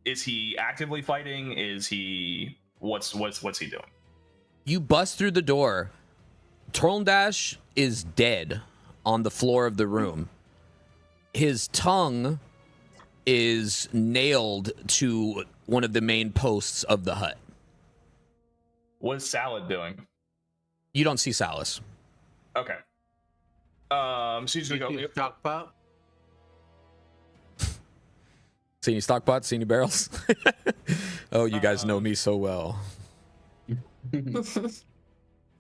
is he actively fighting? Is he what's he doing? You bust through the door. Torndash is dead on the floor of the room. His tongue is nailed to one of the main posts of the hut. What is Salad doing? You don't see Salus. Okay. So he's gonna go. Stockpot. See any stock pots? See any barrels? Oh, you guys know me so well.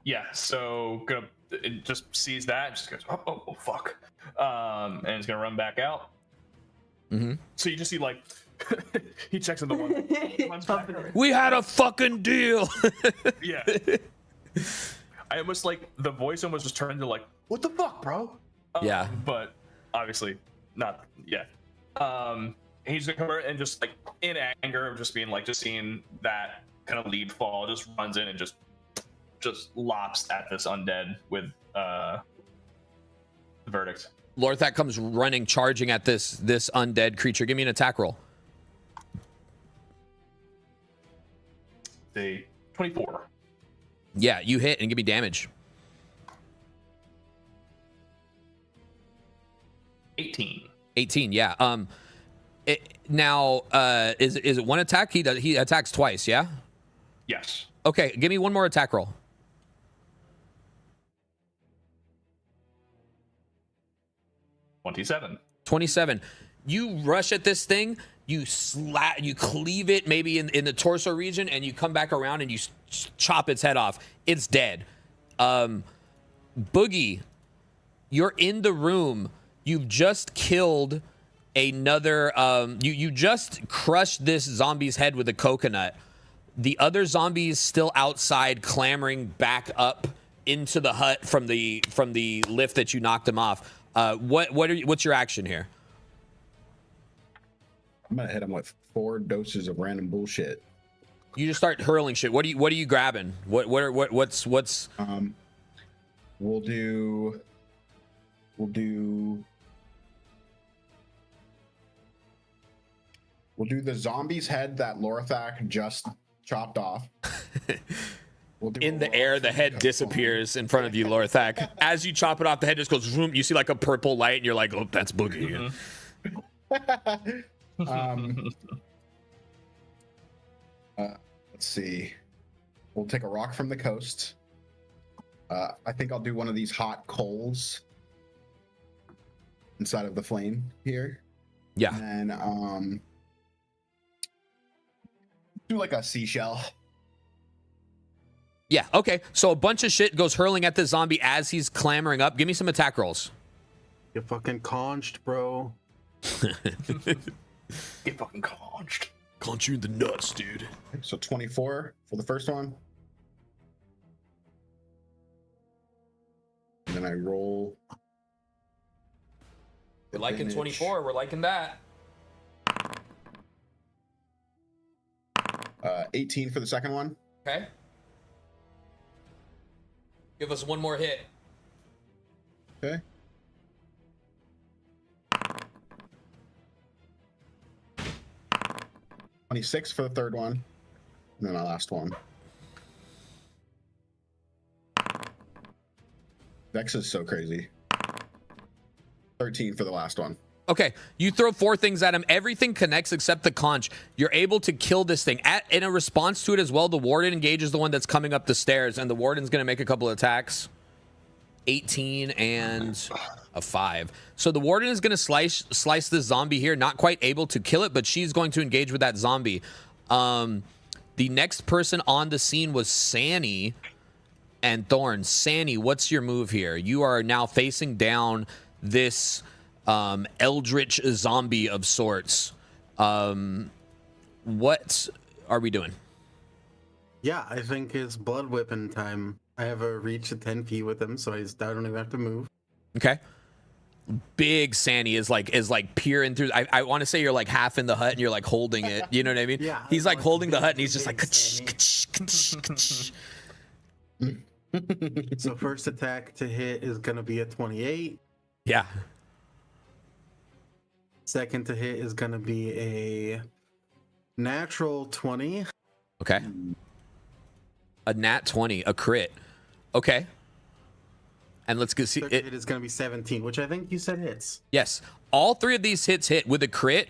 Yeah. So it just sees that, just goes, oh fuck, and it's gonna run back out. Mm-hmm. So you just see like he checks in the one. runs back. We had a fucking deal. Yeah. I almost like the voice almost just turned to like, what the fuck, bro? Yeah. But obviously not yet. He's gonna come over and just like in anger of just being like, just seeing that kind of lead fall, just runs in and just lops at this undead with the verdict. Lorthak comes running, charging at this undead creature. Give me an attack roll. The 24. Yeah, you hit and give me damage. 18. 18. Yeah. Now, is it one attack? He attacks twice. Yeah. Yes. Okay. Give me one more attack roll. 27. 27. You rush at this thing. You cleave it maybe in the torso region, and you come back around and you chop its head off. It's dead. Boogie, you're in the room. You've just killed another. You just crushed this zombie's head with a coconut. The other zombies still outside, clamoring back up into the hut from the lift that you knocked him off. What's your action here? I'm gonna hit him with 4 doses of random bullshit. You just start hurling shit. What are you grabbing? What's We'll do the zombie's head that Lorthak just chopped off. We'll do in the air, the head disappears in front of you, Lorthak. As you chop it off, the head just goes zoom. You see like a purple light, and you're like, oh, that's Boogie. Let's see. We'll take a rock from the coast. I think I'll do one of these hot coals inside of the flame here. Yeah. And then do like a seashell. Yeah, okay. So a bunch of shit goes hurling at the zombie as he's clambering up. Give me some attack rolls. You're fucking conched, bro. Get fucking conched. Conch you in the nuts, dude. So 24 for the first one. And then I roll. We're liking advantage. 24. We're liking that. 18 for the second one. Okay. Give us one more hit. Okay. $26 for the third one. And then my last one. Vex is so crazy. 13 for the last one. Okay, you throw 4 things at him. Everything connects except the conch. You're able to kill this thing. In a response to it as well, the warden engages the one that's coming up the stairs, and the warden's going to make a couple of attacks. 18 and a 5. So the warden is going to slice this zombie here. Not quite able to kill it, but she's going to engage with that zombie. The next person on the scene was Sanny and Thorn. Sanny, what's your move here? You are now facing down this eldritch zombie of sorts. What are we doing? Yeah, I think it's blood whipping time. I have a reach of 10 feet with him, so I don't even have to move. Okay. Big Sandy is like peering through. I want to say you're like half in the hut and you're like holding it. You know what I mean? Yeah. He's like holding the hut and he's just like. So first attack to hit is gonna be a 28. Yeah. Second to hit is gonna be a natural 20. Okay. A nat 20, a crit. Okay. And let's go see Third it. hit is gonna be 17, which I think you said hits. Yes. All 3 of these hits hit with a crit.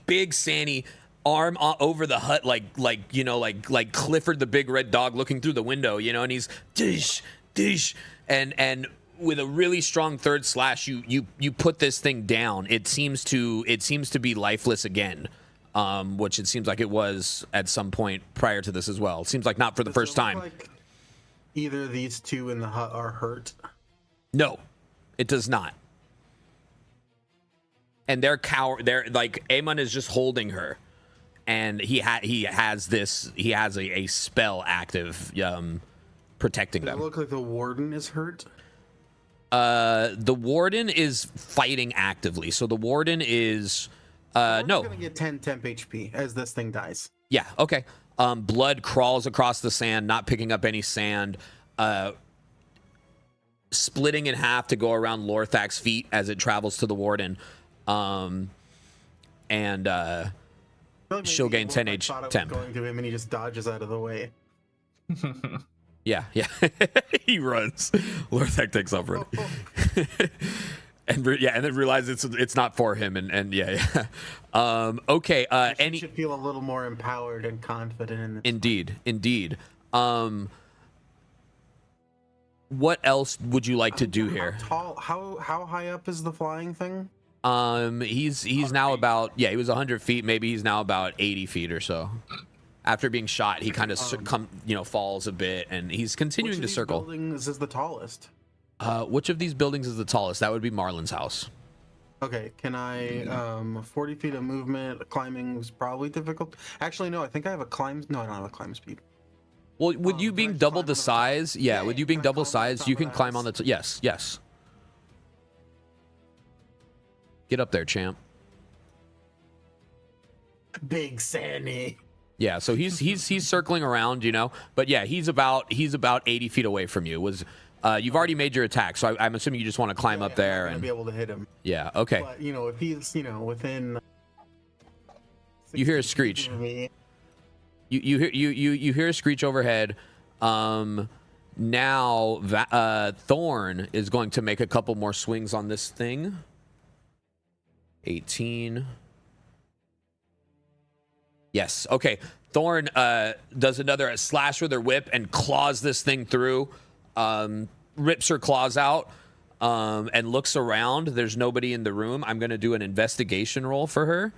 Big Sandy, arm over the hut like Clifford the Big Red Dog looking through the window, and he's dish, dish. and with a really strong third slash, you put this thing down. It seems to be lifeless again, which it seems like it was at some point prior to this as well. It seems like not for the first time. Like either of these two in the hut are hurt. No, it does not. And they're like Amon is just holding her, and he has a spell active protecting Does them. it look like the warden is hurt? The warden is fighting actively, so the warden is no. Gonna get 10 temp HP as this thing dies. Yeah, okay. Blood crawls across the sand, not picking up any sand. Splitting in half to go around Lorthak's feet as it travels to the warden. And she'll gain 10 temp. Going to him and he just dodges out of the way. Yeah. He runs. Lorthak takes off running. and then realizes it's not for him. And yeah. Okay. She should feel a little more empowered and confident in this. Indeed. What else would you like to do here? How high up is the flying thing? He's now about, he was 100 feet. Maybe he's now about 80 feet or so. After being shot, he kind of falls a bit, and he's continuing to circle. Which of these buildings is the tallest? Which of these buildings is the tallest? That would be Marlin's house. Okay, can I 40 feet of movement? Climbing is probably difficult. Actually, no, I think I have a climb. No, I don't have a climb speed. Well, with you being double the size, with you being double size, you can climb on the yes. Get up there, champ. Big Sandy. Yeah, so he's circling around, but yeah, he's about 80 feet away from you. You've already made your attack, so I'm assuming you just want to climb up there and be able to hit him. Yeah, okay. But if he's within, you hear a screech. You hear a screech overhead. Now Thorn is going to make a couple more swings on this thing. 18. Yes. Okay. Thorn does another slash with her whip and claws this thing through. Rips her claws out and looks around. There's nobody in the room. I'm going to do an investigation roll for her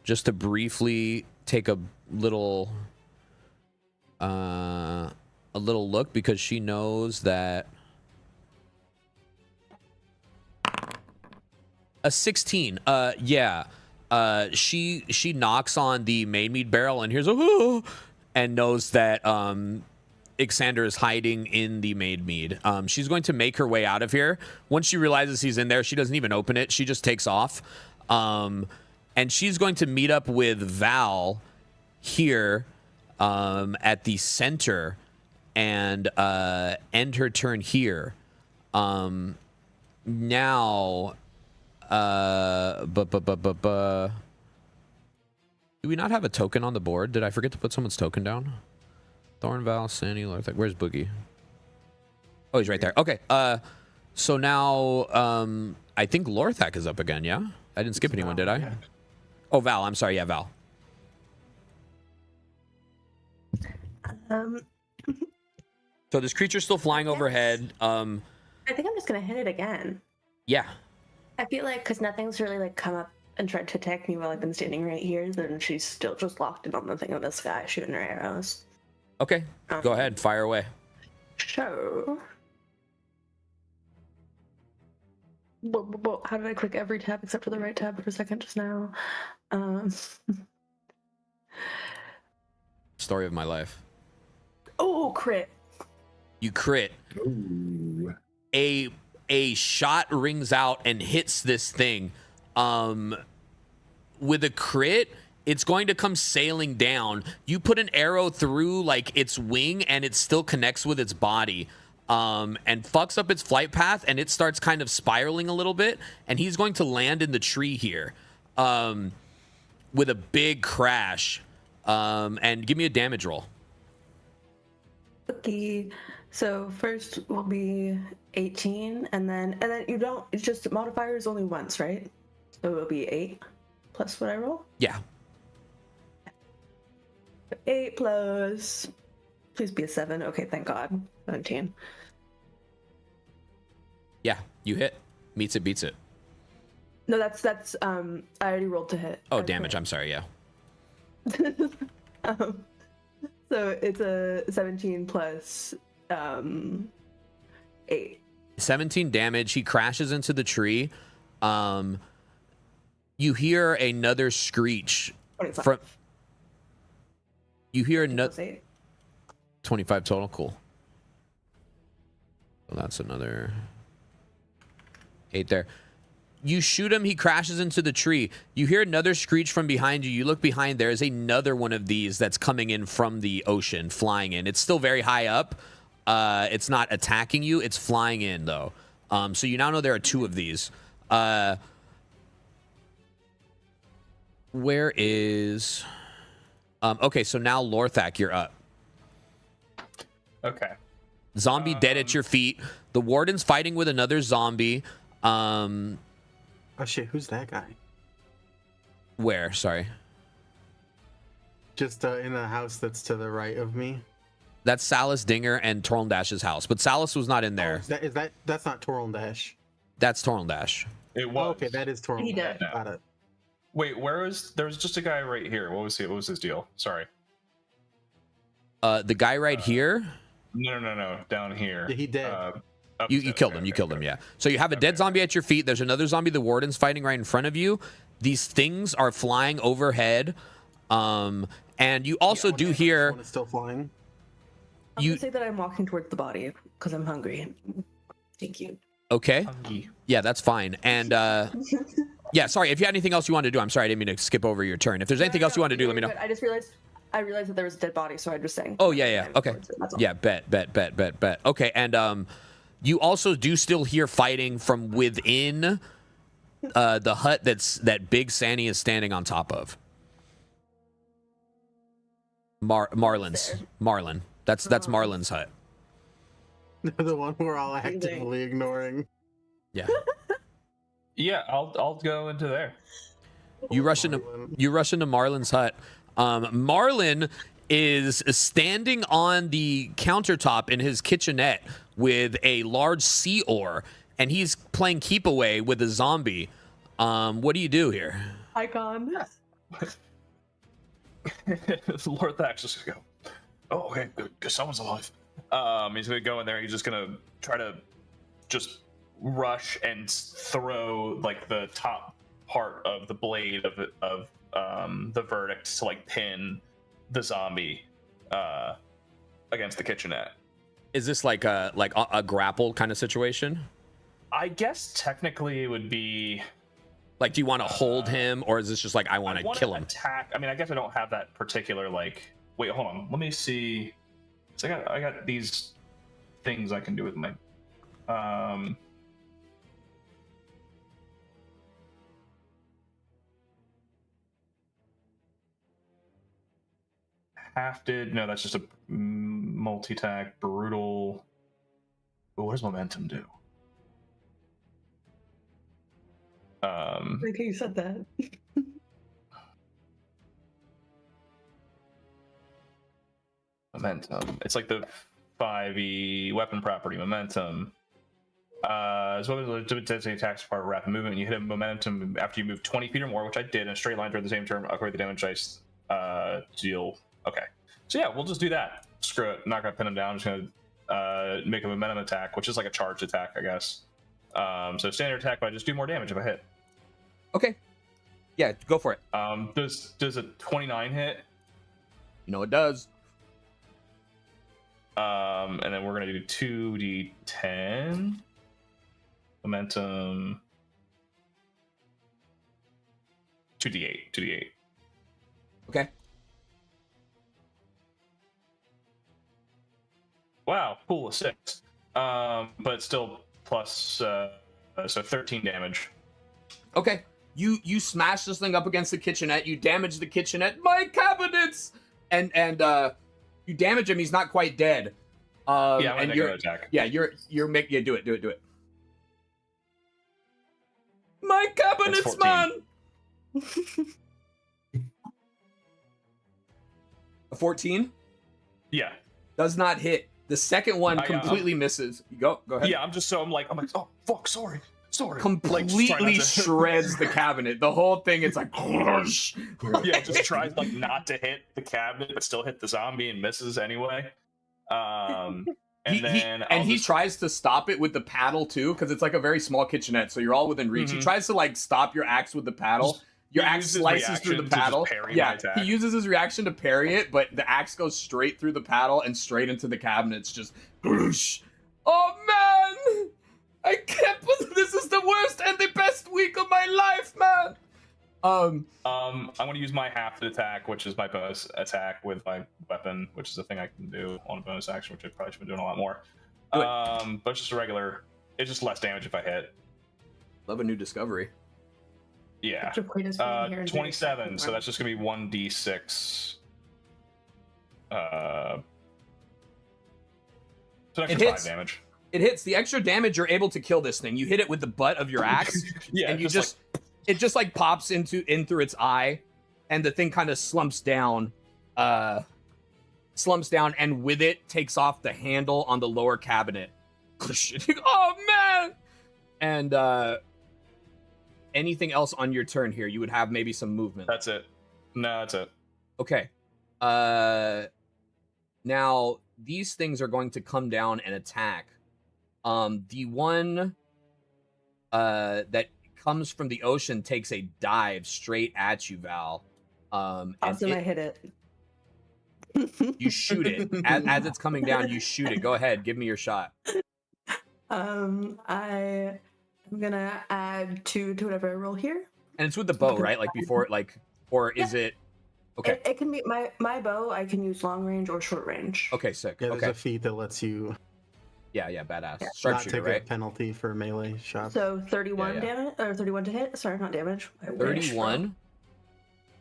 just to briefly take a little look, because she knows that a 16. She knocks on the main mead barrel and hears a and knows that Ixander is hiding in the maid mead. She's going to make her way out of here. Once she realizes he's in there, she doesn't even open it. She just takes off. And she's going to meet up with Val here at the center and end her turn here. Now, do we not have a token on the board? Did I forget to put someone's token down? Thorn, Val, Sandy, Lorthak. Where's Boogie? Oh, he's right there. Okay. So now, I think Lorthak is up again. Yeah, I didn't skip anyone, did I? Yeah. Oh, Val. I'm sorry. Yeah, Val. So this creature's still flying overhead. I think I'm just gonna hit it again. Yeah. I feel like because nothing's really come up and tried to attack me while I've been standing right here, then she's still just locked in on the thing in the sky shooting her arrows. Okay. Go ahead. Fire away. So, how did I click every tab except for the right tab for a second just now? Story of my life. Oh, crit. You crit. Ooh. A shot rings out and hits this thing. With a crit, it's going to come sailing down. You put an arrow through its wing and it still connects with its body. And fucks up its flight path, and it starts kind of spiraling a little bit, and he's going to land in the tree here with a big crash. And give me a damage roll. Okay, so first will be 18, and then you don't. It's just modifier is only once, right? So it'll be 8 plus what I roll. Yeah. 8 plus. Please be a 7. Okay, thank God. 17. Yeah, you hit. Meets it, beats it. No, that's I already rolled to hit. Oh, Okay. damage. I'm sorry. Yeah. So it's a 17 plus 8. 17 damage. He crashes into the tree. You hear another screech 25. from. You hear Plus another 8. 25 total. Cool. So that's another 8 there. You shoot him, he crashes into the tree. You hear another screech from behind you. You look behind, there is another one of these that's coming in from the ocean, flying in. It's still very high up. It's not attacking you, it's flying in though. So you now know there are 2 of these. Where is... okay, so now Lorthak, you're up. Okay. Zombie dead at your feet. The warden's fighting with another zombie. Oh shit, who's that guy? Where? Sorry. Just in the house that's to the right of me. That's Salas Dinger and Torlndash's house, but Salas was not in there. Is that that's not Torlndash? That's Torlndash. It Oh, was. okay, that is Torlndash. He did. Got it. Wait, where was there was just a guy right here. What was his deal? Sorry. The guy right here. No, down here. Yeah, he dead. You killed him. You killed him. Yeah. So you have a dead zombie at your feet. There's another zombie. The warden's fighting right in front of you. These things are flying overhead. And you also do hear. One is still flying. I'm gonna say that I'm walking towards the body because I'm hungry. Thank you. Okay. Hungry. Yeah, that's fine. And yeah, sorry. If you had anything else you wanted to do, I'm sorry. I didn't mean to skip over your turn. If there's anything else you want to do, let me know. I just realized that there was a dead body, so I just saying. Oh yeah. Okay. Yeah. Bet. Okay. And you also do still hear fighting from within the hut that Big Sandy is standing on top of. Marlin. That's Marlin's hut. The one we're all actively ignoring. Yeah. Yeah, I'll go into there. You rush into Marlin's hut. Marlin is standing on the countertop in his kitchenette with a large sea oar, and he's playing keep away with a zombie. What do you do here? Icon. Lord Thax just gonna go. Oh, okay, good. Someone's alive. He's gonna go in there. He's just gonna try to just rush and throw like the top part of the blade of the verdict to like pin the zombie against the kitchenette. Is this like a grapple kind of situation? I guess technically it would be. Like, do you want to hold him, or is this just like I want to kill him? Attack. I mean, I guess I don't have that particular like. Wait, hold on. Let me see. So I got these things I can do with my. Hafted. No, that's just a multi-attack. Brutal. But what does momentum do? I think you said that. Momentum. It's like the 5e weapon property. Momentum. As well as the attacks part of rapid movement. You hit a momentum after you move 20 feet or more, which I did in a straight line during the same turn. According to the damage dice deal. Okay. So yeah, we'll just do that. Screw it. I'm not gonna pin him down. I'm just gonna make a momentum attack, which is like a charged attack, I guess. So standard attack, but I just do more damage if I hit. Okay. Yeah, go for it. Does a 29 hit? You know it does. And then we're gonna do 2d10 momentum. 2d8. Okay. Wow, pool of 6. But still plus so 13 damage. Okay. You smash this thing up against the kitchenette. You damage the kitchenette. My cabinets! And you damage him. He's not quite dead. Yeah, I'm gonna make another attack. Yeah, do it. My cabinets, man! A 14? Yeah. Does not hit. The second one completely misses. Go ahead. Yeah, I'm like, oh fuck, sorry. Completely shreds the cabinet. The whole thing, it's like, yeah, just tries like not to hit the cabinet, but still hit the zombie and misses anyway. He tries to stop it with the paddle too, because it's like a very small kitchenette, so you're all within reach. He tries to like stop your axe with the paddle. Your axe slices through the paddle. Yeah, he uses his reaction to parry it, but the axe goes straight through the paddle and straight into the cabinet. It's just, whoosh. Oh man, I can't believe this is the worst and the best week of my life, man. I'm gonna use my half attack, which is my bonus attack with my weapon, which is a thing I can do on a bonus action, which I probably should be doing a lot more. But it's just a regular. It's just less damage if I hit. Love a new discovery. Yeah. 27. So that's just gonna be 1d6. So it hits. 5 damage. It hits. The extra damage, you're able to kill this thing. You hit it with the butt of your axe, yeah, and you just it just like pops in through its eye, and the thing kind of slumps down, and with it takes off the handle on the lower cabinet. Oh man! And anything else on your turn here? You would have maybe some movement. That's it. No, that's it. Okay. Now these things are going to come down and attack. The one that comes from the ocean takes a dive straight at you, Val. Awesome, I hit it. You shoot it. As it's coming down, you shoot it. Go ahead, give me your shot. I'm gonna add 2 to whatever I roll here. And it's with the bow, right? Like before, like, or is it? Okay. It can be my bow. I can use long range or short range. Okay, sick. Yeah, there's a feat that lets you. Yeah, badass. Yeah. Sharpshooter, not take right? a penalty for melee shots. So 31 damage, or 31 to hit. Sorry, not damage. 31.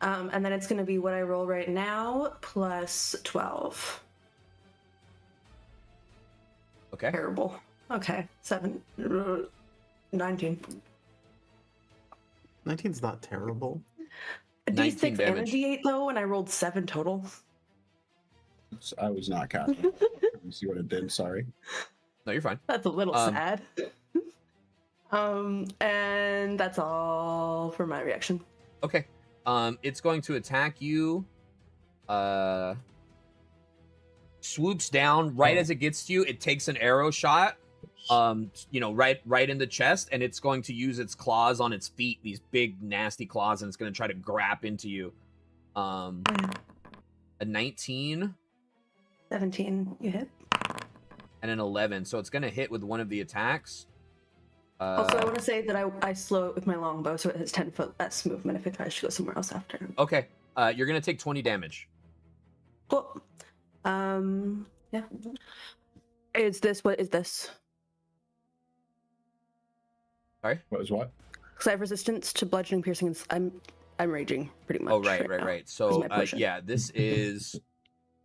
And then it's going to be what I roll right now plus 12. Okay. Terrible. Okay, 19. 19's not terrible. A D6 and a D8 though, and I rolled 7 total. I was not counting. Let me see what it did. Sorry. No, you're fine. That's a little sad. And that's all for my reaction. Okay. It's going to attack you. Swoops down right as it gets to you. It takes an arrow shot. Right in the chest, and it's going to use its claws on its feet, these big nasty claws, and it's going to try to grab into you. A 19. 17, you hit. And an 11, so it's going to hit with one of the attacks. Also, I want to say that I slow it with my longbow, so it has 10 foot less movement if it tries to go somewhere else after. Okay, you're going to take 20 damage. Cool. Yeah. What is this? Sorry? What was what? Because I have resistance to bludgeoning, piercing, and I'm raging pretty much. Oh, right. So, yeah, this is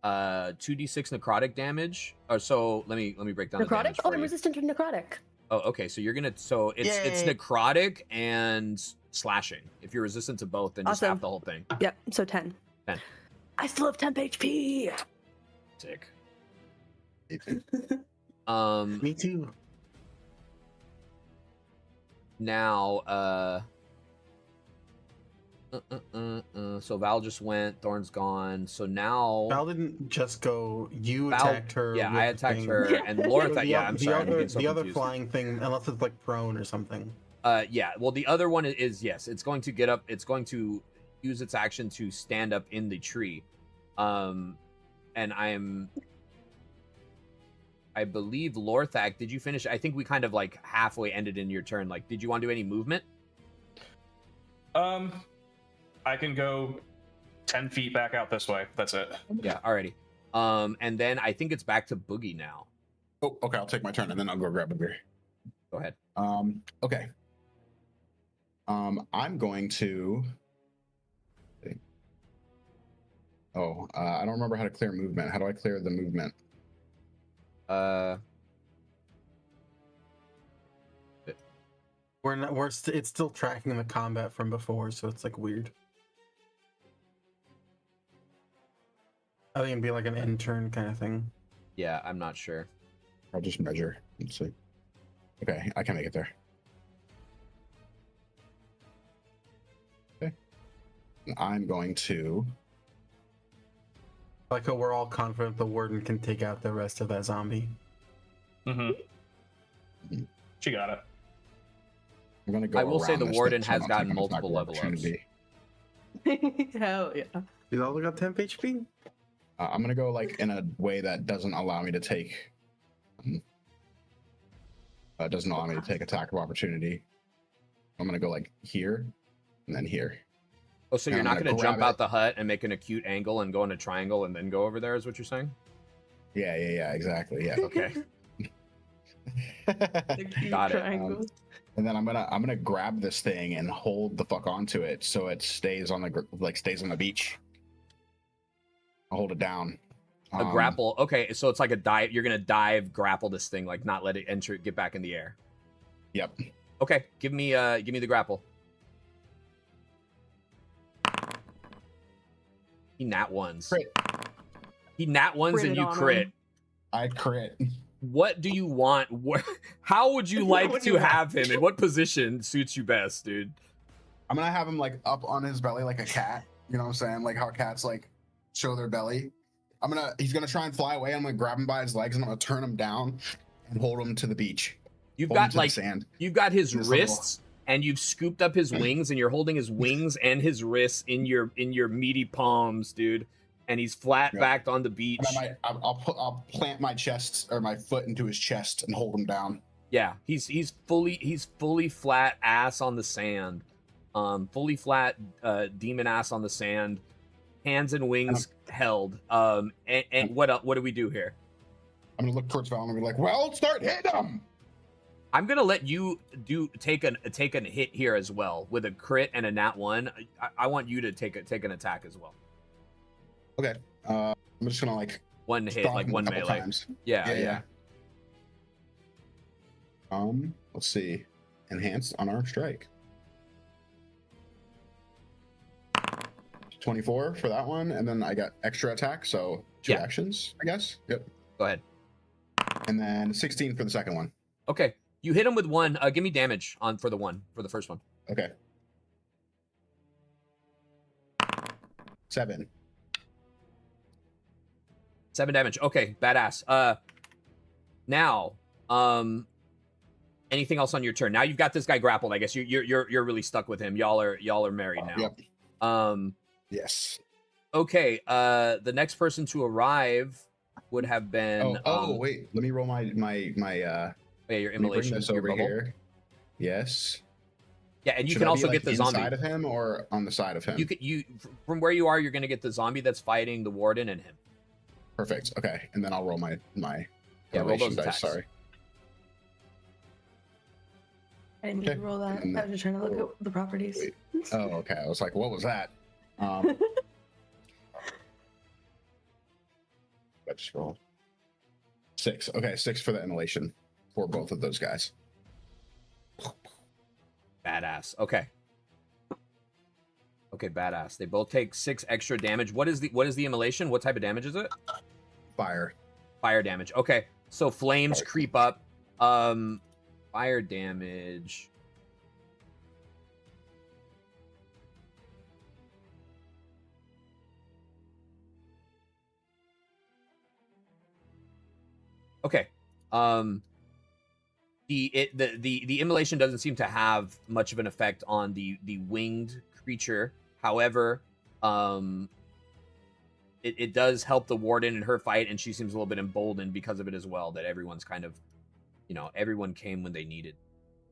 2d6 necrotic damage. Or so let me break down the necrotic. damage Oh, for I'm you. resistant to necrotic. Oh, okay. So you're gonna. So it's necrotic and slashing. If you're resistant to both, then just half the whole thing. Yep. So 10. 10. I still have 10 HP. Sick. Me too. Now, so Val just went. Thorn's gone. So now Val didn't just go. You Val, attacked her. Yeah, with I the attacked thing. her, and Laura. I'm sorry. The other flying thing, unless it's like prone or something. Yeah. Well, the other one is yes. It's going to get up. It's going to use its action to stand up in the tree. And I believe Lorthak, did you finish? I think we kind of like halfway ended in your turn. Like, did you want to do any movement? I can go 10 feet back out this way. That's it. Yeah, alrighty. And then I think it's back to Boogie now. Oh, okay. I'll take my turn and then I'll go grab a beer. Go ahead. Okay. I'm going to. I don't remember how to clear movement. How do I clear the movement? It's still tracking the combat from before, so it's like weird. I think it'd be like an intern kind of thing. Yeah, I'm not sure. I'll just measure. Let's see. Okay, I can make it there. Okay. I'm going to. Like how we're all confident the warden can take out the rest of that zombie. Mm-hmm. She got it. I'm gonna go. I will say around the this warden thing, so has I'm not gotten taking this multiple back level ups. opportunity. Hell yeah. You all got temp HP? I'm gonna go like in a way that doesn't allow me to take. Doesn't allow me to take attack of opportunity. I'm gonna go like here, and then here. Oh, so And you're I'm not gonna going to jump grab out the hut and make an acute angle and go in a triangle and then go over there, is what you're saying? Yeah, exactly. Yeah. Okay. The Got it. triangle. And then I'm gonna grab this thing and hold the fuck onto it so it stays on the stays on the beach. I'll hold it down. A grapple. Okay, so it's like a dive. You're going to dive, grapple this thing, like not let it enter, get back in the air. Yep. Okay, give me the grapple. He nat ones. Crit. He nat ones Crit and it you on crit. him. I crit. What do you want? How would you like What do to you want? have him? In what position suits you best, dude? I'm gonna have him like up on his belly like a cat. You know what I'm saying? Like how cats like show their belly. He's gonna try and fly away. I'm gonna grab him by his legs and I'm gonna turn him down and hold him to the beach. You've Hold him got to the like sand. you've got his This little- wrists and you've scooped up his wings and you're holding his wings and his wrists in your meaty palms, dude. And he's flat Yep. backed on the beach. And I'll plant my chest or my foot into his chest and hold him down. Yeah, he's fully flat ass on the sand. Fully flat demon ass on the sand. Hands and wings held. And what do we do here? I'm gonna look towards Val and be like, "Well, start hitting him." I'm gonna let you take a hit here as well with a crit and a nat 1. I want you to take an attack as well. Okay. I'm just gonna like One hit, stomp like him a one couple melee. times. Yeah. Let's see. Enhanced unarmed strike. 24 for that one, and then I got extra attack, so 2 Yeah. actions, I guess. Yep. Go ahead. And then 16 for the second one. Okay, you hit him with 1. Give me damage for the first one. Okay. 7. 7 damage. Okay, badass. Now, anything else on your turn? Now you've got this guy grappled. I guess you're really stuck with him. Y'all are married now. Yep. Yes. Okay. The next person to arrive would have been. Wait. Let me roll my yeah, your let me bring immolation. this Your over bubble. here. Yes. Yeah, and you Should can I also be, get the zombie. inside of him or on the side of him. You from where you are, you're gonna get the zombie that's fighting the warden and him. Perfect. Okay, and then I'll roll my Yeah, roll those dice. attacks. Sorry. I need Okay. to roll that. And I was just trying to look at the properties. Wait. Oh, okay. I was like, what was that? I just rolled 6. Okay, 6 for the immolation for both of those guys. Badass. Okay, badass. They both take 6 extra damage. What is the immolation? What type of damage is it? Fire. Fire damage. Okay, so flames Fire. creep up. Fire damage. Okay. The immolation doesn't seem to have much of an effect on the winged creature. However, it does help the warden in her fight, and she seems a little bit emboldened because of it as well. That everyone's kind of, everyone came when they needed.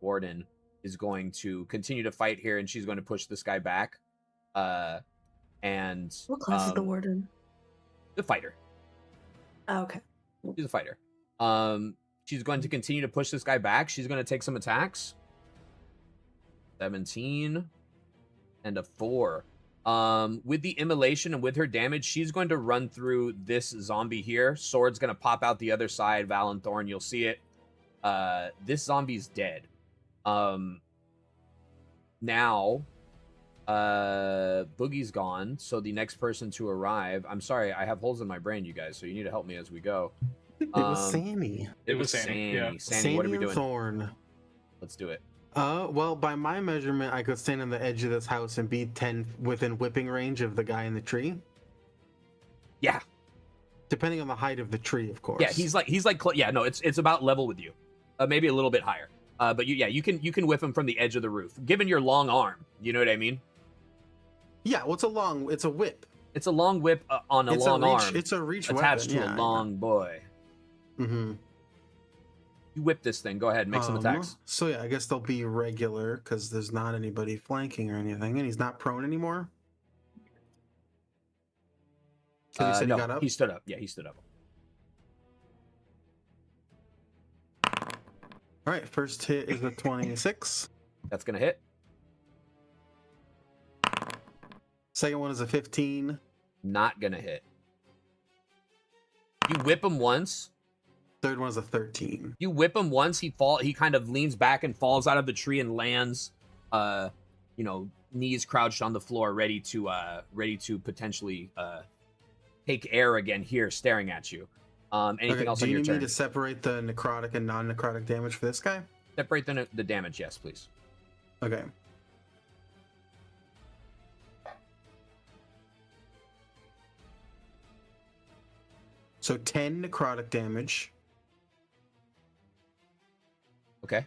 Warden is going to continue to fight here, and she's going to push this guy back. And What class is the warden? the fighter. Oh, okay. She's a fighter. She's going to continue to push this guy back. She's going to take some attacks. 17 and a 4. With the immolation and with her damage, she's going to run through this zombie here. Sword's going to pop out the other side. Val and Thorn, you'll see it. This zombie's dead. Now, Boogie's gone. So the next person to arrive, I'm sorry, I have holes in my brain, you guys. So you need to help me as we go. It was Sammy. It was Sammy, yeah. Sammy, what are we and doing? Thorn. Let's do it. Well, by my measurement, I could stand on the edge of this house and be 10 within whipping range of the guy in the tree. Yeah. Depending on the height of the tree, of course. Yeah, he's like yeah, no, it's about level with you. Maybe a little bit higher. But you can whip him from the edge of the roof, given your long arm. You know what I mean? Yeah, well, it's a whip. It's a long whip on a long arm. It's a reach attached weapon, to a long boy. Mm-hmm. You whip this thing. Go ahead, make some attacks. So yeah, I guess they'll be regular because there's not anybody flanking or anything, and he's not prone anymore. You said no, he got up? he stood up. Yeah, he stood up. All right, first hit is a 26. That's gonna hit. Second one is a 15. Not gonna hit. You whip him once. Third one is a 13. You whip him once. He kind of leans back and falls out of the tree and lands. Knees crouched on the floor, ready to potentially take air again here, staring at you. Anything else on your turn? Do you need me to separate the necrotic and non-necrotic damage for this guy? Separate the damage, yes, please. Okay. So 10 necrotic damage. Okay.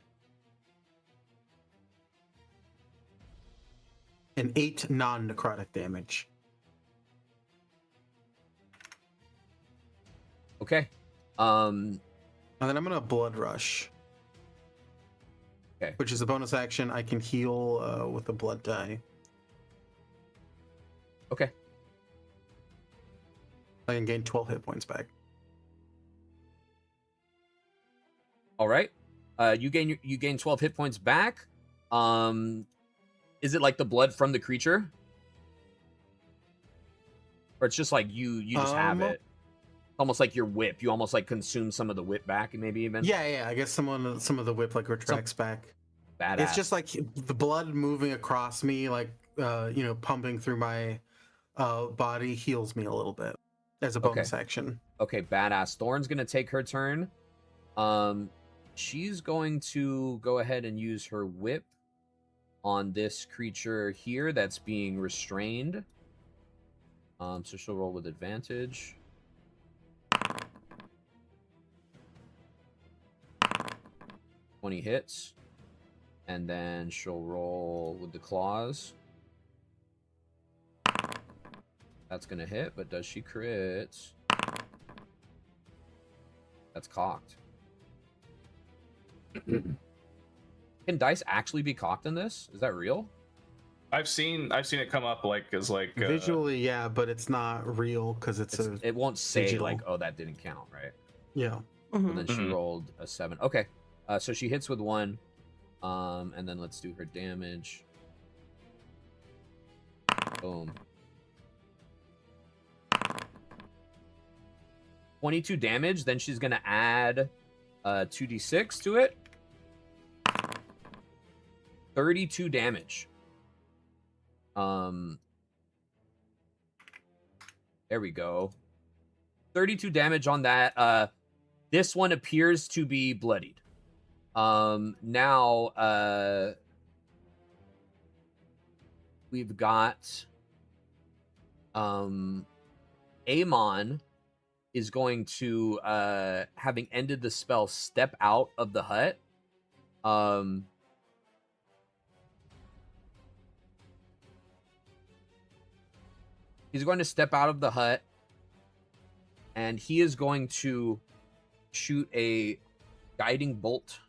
And 8 non-necrotic damage. Okay. And then I'm gonna blood rush. Okay. Which is a bonus action. I can heal with a blood die. Okay. I can gain 12 hit points back. All right. You gain 12 hit points back. Is it like the blood from the creature? Or it's just like you just have it? Almost like your whip. You almost like consume some of the whip back, maybe even? Yeah. I guess some of the whip like retracts back. Badass. It's just like the blood moving across me, like pumping through my body heals me a little bit as a bonus action. Okay, badass. Thorn's gonna take her turn. She's going to go ahead and use her whip on this creature here that's being restrained. So she'll roll with advantage. Twenty hits. And then she'll roll with the claws. That's gonna hit, but does she crit? That's cocked. Can dice actually be cocked in this? Is that real? I've seen it come up as visually, yeah, but it's not real because it won't say digital. like, oh, that didn't count, right? Yeah. Mm-hmm. And then she rolled a 7. Okay, so she hits with 1, and then let's do her damage. Boom. 22 damage. Then she's gonna add 2d6 to it. 32 damage. There we go. 32 damage on that. This one appears to be bloodied. Now we've got Amon is going to having ended the spell, step out of the hut. He's going to step out of the hut, and he is going to shoot a guiding bolt.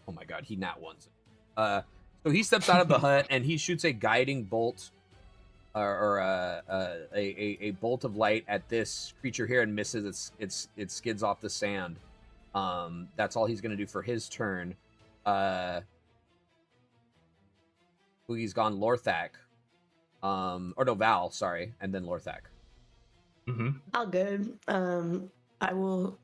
Oh my god, he nat ones it. So he steps out of the hut, and he shoots a guiding bolt, or a bolt of light at this creature here, and misses. It skids off the sand. That's all he's going to do for his turn. He's gone Lorthak. Or no, Val, sorry, and then Lorthak. Mm-hmm. All good. I will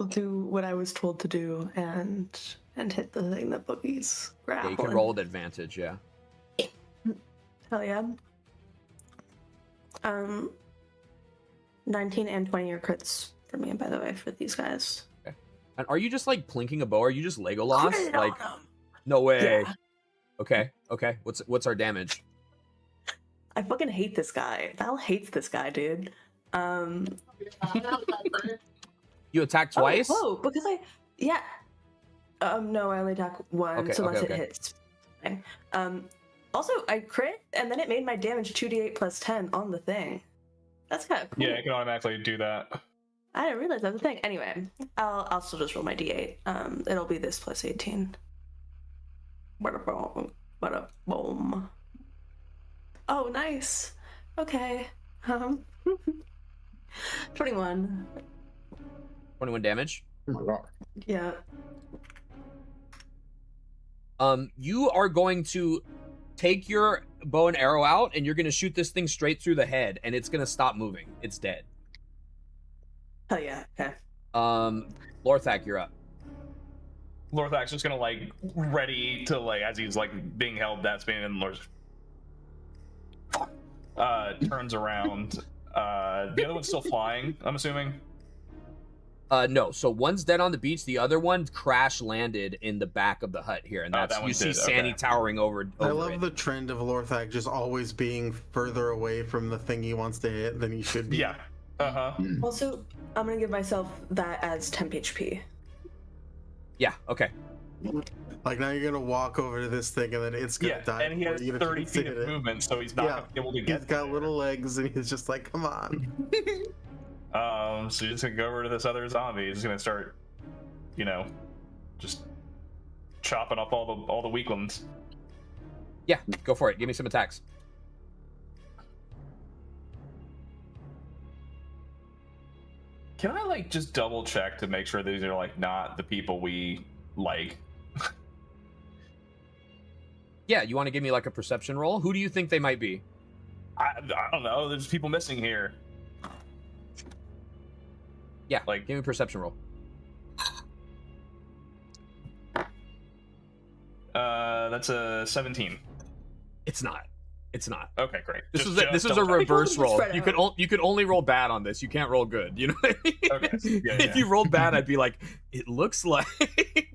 do what I was told to do and hit the thing that Boogie's grappling. Yeah, you can roll with advantage, yeah. Hell yeah. 19 and 20 are crits for me, by the way, for these guys. Okay. And are you just like plinking a bow? Are you just Legolas? Crit Like, on him. no way. Yeah. Okay. What's our damage? I fucking hate this guy. Val hates this guy, dude. You attack twice? Oh, whoa, because yeah. No, I only attack once unless it okay. hits. Okay. Also, I crit, and then it made my damage 2d8 plus 10 on the thing. That's kind of cool. Yeah, it can automatically do that. I didn't realize that was a thing. Anyway, I'll still just roll my d8. It'll be this plus 18. Bada boom. Oh, nice. Okay. 21. 21 damage. Oh my god. Yeah. You are going to take your bow and arrow out, and you're going to shoot this thing straight through the head, and it's going to stop moving. It's dead. Hell yeah. Okay. Lorthak, you're up. Lorthak's just gonna like ready to like as he's like being held that spin and turns around. The other one's still flying, I'm assuming. No, so one's dead on the beach, the other one crash landed in the back of the hut here, and that's that one you see did, Sandy okay. towering over I love it. the trend of Lorthak just always being further away from the thing he wants to hit than he should be. Yeah. Uh-huh. Also, I'm gonna give myself that as temp HP. Yeah, okay. Like now you're gonna walk over to this thing and then it's gonna Yeah, die. and he has before you get a 30 chance to feet hit of it. movement, so he's not Yeah, gonna be able to get He's got there. little legs and he's just like, come on. So you're just gonna go over to this other zombie. He's just gonna start, just chopping up all the weaklings. Yeah, go for it. Give me some attacks. Can I like just double check to make sure these are like not the people we like? Yeah, you want to give me like a perception roll? Who do you think they might be? I don't know. There's people missing here. Yeah, Like- give me a perception roll. That's a 17. It's not. Okay, great. This Just- was just a double check. reverse roll. Spread You out. could only roll bad on this. You can't roll good. You know what I mean? Okay. Yeah, If you rolled bad, I'd be like, it looks like.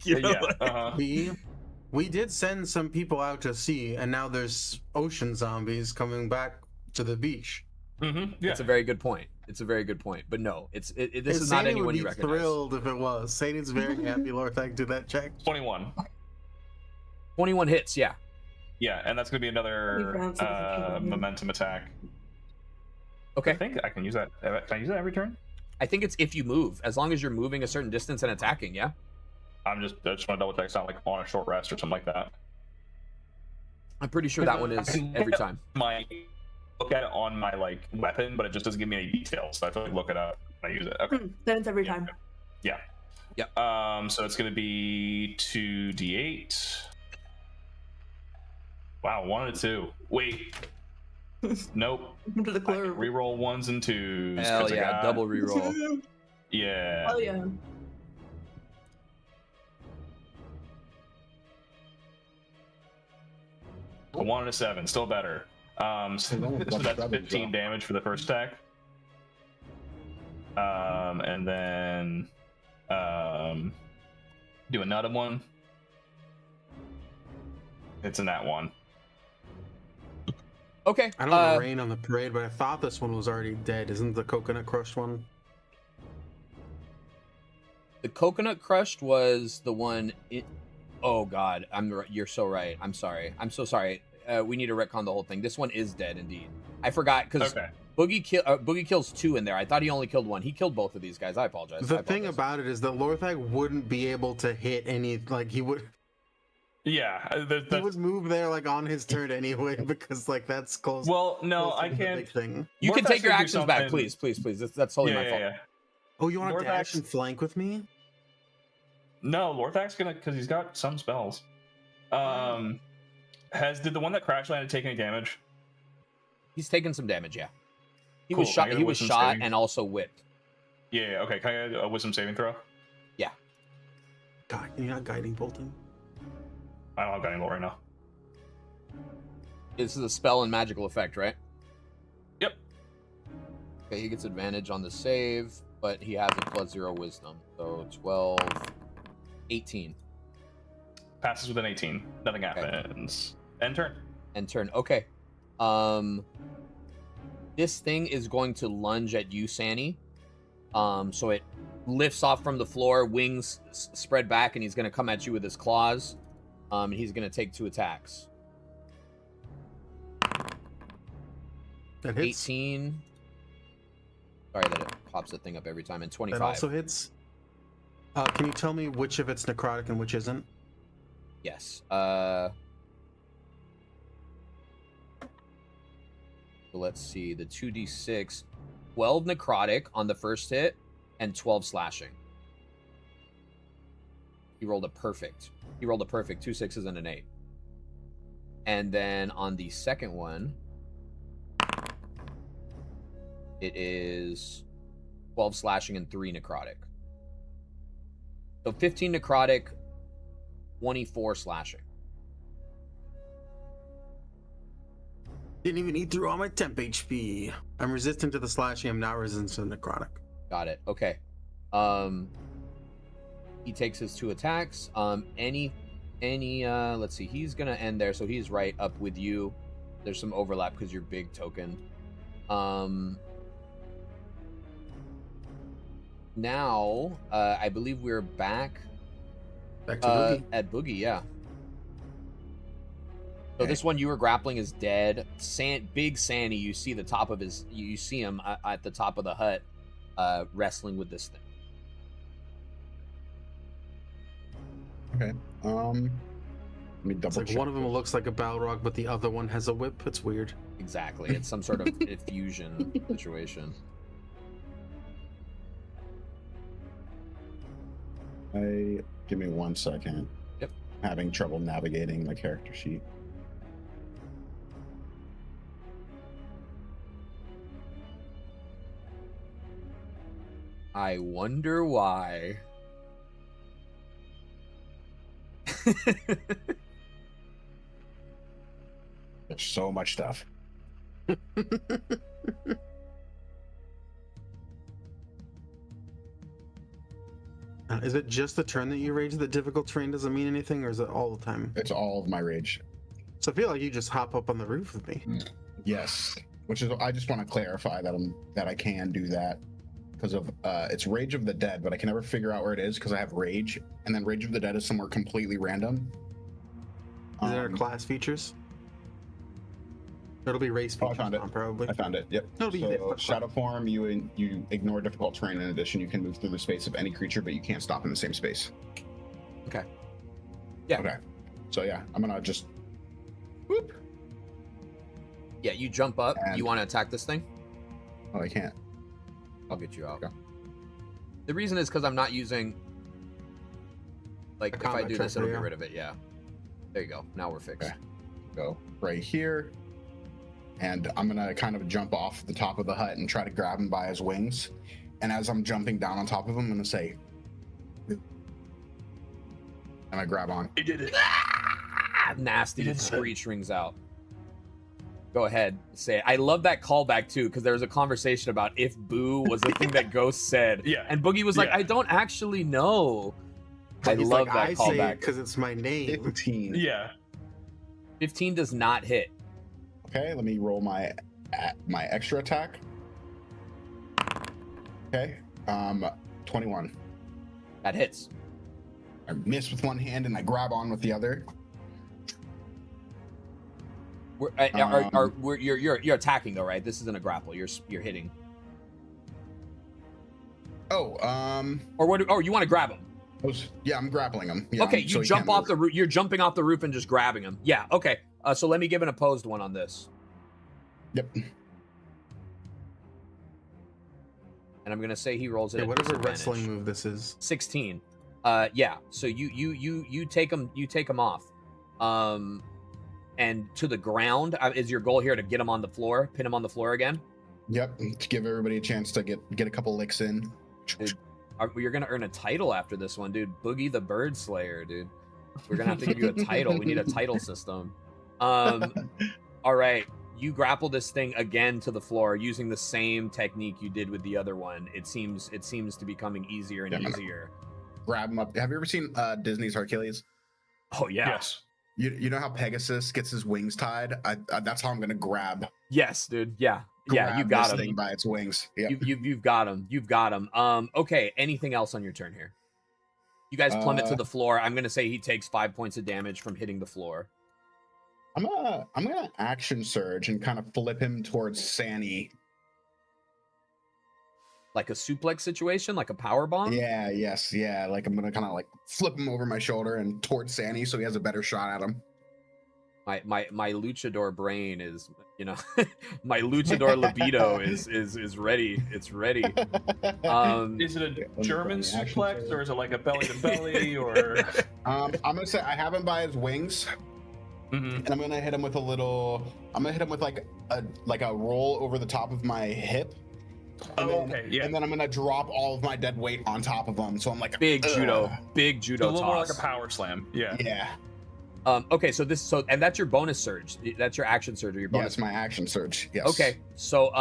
You know, Yeah. like- Uh-huh. We did send some people out to sea, and now there's ocean zombies coming back to the beach. Mm-hmm. Yeah. It's a very good point. But no, this And is not Sadie anyone would you be recognize. thrilled if it was. Sadie's very happy Lorthak did that check. 21. 21 hits. Yeah. Yeah, and that's gonna be another rounds of perception. momentum attack. Okay. I think I can use that. Can I use that every turn? I think it's if you move, as long as you're moving a certain distance and attacking. Yeah. I just want to double check. It's not like on a short rest or something like that. I'm pretty sure that one is every time. Look at it on my like weapon, but it just doesn't give me any details. So I have to like look it up when I use it. Okay. Then it's every time. Yeah. Yep. So it's gonna be 2d8. Wow, 1 and a 2. Wait. Nope. To the I can club. reroll 1s and 2s. Hell 'cause I yeah, got- double reroll. Yeah. Oh yeah. A 1 and a 7, still better. So that's 15 damage for the first attack. And then do another one. It's in that one. Okay. I don't want to rain on the parade, but I thought this one was already dead. Isn't the coconut crushed one? The coconut crushed was the one. Oh God, you're so right. I'm sorry. I'm so sorry. We need to retcon the whole thing. This one is dead indeed. I forgot because Okay. Boogie kills 2 in there. I thought he only killed 1. He killed both of these guys. I apologize. The thing about it is that Lorthak wouldn't be able to hit any. Like he would Yeah. he would move there like on his turn anyway because like that's close. Well, no, close to I the can't. big thing. You can Lorthak's take your gonna do actions back, something- please. That's totally my fault. Yeah. Oh, you want to Lorthak's- dash and flank with me? No, Lorthak's gonna because he's got some spells. Did the one that crash landed take any damage? He's taken some damage. Yeah. He Cool, was can I shot. get a He was wisdom shot saving? and also whipped. Yeah. Okay. Can I get a wisdom saving throw? God, can you not guiding bolt him? I don't have guiding bolt right now. This is a spell and magical effect, right? Yep. Okay, he gets advantage on the save, but he has a +0 wisdom. So 12 18. Passes with an 18. Nothing happens. End turn. End turn. Okay. This thing is going to lunge at you, Sanny. So it lifts off from the floor, wings spread back, and he's going to come at you with his claws. And he's going to take 2 attacks. That hits. 18. Sorry that it pops the thing up every time. And 25. That also hits. Can you tell me which of it's necrotic and which isn't? Yes. So let's see. The 2d6. 12 necrotic on the first hit and 12 slashing. He rolled a perfect. 2 6s and an 8. And then on the second one, it is 12 slashing and 3 necrotic. So 15 necrotic, 24 slashing. Didn't even eat through all my temp HP. I'm resistant to the slashing. I'm not resistant to necrotic. Got it. Okay. He takes his 2 attacks. Any let's see, he's gonna end there, so he's right up with you. There's some overlap because you're big token. Now I believe we're back to Boogie. at Boogie. Yeah. So this one you were grappling is dead. Big Sandy, you see the top of his. You see him at the top of the hut, wrestling with this thing. Okay. Let me It's double like check. one of them looks like a Balrog, but the other one has a whip. It's weird. Exactly. It's some sort of fusion situation. Give me 1 second. Yep. Having trouble navigating my character sheet. I wonder why. There's so much stuff. Is it just the turn that you rage that difficult terrain doesn't mean anything, or is it all the time? It's all of my rage. So I feel like you just hop up on the roof with me. Yes. Which is, I just want to clarify that I can do that because of it's Rage of the Dead, but I can never figure out where it is because I have Rage, and then Rage of the Dead is somewhere completely random. Is there class features? It'll be race Oh, I features, found it. probably. I found it. Yep. It'll be So, Shadow Form, you ignore difficult terrain. In addition, you can move through the space of any creature, but you can't stop in the same space. Okay. Yeah. Okay. So yeah, I'm gonna just. Whoop. Yeah, you jump up. And- You want to attack this thing? Oh, I can't. I'll get you out. Okay. The reason is because I'm not using. Like, A if I combat do this, tracker, it'll get yeah. rid of it. Yeah. There you go. Now we're fixed. Okay. Go right here. And I'm gonna kind of jump off the top of the hut and try to grab him by his wings. And as I'm jumping down on top of him, I'm gonna say, and I grab on. He did it. Nasty You did screech rings out. Go ahead, say it. I love that callback too, because there was a conversation about if boo was the thing that Ghost said. Yeah. And Boogie was like, Yeah. I don't actually know. I He's love like, that I say it callback. because it's my name. 15. Yeah. 15 does not hit. Okay, let me roll my extra attack. Okay, 21. That hits. I miss with one hand and I grab on with the other. You're attacking though, right? This isn't a grapple. You're hitting. Oh, Or what? Oh, you want to grab him? yeah, I'm grappling him. Yeah, Okay, so you he jump can't off move. the roof. You're jumping off the roof and just grabbing him. Yeah. Okay. So let me give an opposed one on this, Yep. and I'm gonna say he rolls it. Yeah, at whatever disadvantage. wrestling move this is. 16. Yeah. So you take him. You take him off. And to the ground. Is your goal here to get him on the floor? Pin him on the floor again? Yep. To give everybody a chance to get a couple licks in. You're gonna earn a title after this one, dude. Boogie the Bird Slayer, dude. We're gonna have to give you a title. We need a title system. All right. You grapple this thing again to the floor using the same technique you did with the other one. It seems to be becoming easier and Yeah, easier. grab him up. Have you ever seen Disney's Hercules? Oh yeah. Yes. You know how Pegasus gets his wings tied? That's how I'm gonna grab. Yes, dude. Yeah. Yeah, you grab got this him. thing by its wings. Yeah. You've got him. You've got him. Okay, anything else on your turn here? You guys plummet to the floor. I'm gonna say he takes 5 points of damage from hitting the floor. I'm gonna action surge and kind of flip him towards Sani. Like a suplex situation, like a power bomb. Yeah, yes, yeah. Like I'm gonna kind of like flip him over my shoulder and towards Sani so he has a better shot at him. My luchador brain is, you know, my luchador libido is ready. It's ready. Is it a German suplex or is it like a belly to belly or? I'm gonna say I have him by his wings, and I'm gonna hit him with a little. I'm gonna hit him with like a roll over the top of my hip. And then, okay, yeah. And then I'm gonna drop all of my dead weight on top of him, so I'm like big judo A little toss. more like a power slam. Yeah. Yeah. Okay, so and that's your bonus surge. That's your action surge or your bonus. Yes, my action surge. Yes. Okay, so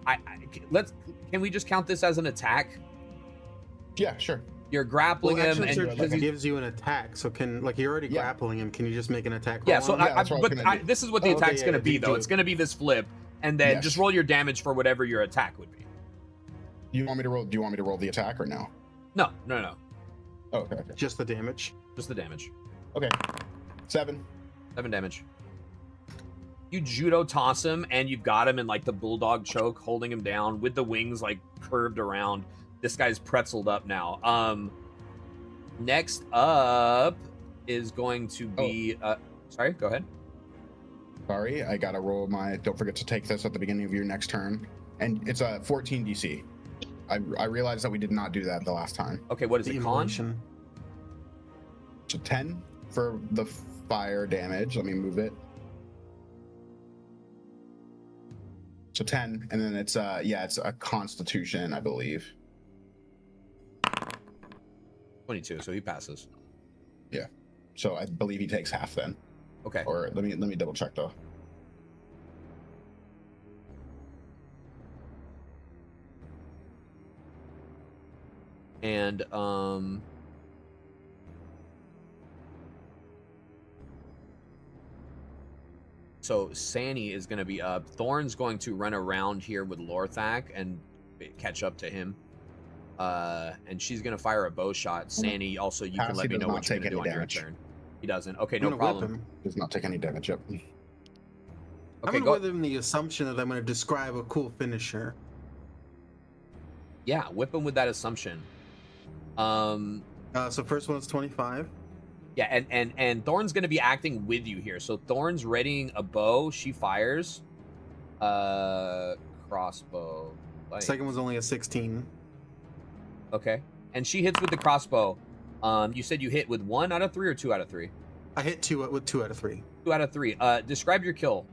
can we just count this as an attack? Yeah, sure. You're grappling him, action and surge because gives you an attack. So you're already grappling him. Can you just make an attack? yeah. roll So on him? that's what I was gonna do. this is what the Oh, okay, attack's yeah, gonna yeah, be do though. it. It's gonna be this flip, and then Yes. just roll your damage for whatever your attack would be. Do you want me to roll the attack or no? No. Oh, okay. Just the damage. Just the damage. Okay. 7. 7 damage. You judo toss him, and you've got him in like the bulldog choke, holding him down with the wings like curved around. This guy's pretzeled up now. Next up is going to be. Sorry, go ahead. Sorry, I gotta roll my. Don't forget to take this at the beginning of your next turn, and it's a 14 DC. I realized that we did not do that the last time. Okay, what is The it? Con? immolation. So 10 for the fire damage. Let me move it. So 10, and then it's it's a Constitution, I believe. 22, so he passes. Yeah. So I believe he takes half then. Okay. Or let me double check though. And so Sani is going to be up. Thorn's going to run around here with Lorthak and catch up to him. And she's going to fire a bow shot. Sani, also, you can Passy let me does know not what you're going to take do on any your damage. turn. He doesn't. Okay, I'm no gonna whip problem. him. Does not take any damage. Yep. I'm Okay, gonna go. whip him the assumption that I'm gonna describe a cool finisher. Yeah, whip him with that assumption. So first one is 25. Yeah, and Thorn's gonna be acting with you here. So Thorn's readying a bow. She fires. Crossbow. Like, Second one's only a 16. okay, and she hits with the crossbow. You said you hit with 1 out of 3 or 2 out of 3? I hit 2 with 2 out of 3. 2 out of 3. Describe your kill.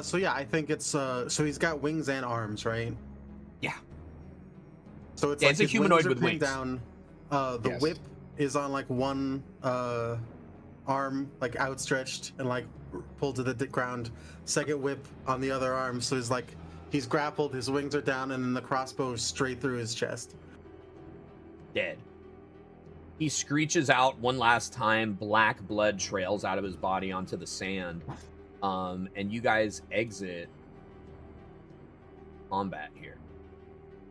So yeah, I think it's so he's got wings and arms, right? Yeah. So it's Yeah, like it's a his humanoid wings are with pinned wings. down. The Yes. whip is on like one arm, like outstretched and like pulled to the ground. Second whip on the other arm, so he's grappled, his wings are down, and then the crossbow is straight through his chest. Dead. He screeches out one last time. Black blood trails out of his body onto the sand. And you guys exit combat here.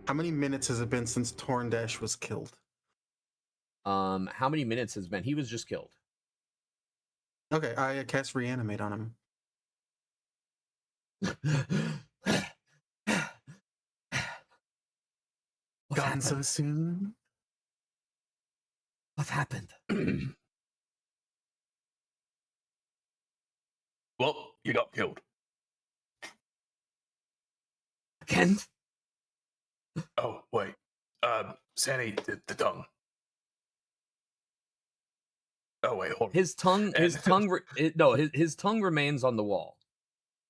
How many minutes has it been since Torndash was killed? How many minutes has been? He was just killed. Okay, I cast reanimate on him. What Gone happened? so soon. What happened? Well, you got killed. Again? Oh, wait. Sani, the tongue. Oh, wait, hold on. His tongue his tongue remains on the wall.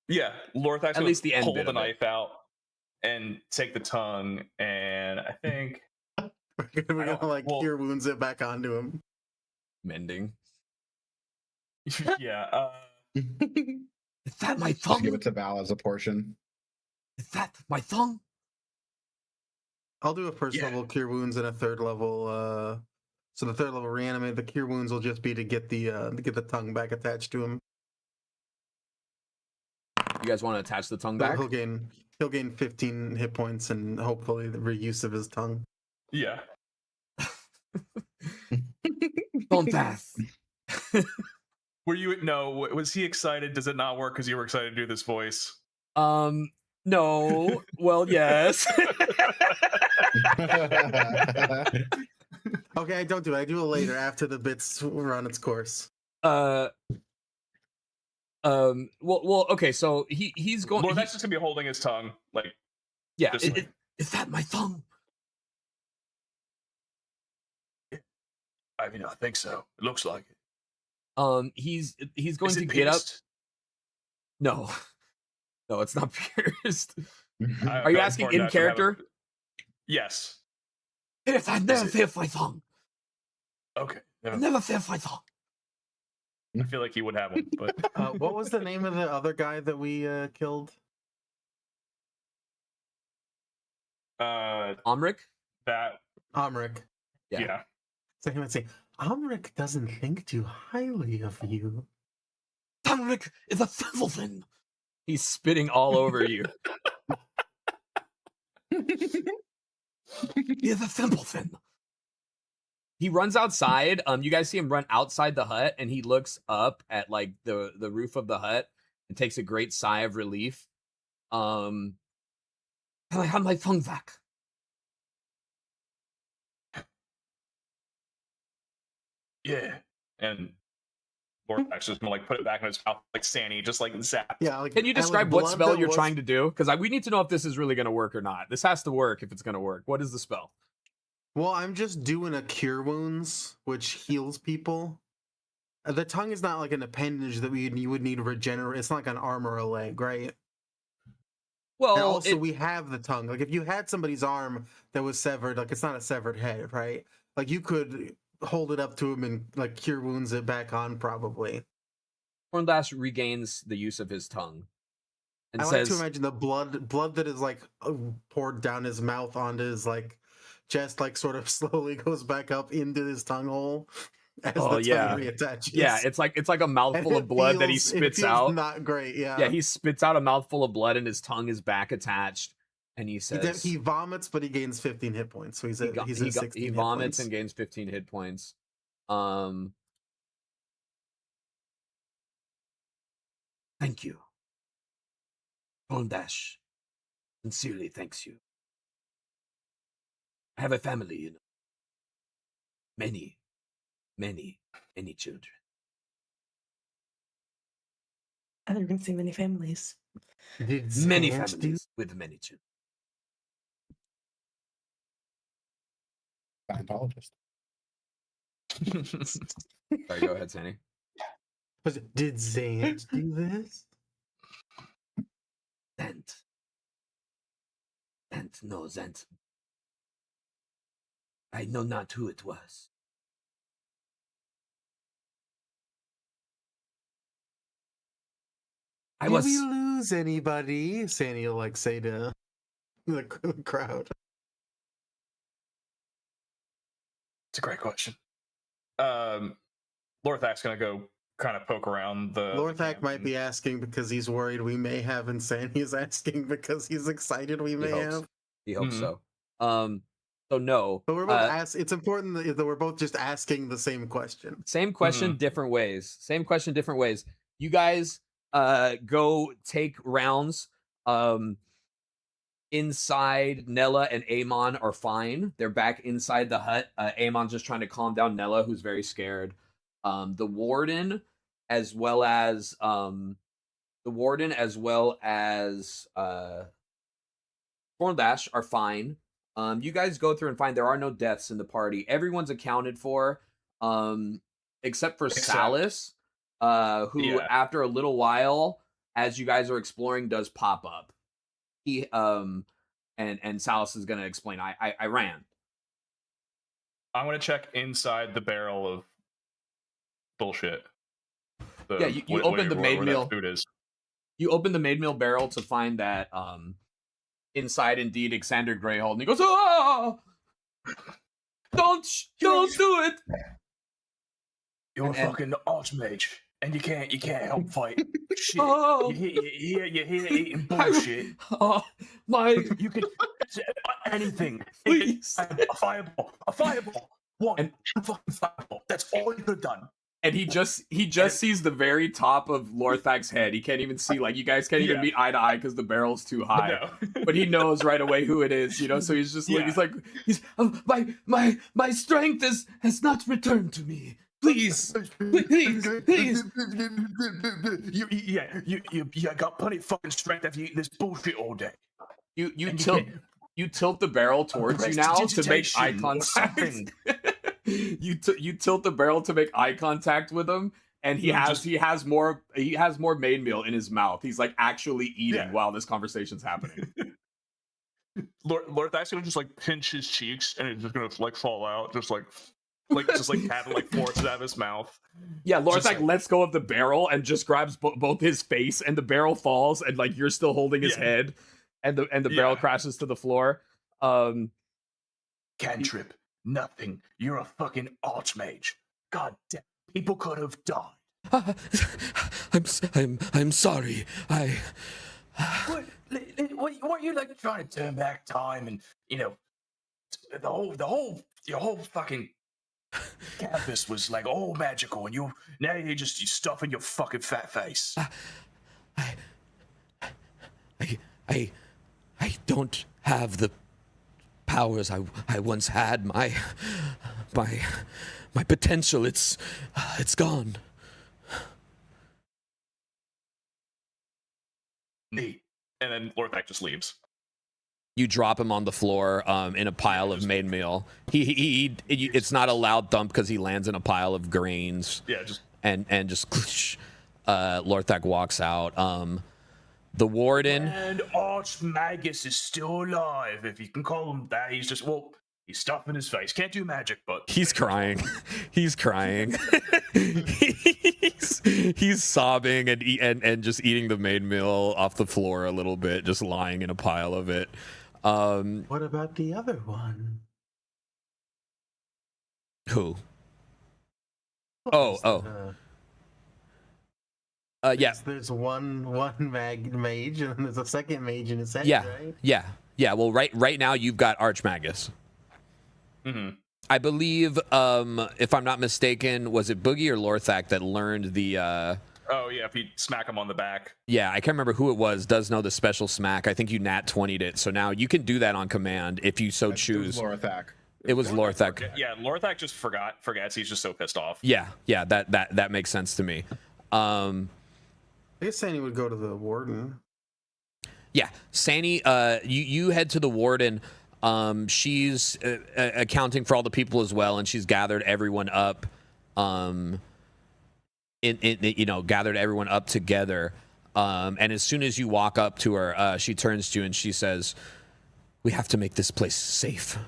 Yeah, Lorthak's At least the end pull bit the of it. knife out and take the tongue, and I think We're gonna well- cure wounds it back onto him. Mending. yeah. Is that my Just give tongue? it to Val as a portion. Is that my tongue? I'll do a first level cure wounds and a third level. So the third level reanimate. The cure wounds will just be to get the tongue back attached to him. You guys want to attach the tongue back? He'll gain 15 hit points and hopefully the reuse of his tongue. Yeah. Don't pass. Were you no? Was he excited? Does it not work because you were excited to do this voice? No. Well, yes. Okay, I don't do it. I do it later after the bits run its course. Well, okay. So he's going. Well, that's just gonna be holding his tongue, like. Yeah. Just like- Is that my tongue? I mean, I think so. It looks like it. He's going Is to it get up. pierced? No, no, it's not pierced. I Are you feel asking important in to have character? Yes. Yes, I never fear my tongue. Okay. I never fear my tongue. I feel like he would have one, but What was the name of the other guy that we killed? Omric? that Amrik. yeah. So he might say, Amrik doesn't think too highly of you. Omric is a simpleton. He's spitting all over you. He is a simpleton. He runs outside. You guys see him run outside the hut, and he looks up at like the roof of the hut and takes a great sigh of relief. And I have my tongue back. Yeah. And Lord Max just gonna like put it back in his mouth like Sandy, just like zap. Yeah, like, Can you and with describe what blood spell that you're was- trying to do? Because we need to know if this is really going to work or not. This has to work if it's going to work. What is the spell? Well, I'm just doing a cure wounds, which heals people. The tongue is not like an appendage that you would need to regenerate. It's not like an arm or a leg, right? Well, And also, we have the tongue. Like, if you had somebody's arm that was severed, like, it's not a severed head, right? Like, you could hold it up to him and, like, cure wounds it back on, probably. Hornlash regains the use of his tongue and I says, like to imagine the blood that is, like, poured down his mouth onto his, like, chest, like, sort of slowly goes back up into his tongue hole as the tongue reattaches. Yeah, it's like a mouthful And of blood that he it spits feels out. Not great, yeah. Yeah, he spits out a mouthful of blood and his tongue is back attached. And he says, He vomits, but he gains 15 hit points, so he's at 16 he hit vomits points. and gains 15 hit points. Thank you. Dash sincerely thanks you. I have a family, you know. Many, many, many children. I never can see many families. Did Many Zant do- families with many children. Scientologist. Sorry, go ahead, Sandy. Did Zant do this? Zant. No, Zant. I know not who it was. I Did was. we lose anybody? Sandy will like say to the crowd. It's a great question. Lorthak's gonna go kind of poke around the. Lorthak might be asking because he's worried we may have, and Sandy's asking because he's excited we may hopes. have. He hopes Mhm. so. So no. But we're both it's important that we're both just asking the same question. Same question, different ways. Same question, different ways. You guys go take rounds. Inside, Nella and Amon are fine. They're back inside the hut. Amon's just trying to calm down Nella, who's very scared. The warden, as well as Thorndash are fine. You guys go through and find there are no deaths in the party. Everyone's accounted for, except for Salas, who after a little while, as you guys are exploring, does pop up. He and Salas is gonna explain. I ran. I'm gonna check inside the barrel of bullshit. You open the maid meal. Food is. You open the maid meal barrel to find that inside indeed Xander Greyhold, and he goes, "Oh, don't do it." You're And- a fucking archmage, and you can't help fight shit. Oh. You're here eating bullshit. Oh, my. You can anything. Please. A fireball. One fucking fireball. That's all you could have done. And he just sees the very top of Lorthak's head. He can't even see, like, you guys can't even meet eye to eye because the barrel's too high. No. But he knows right away who it is, you know. So he's just like, my strength has not returned to me. Please. You got plenty of fucking strength after you eating this bullshit all day. You tilt the barrel towards you now to make eye contact. You tilt the barrel to make eye contact with him, and he has more main meal in his mouth. He's like actually eating while this conversation's happening. Lorthak's gonna just like pinch his cheeks, and it's just gonna like fall out, just like kind of like forces out of his mouth. Yeah, Lorthak lets go of the barrel and just grabs both his face, and the barrel falls, and like you're still holding his head, and the barrel crashes to the floor. Cantrip, nothing. You're a fucking archmage. God damn, people could have died. I'm sorry. What you like trying to turn back time and your whole fucking campus was like all magical, and you're just stuffing your fucking fat face. I don't have the powers I once had. My potential, it's gone. Neat. And then Lorthak just leaves. You drop him on the floor in a pile of main meal. It's not a loud thump because he lands in a pile of grains. Yeah, just Lorthak walks out. The warden and Archmagus is still alive, if you can call him that. He's stuffing his face. Can't do magic, but he's crying. He's crying. he's sobbing and just eating the main meal off the floor a little bit, just lying in a pile of it. What about the other one? Who? Yeah. There's one mage, and there's a second mage in his head, right? Yeah. Well, right now you've got Archmagus. Mm-hmm. I believe, if I'm not mistaken, was it Boogie or Lorthak that learned the? Oh yeah, if you smack him on the back. Yeah, I can't remember who it was. Does know the special smack. I think you nat 20'd it, so now you can do that on command if you so choose. It was Lorthak. It was Lorthak. Yeah, Lorthak just forgets. He's just so pissed off. Yeah. That makes sense to me. I guess Sandy would go to the warden. Yeah, Sani, you head to the warden. She's accounting for all the people as well, and she's gathered everyone up. Gathered everyone up together. And as soon as you walk up to her, she turns to you and she says, "We have to make this place safe."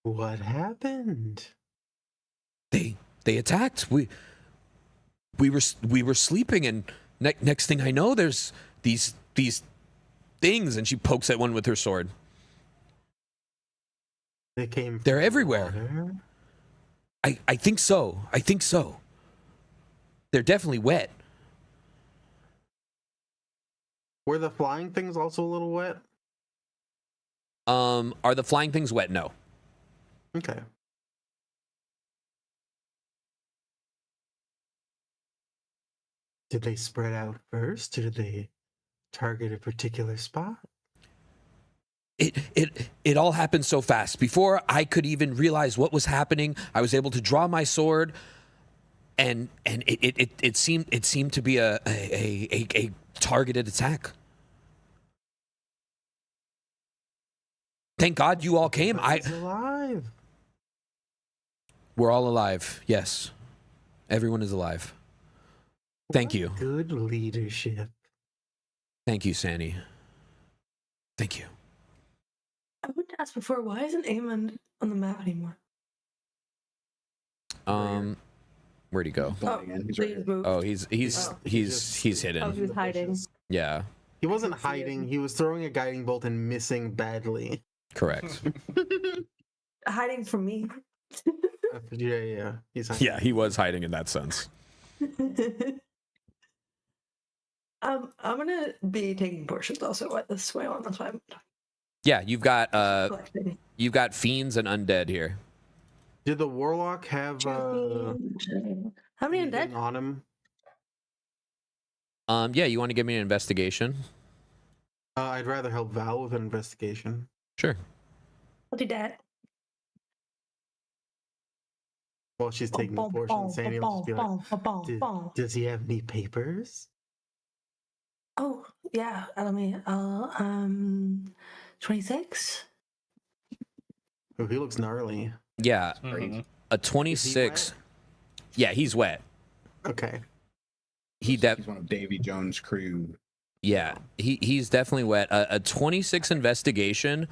What happened? They attacked. We were sleeping, and next thing I know, there's these things, and she pokes at one with her sword. They came. They're everywhere. Water? I think so. They're definitely wet. Were the flying things also a little wet? Are the flying things wet? No. Okay. Did they spread out first, or did they target a particular spot? It all happened so fast. Before I could even realize what was happening, I was able to draw my sword, and it seemed to be a targeted attack. Thank God you all came. He's alive. We're all alive. Yes, everyone is alive. Thank you. Good leadership. Thank you, Sani. Thank you. I wanted to ask before, why isn't Amon on the map anymore? Where'd he go? Blending in. He's right Please here. move. Oh, he's Oh, hidden. he was hiding. Yeah, He wasn't Couldn't see hiding. him. He was throwing a guiding bolt and missing badly. correct. Hiding from me. Yeah. He's hiding. Yeah, he was hiding in that sense. I'm gonna be taking portions also at this way on. That's why I'm Yeah, you've got collecting. fiends and undead here. Did the warlock have How many anything undead? on him? Yeah, you want to give me an investigation? I'd rather help Val with an investigation. Sure. I'll do that. While she's taking the portion, Sandy will just be like, does he have any papers? Oh yeah, let me. 26. Oh, he looks gnarly. Yeah, Mhm. a 26. Yeah, he's wet. Okay. He's one of Davy Jones' crew. Yeah, he's definitely wet. A 26 investigation.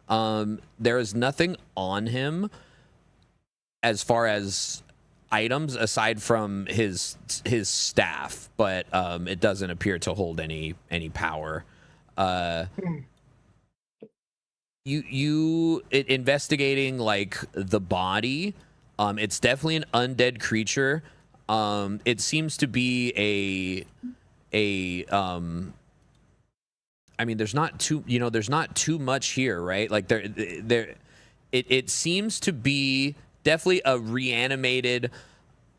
There is nothing on him as far as items aside from his staff, but it doesn't appear to hold any power. Investigating like the body, it's definitely an undead creature. It seems to be I mean, there's not too much here, right? Like it seems to be definitely a reanimated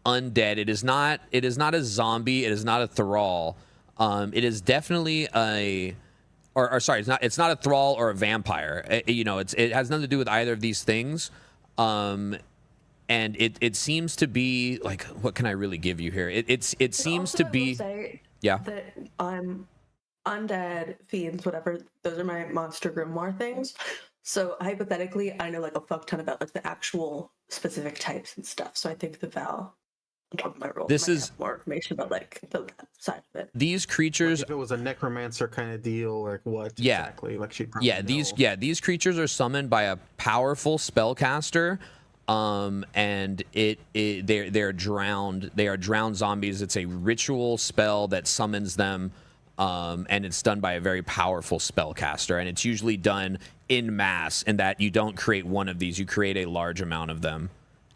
undead. It is not a zombie. It is not a thrall. It is definitely sorry, it's not a thrall or a vampire. It has nothing to do with either of these things. And it seems to be like, what can I really give you here? It seems to be, yeah. That I'm undead, fiends, whatever. Those are my monster grimoire things. So hypothetically, I know like a fuck ton about like the actual specific types and stuff. So I think the Val, on top of my role, This might is- have more information about like the side of it. These creatures, Like if it was a necromancer kind of deal, like what Yeah. exactly? Like she'd probably yeah, these creatures are summoned by a powerful spellcaster. And they're drowned. They are drowned zombies. It's a ritual spell that summons them. And it's done by a very powerful spellcaster, and it's usually done in mass, in that you don't create one of these, you create a large amount of them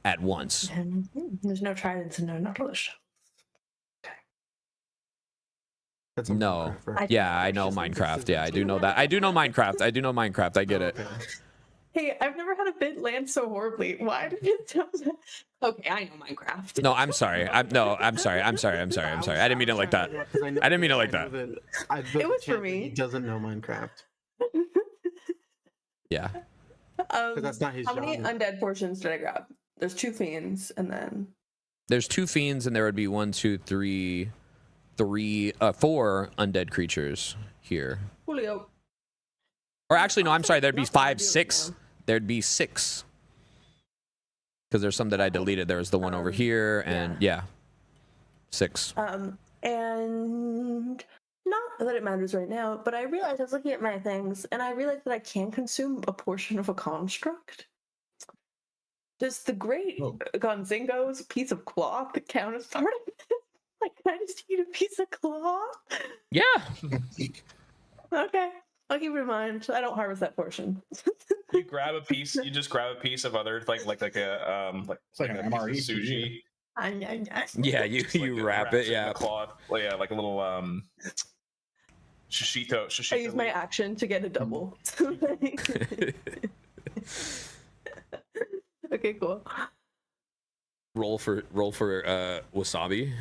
at once. And there's no tridents and no knuckles. That's a No. Minecraft reference. Yeah, I know Minecraft. Yeah, I do know that. I do know Minecraft. I get it. Okay. Hey, I've never had a bit land so horribly. Why did you tell me? Okay, I know Minecraft. No, I'm sorry. I'm sorry. I didn't mean it like that. I didn't mean it like that. It was for me. He doesn't know Minecraft. Yeah. That's not his How many genre. undead portions did I grab? There's 2 fiends, and then There's 2 fiends, and there would be 4 undead creatures here. Julio. Or actually, no, I'm sorry. There'd be Not gonna 5, do it 6. now. There'd be 6. Because there's some that I deleted. There was the one over here, and yeah, 6. And not that it matters right now, but I realized I was looking at my things, and I realized that I can consume a portion of a construct. Does the great Gonzingo's piece of cloth count as part of it? Like, can I just eat a piece of cloth? Yeah. Okay, I'll keep it in mind. I don't harvest that portion. You grab a piece. You just grab a piece of other like a It's like an a piece of MRE sushi. Yeah, you Just, like, wrap wraps it. in Yeah. the cloth. Well, yeah, like a little shishito. I use my leaf. action to get a double. Okay, cool. Roll for wasabi.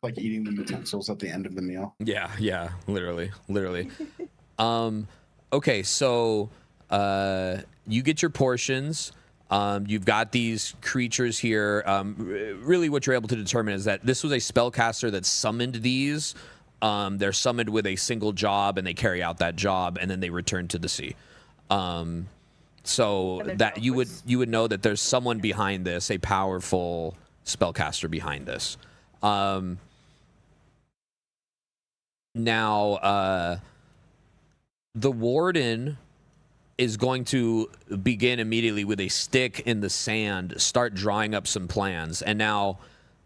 Like eating the utensils at the end of the meal. Yeah, literally. Okay, so you get your portions. You've got these creatures here. Really, what you're able to determine is that this was a spellcaster that summoned these. They're summoned with a single job, and they carry out that job, and then they return to the sea. So that you would know that there's someone behind this, a powerful spellcaster behind this. Now, the warden is going to begin immediately with a stick in the sand, start drawing up some plans. And now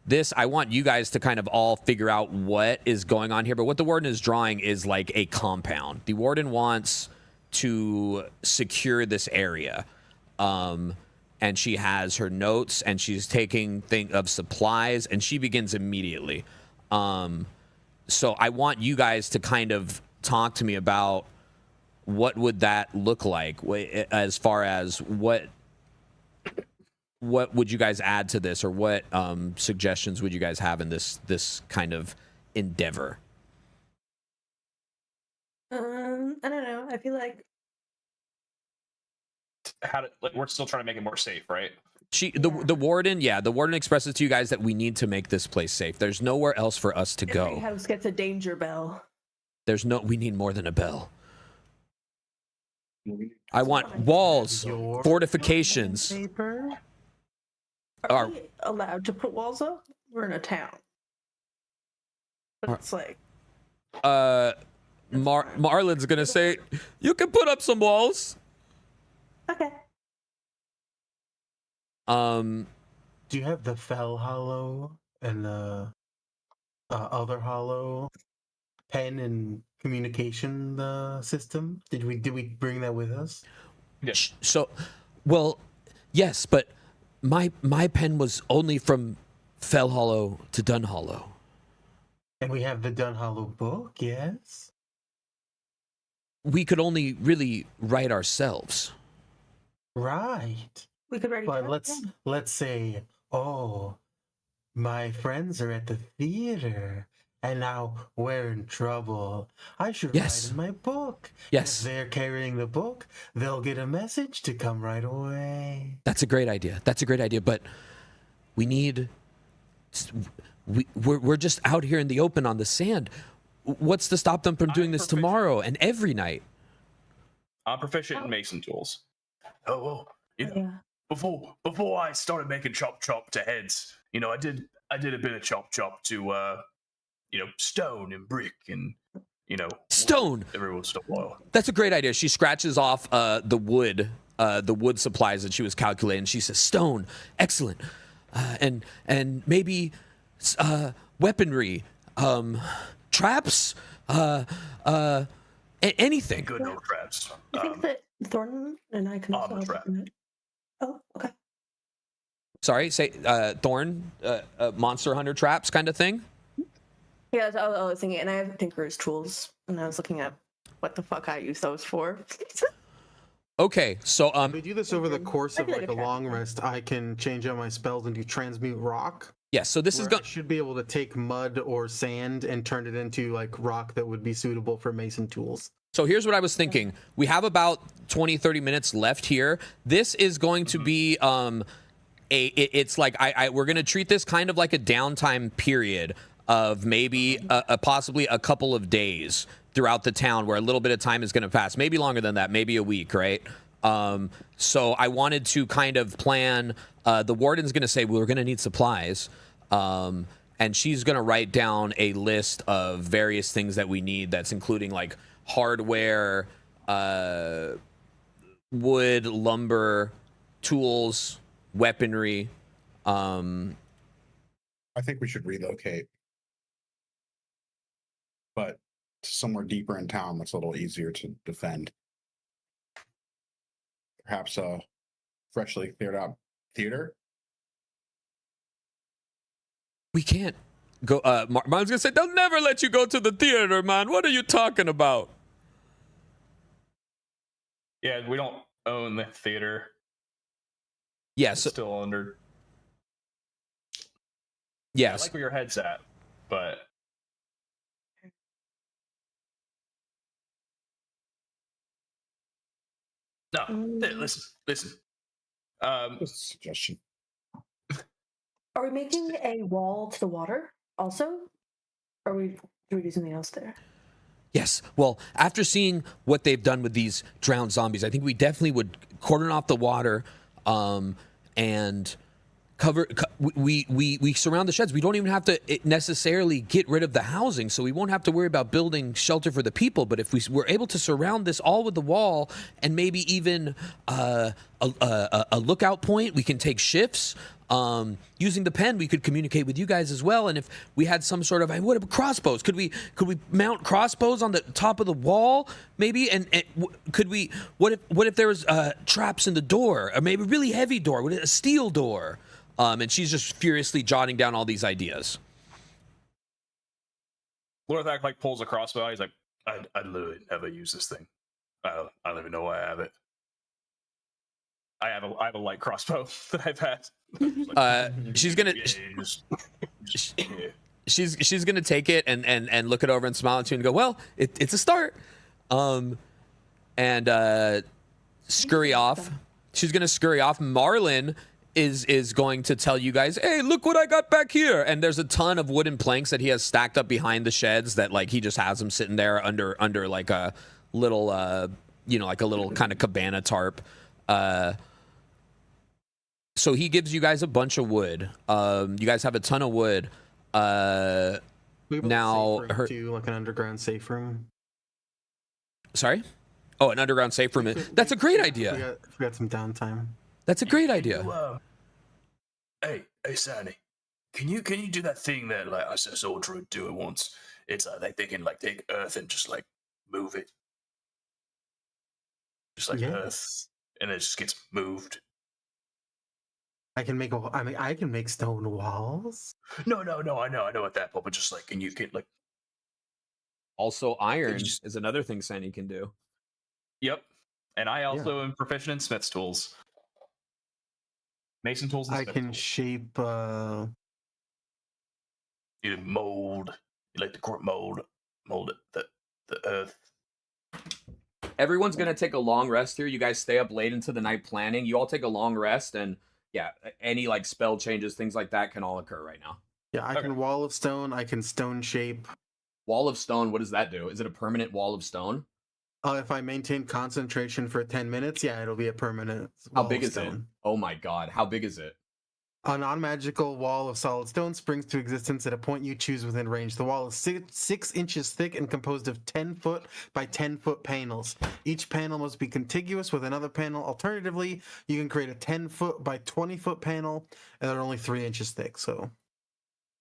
this, I want you guys to kind of all figure out what is going on here. But what the warden is drawing is like a compound. The warden wants to secure this area. And she has her notes, and she's taking of supplies, and she begins immediately. So I want you guys to kind of talk to me about what would that look like as far as what would you guys add to this, or what suggestions would you guys have in this kind of endeavor? I don't know. I feel like we're still trying to make it more safe, right? The warden expresses to you guys that we need to make this place safe. There's nowhere else for us to go. every house gets a danger bell. We need more than a bell. I want walls, fortifications. Paper? Are we allowed to put walls up? We're in a town. But it's like... Marlon's gonna say, you can put up some walls. Okay. Do you have the Fell Hollow and the other Hollow pen and communication system? Did we bring that with us? Yeah. So, well, yes, but my pen was only from Fell Hollow to Dun Hollow. And we have the Dun Hollow book, yes? We could only really write ourselves. Right. We could write But it down. let's say, oh, my friends are at the theater, and now we're in trouble. I should Yes. write in my book. Yes. If they're carrying the book, they'll get a message to come right away. That's a great idea. But we need. We're just out here in the open on the sand. What's to stop them from doing this tomorrow and every night? I'm proficient in mason tools. Oh, well, Yeah. before I started making chop to heads, I did a bit of chop to stone and brick and Stone. every once in a while. That's a great idea. She scratches off the wood supplies that she was calculating. She says, "Stone, excellent, and maybe weaponry, traps, anything." Good no traps. I think that Thornton and I can armor also... trap. Oh, okay. Sorry, say Thorn, monster hunter traps kind of thing. Yeah, I was thinking, and I have Tinker's tools, and I was looking at what the fuck I use those for. Okay, so If we do this over the course of Maybe like like a a long rest, I can change out my spells and do transmute rock. yes, so this is where going. I should be able to take mud or sand and turn it into like rock that would be suitable for mason tools. So here's what I was thinking. We have about 20-30 minutes left here. This is going to be it's like we're going to treat this kind of like a downtime period of maybe possibly a couple of days throughout the town, where a little bit of time is going to pass, maybe longer than that, maybe a week, right? So I wanted to kind of plan. The warden's going to say, well, we're going to need supplies. And she's going to write down a list of various things that we need, that's including like hardware, wood, lumber, tools, weaponry. I think we should relocate, but somewhere deeper in town that's a little easier to defend. Perhaps a freshly cleared out theater. We can't go. Marlon's gonna say, they'll never let you go to the theater, man. What are you talking about? Yeah, we don't own the theater. Yeah, It's so still under. I yes. like where your head's at, but No, listen. Just a suggestion. Are we making a wall to the water also? Or do we do something else there? Yes. Well, after seeing what they've done with these drowned zombies, I think we definitely would cordon off the water, and we surround the sheds. We don't even have to necessarily get rid of the housing, so we won't have to worry about building shelter for the people. But if we're able to surround this all with the wall and maybe even a lookout point, we can take shifts. Using the pen, we could communicate with you guys as well. And if we had some sort of what about crossbows? Could we mount crossbows on the top of the wall, maybe? And could we? What if there was traps in the door, or maybe a really heavy door, with a steel door? And she's just furiously jotting down all these ideas. Lorthak like pulls a crossbow. He's like, I literally never use this thing. I don't even know why I have it. I have a light crossbow that I've had. She's gonna she's gonna take it and look it over and smile at you and go, well, it's a start, and scurry off. She's gonna scurry off. Marlin is going to tell you guys, hey, look what I got back here. And there's a ton of wooden planks that he has stacked up behind the sheds that like he just has them sitting there under like a little like a little kind of cabana tarp. So he gives you guys a bunch of wood. You guys have a ton of wood. Now her to like an underground safe room. Sorry? Oh, an underground safe room. That's a great idea. We got some downtime. That's a great idea. Hey, Sandy, can you do that thing that like I saw Druid do it once? It's like they can like take earth and just like move it, just like earth, and it just gets moved. I can make stone walls. No, I know at that point, but just like, can like. Also, iron is another thing Sandy can do. Yep, and I also am proficient in smith's tools. Mason tools and I can shape You mold. You like to mold it, the earth. Everyone's gonna take a long rest here. You guys stay up late into the night planning. You all take a long rest, and yeah, any like spell changes, things like that can all occur right now. Yeah, I can wall of stone. I can stone shape. Wall of stone. What does that do? Is it a permanent wall of stone? If I maintain concentration for 10 minutes, yeah, it'll be a permanent. How big is it? Oh my god, how big is it? A non-magical wall of solid stone springs to existence at a point you choose within range. The wall is 6 inches thick and composed of 10-foot by 10-foot panels. Each panel must be contiguous with another panel. Alternatively, you can create a 10-foot by 20-foot panel, and they're only 3 inches thick. So,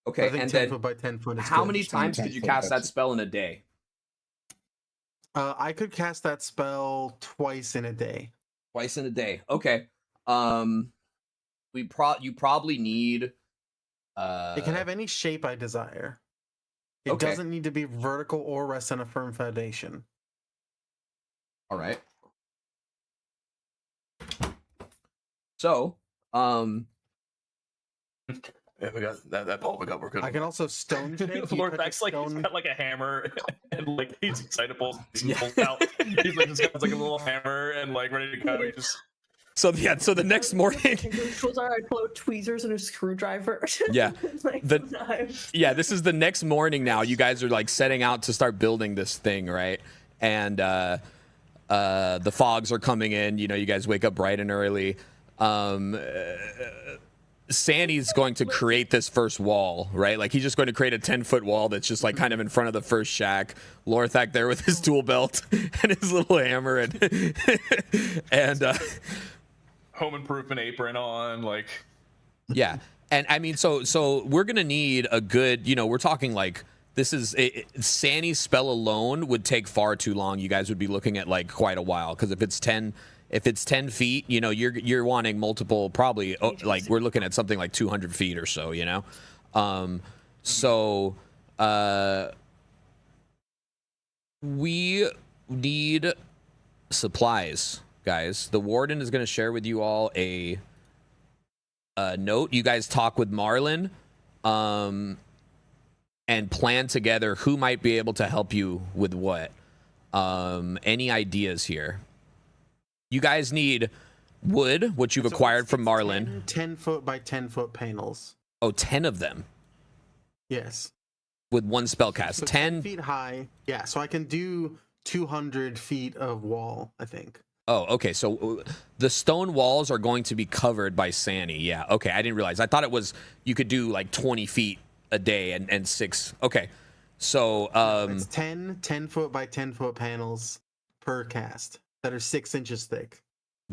okay, I think and 10 then foot by 10 foot is how good. many times could you cast that spell in a day? I could cast that spell twice in a day. Twice in a day. Okay. You probably need. It can have any shape I desire. It doesn't need to be vertical or rest on a firm foundation. All right. So, Yeah, we got that ball. We're good. I can also stone shape. Lord Beck's like he's got like a hammer and like he's excitable. Out. He's like just got like a little hammer and like ready to go. He just. So the next morning. Tools are I pull out tweezers and a screwdriver. Yeah. Knives. Yeah, this is the next morning now. You guys are like setting out to start building this thing, right? And the fogs are coming in. You know, you guys wake up bright and early. Sandy's going to create this first wall, right? Like he's just going to create a 10-foot wall that's just like kind of in front of the first shack. Lorthak there with his tool belt and his little hammer and Home improvement apron on, like. Yeah, and I mean, so we're gonna need a good, we're talking like this is Sandy's spell alone would take far too long. You guys would be looking at like quite a while because if it's 10 feet, you're wanting multiple, probably like we're looking at something like 200 feet or so, we need supplies, guys. The warden is going to share with you all a note. You guys talk with Marlin and plan together who might be able to help you with what. Any ideas here? You guys need wood, which you've acquired from Marlin. 10-foot by 10-foot panels. Oh, 10 of them. Yes. With one spell cast. So 10 feet high. Yeah, so I can do 200 feet of wall, I think. Oh, okay. So the stone walls are going to be covered by Sani. Yeah. Okay. I didn't realize. I thought it was you could do like 20 feet a day and 6. Okay. So It's 10 foot by 10 foot panels per cast that are 6 inches thick.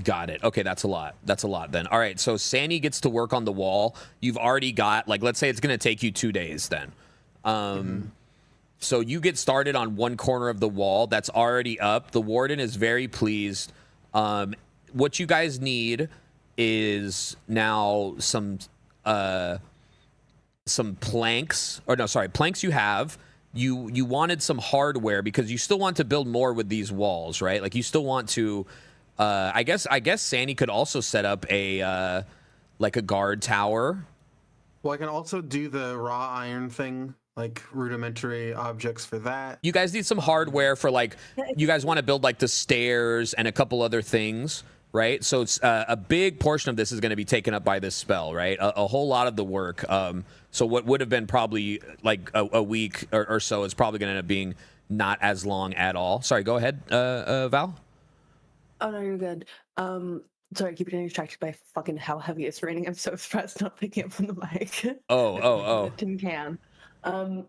got it. Okay, that's a lot. That's a lot then. All right. So Sani gets to work on the wall. You've already got like, let's say it's going to take you 2 days then. So you get started on one corner of the wall that's already up. The warden is very pleased. What you guys need is now some planks, or no, sorry, planks you have. You wanted some hardware because you still want to build more with these walls, right? Like you still want to. I guess Sani could also set up a like a guard tower. Well, I can also do the raw iron thing, like rudimentary objects for that. You guys need some hardware for like, you guys want to build like the stairs and a couple other things, right? So it's a big portion of this is going to be taken up by this spell, right? A whole lot of the work. So what would have been probably like a week or so is probably going to end up being not as long at all. Sorry, go ahead, Val. Oh no, you're good. Sorry, I keep getting distracted by fucking how heavy it's raining. I'm so surprised not picking up from the mic. Oh. Tin can. I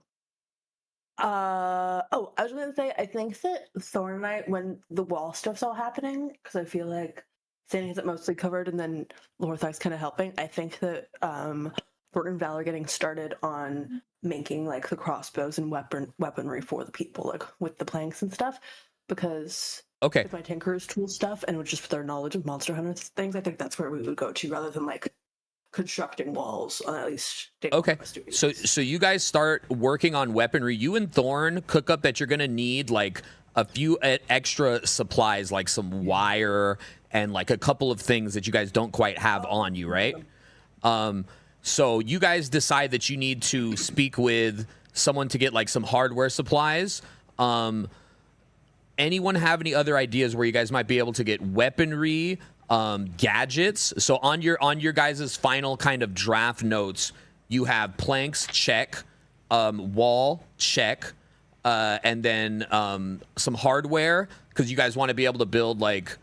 was gonna say, I think that Thornite, when the wall stuff's all happening, because I feel like Sandy has it mostly covered, and then Lorthai's kind of helping. I think that Thorn and Val are getting started on making like the crossbows and weaponry for the people, like with the planks and stuff, because. Okay. With my Tinker's tool stuff, and just with our knowledge of Monster Hunter things, I think that's where we would go to rather than like constructing walls on at least. Okay. So you guys start working on weaponry. You and Thorn cook up that you're gonna need like a few extra supplies, like some wire and like a couple of things that you guys don't quite have on you, right? So you guys decide that you need to speak with someone to get like some hardware supplies. Anyone have any other ideas where you guys might be able to get weaponry, gadgets? So on your guys' final kind of draft notes, you have planks, check, wall, check, and then some hardware, because you guys want to be able to build like,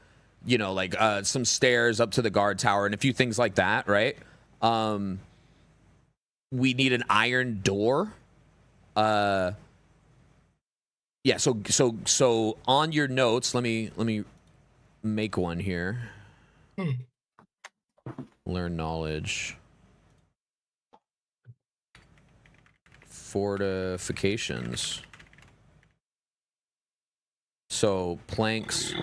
you know, like some stairs up to the guard tower and a few things like that, right? We need an iron door. Yeah, so on your notes, let me make one here. Learn knowledge. Fortifications. So planks.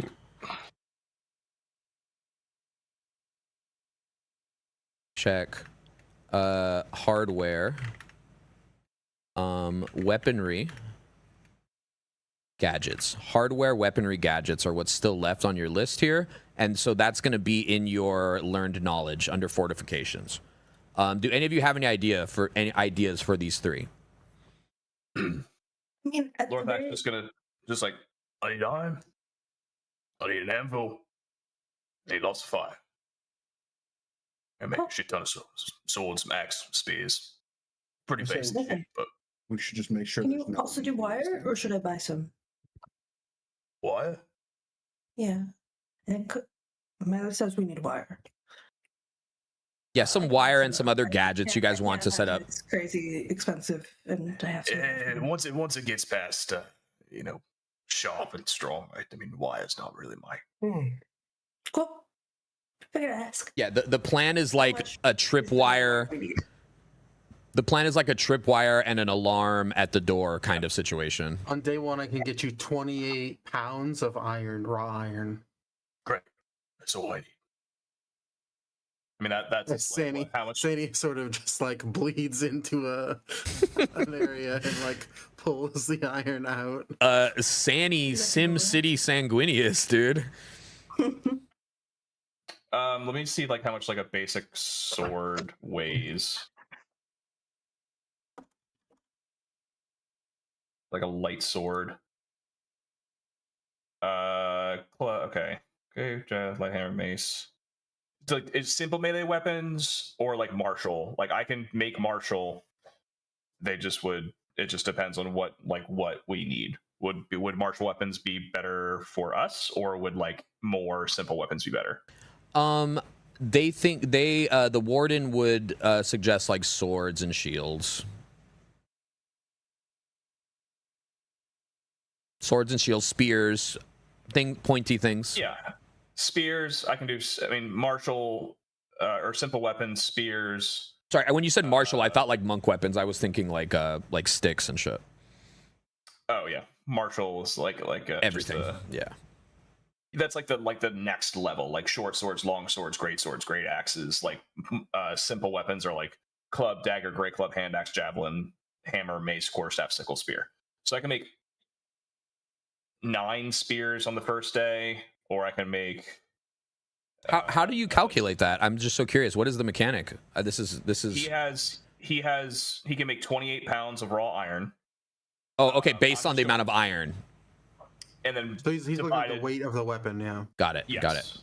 Check. Hardware. Weaponry. Gadgets. Hardware, weaponry, gadgets are what's still left on your list here, and so that's going to be in your learned knowledge under fortifications. Do any of you have any ideas for these three? I mean, Lorthak's just gonna like, I need iron, I need an anvil, I need lots of fire, and make a shit ton of swords, axe, spears. Pretty basic, but we should just make sure. Can you also do wire, or should I buy some? Wire? Yeah. And Mother says we need wire. Yeah, some wire and some other gadgets you guys want to set up. It's crazy expensive, and I have to. Once it gets past, sharp and strong, right? I mean, wire's not really my. Cool. Figured I'd ask. Yeah, the plan is like a tripwire. The plan is like a tripwire and an alarm at the door kind of situation. On day one, I can get you 28 pounds of iron, raw iron. Great. That's all I need. I mean, that's Sani. How much? Sani sort of just like bleeds into an area and like pulls the iron out. Sani SimCity Sanguinius, dude. Let me see like how much like a basic sword weighs. Like a light sword. Okay, light hammer, mace. So, like, is simple melee weapons or like martial? Like I can make martial. It just depends on what we need. would martial weapons be better for us, or would like more simple weapons be better? They think the warden would suggest like swords and shields. Swords and shields, spears, pointy things. Yeah, spears. I can do. I mean, martial or simple weapons, spears. Sorry, when you said martial, I thought like monk weapons. I was thinking like sticks and shit. Oh yeah, martial is like everything. Yeah, that's like the next level. Like short swords, long swords, great axes. Like simple weapons are like club, dagger, great club, hand axe, javelin, hammer, mace, quarterstaff, sickle, spear. So I can make 9 spears on the first day, or I can make. How do you calculate that? I'm just so curious. What is the mechanic? This is. He can make 28 pounds of raw iron. Oh, okay. Based on the amount of iron. And then so he's looking at the weight of the weapon. Yeah. Got it. Yes. Got it.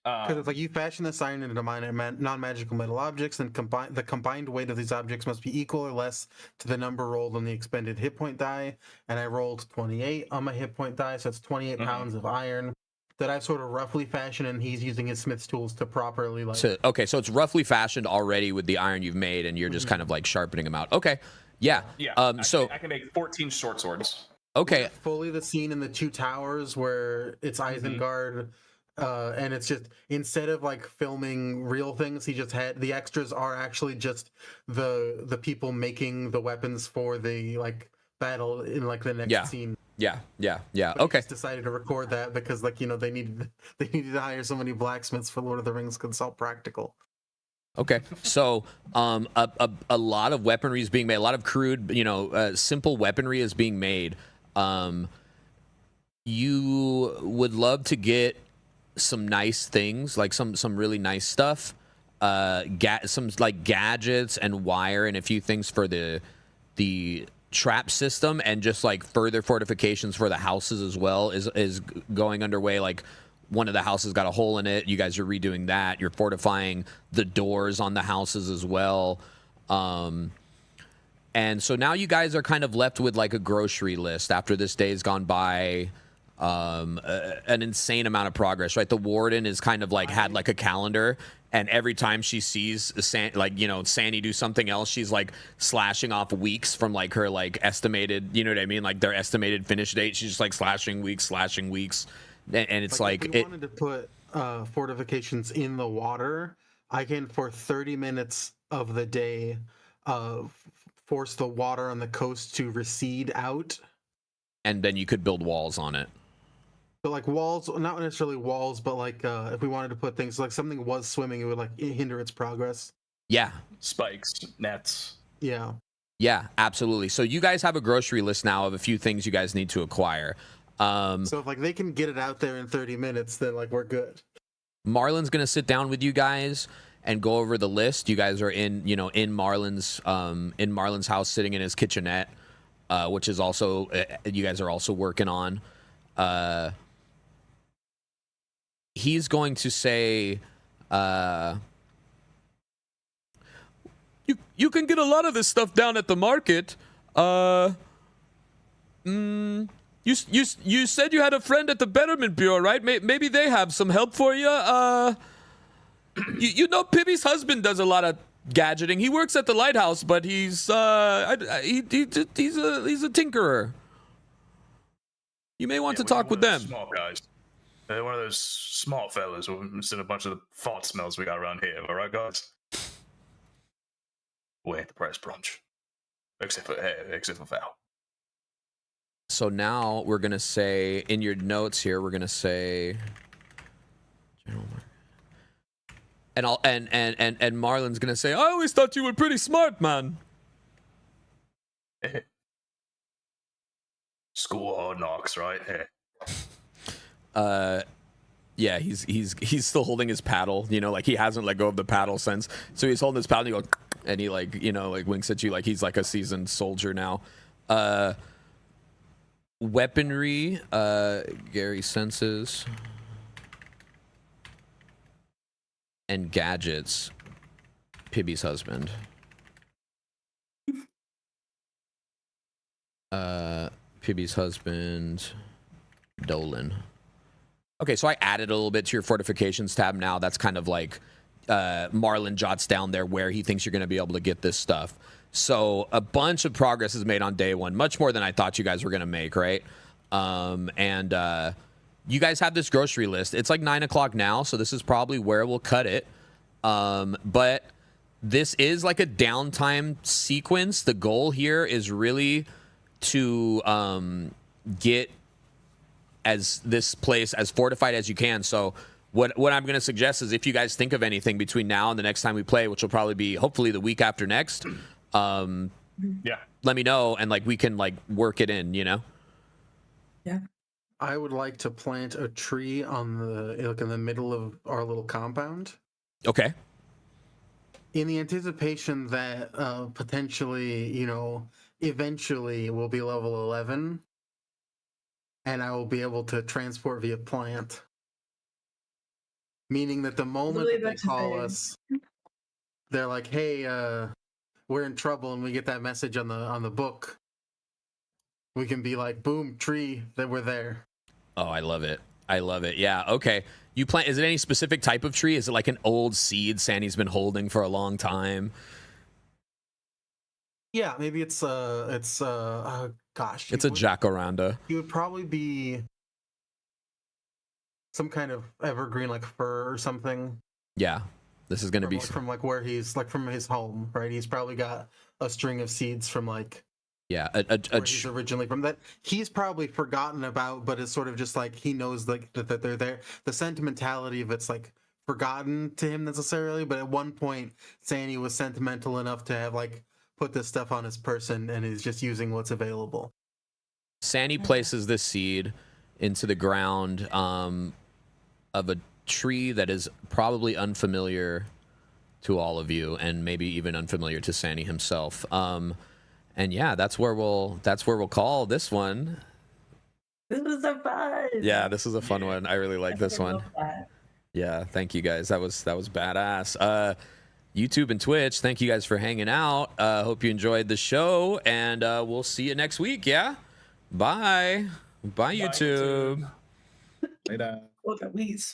Because it's like you fashion this iron into non-magical metal objects, and the combined weight of these objects must be equal or less to the number rolled on the expended hit point die. And I rolled 28 on my hit point die, so it's 28 pounds of iron that I've sort of roughly fashioned, and he's using his smith's tools to properly like. Okay, so it's roughly fashioned already with the iron you've made, and you're just kind of like sharpening them out. Okay, yeah. Yeah. I can make 14 short swords. Okay. Fully the scene in the 2 towers where it's Isengard. And it's just, instead of like filming real things, he just had the extras are actually just the people making the weapons for the like battle in like the next scene. Yeah. But Okay. He just decided to record that because like they needed to hire so many blacksmiths for Lord of the Rings because it's all practical. Okay, so a lot of weaponry is being made. A lot of crude, simple weaponry is being made. You would love to get some nice things, like some really nice stuff, some like gadgets and wire and a few things for the trap system, and just like further fortifications for the houses as well is going underway. Like one of the houses got a hole in it. You guys are redoing that. You're fortifying the doors on the houses as well. And so now you guys are kind of left with like a grocery list after this day's gone by. An insane amount of progress, right? The warden is kind of like had like a calendar, and every time she sees Sandy do something else, she's like slashing off weeks from like her like estimated, you know what I mean? Like their estimated finish date. She's just like slashing weeks, and it's like if we wanted to put fortifications in the water, I can for 30 minutes of the day force the water on the coast to recede out, and then you could build walls on it. So like walls, not necessarily walls, but like if we wanted to put things like something was swimming, it would like hinder its progress. Yeah. Spikes, nets. Yeah. Yeah, absolutely. So you guys have a grocery list now of a few things you guys need to acquire. So if like they can get it out there in 30 minutes, then like we're good. Marlon's gonna sit down with you guys and go over the list. You guys are in Marlon's house, sitting in his kitchenette, which is also you guys are also working on. He's going to say, you can get a lot of this stuff down at the market. You said you had a friend at the Betterment Bureau, right? Maybe they have some help for you. You know, Pibby's husband does a lot of gadgeting. He works at the lighthouse, but he's a tinkerer. You may want to talk with them. Small guys. They're one of those smart fellas instead of a bunch of the fart smells we got around here. All right, guys? We ain't the price brunch. Except for Val. So now we're going to say, in your notes here, we're going to say... And Marlon's going to say, I always thought you were pretty smart, man. School hard knocks, right? Yeah, he's still holding his paddle, like he hasn't let go of the paddle since. So he's holding his paddle and he goes, and he like winks at you like he's like a seasoned soldier now. Weaponry, Gary senses, and gadgets, Pibby's husband. Pibby's husband, Dolan. Okay, so I added a little bit to your fortifications tab now. That's kind of like Marlon jots down there where he thinks you're going to be able to get this stuff. So a bunch of progress is made on day one, much more than I thought you guys were going to make, right? And you guys have this grocery list. It's like 9 o'clock now, so this is probably where we'll cut it. But this is like a downtime sequence. The goal here is really to get this place as fortified as you can. So what I'm going to suggest is if you guys think of anything between now and the next time we play, which will probably be hopefully the week after next, Yeah. let me know and like we can like work it in, you know? Yeah. I would like to plant a tree on in the middle of our little compound, Okay. in the anticipation that potentially, eventually we'll be level 11, and I will be able to transport via plant. Meaning that the moment Really that they about to call say. us, they're like, "Hey, we're in trouble," and we get that message on the book. We can be like, "Boom, tree, that we're there." Oh, I love it. I love it. Yeah. Okay. You plant, is it any specific type of tree? Is it like an old seed Sandy's been holding for a long time? Yeah, maybe it's gosh, It's a would- jacaranda. It would probably be some kind of evergreen, like fir or something. Yeah. This is going to be from like where he's like from his home, right? He's probably got a string of seeds from like yeah, where he's originally from that he's probably forgotten about, but it's sort of just like he knows like that they're there. The sentimentality of it's like forgotten to him necessarily, but at one point Sandy was sentimental enough to have like put this stuff on his person and is just using what's available. Sandy places this seed into the ground of a tree that is probably unfamiliar to all of you and maybe even unfamiliar to Sandy himself. And yeah, that's where we'll call this one. This was so fun. Yeah, this is a fun one. I really like this one. Yeah, thank you guys. That was badass. YouTube and Twitch, thank you guys for hanging out. Hope you enjoyed the show, and we'll see you next week. Yeah, bye, YouTube. Later. Look at Weez.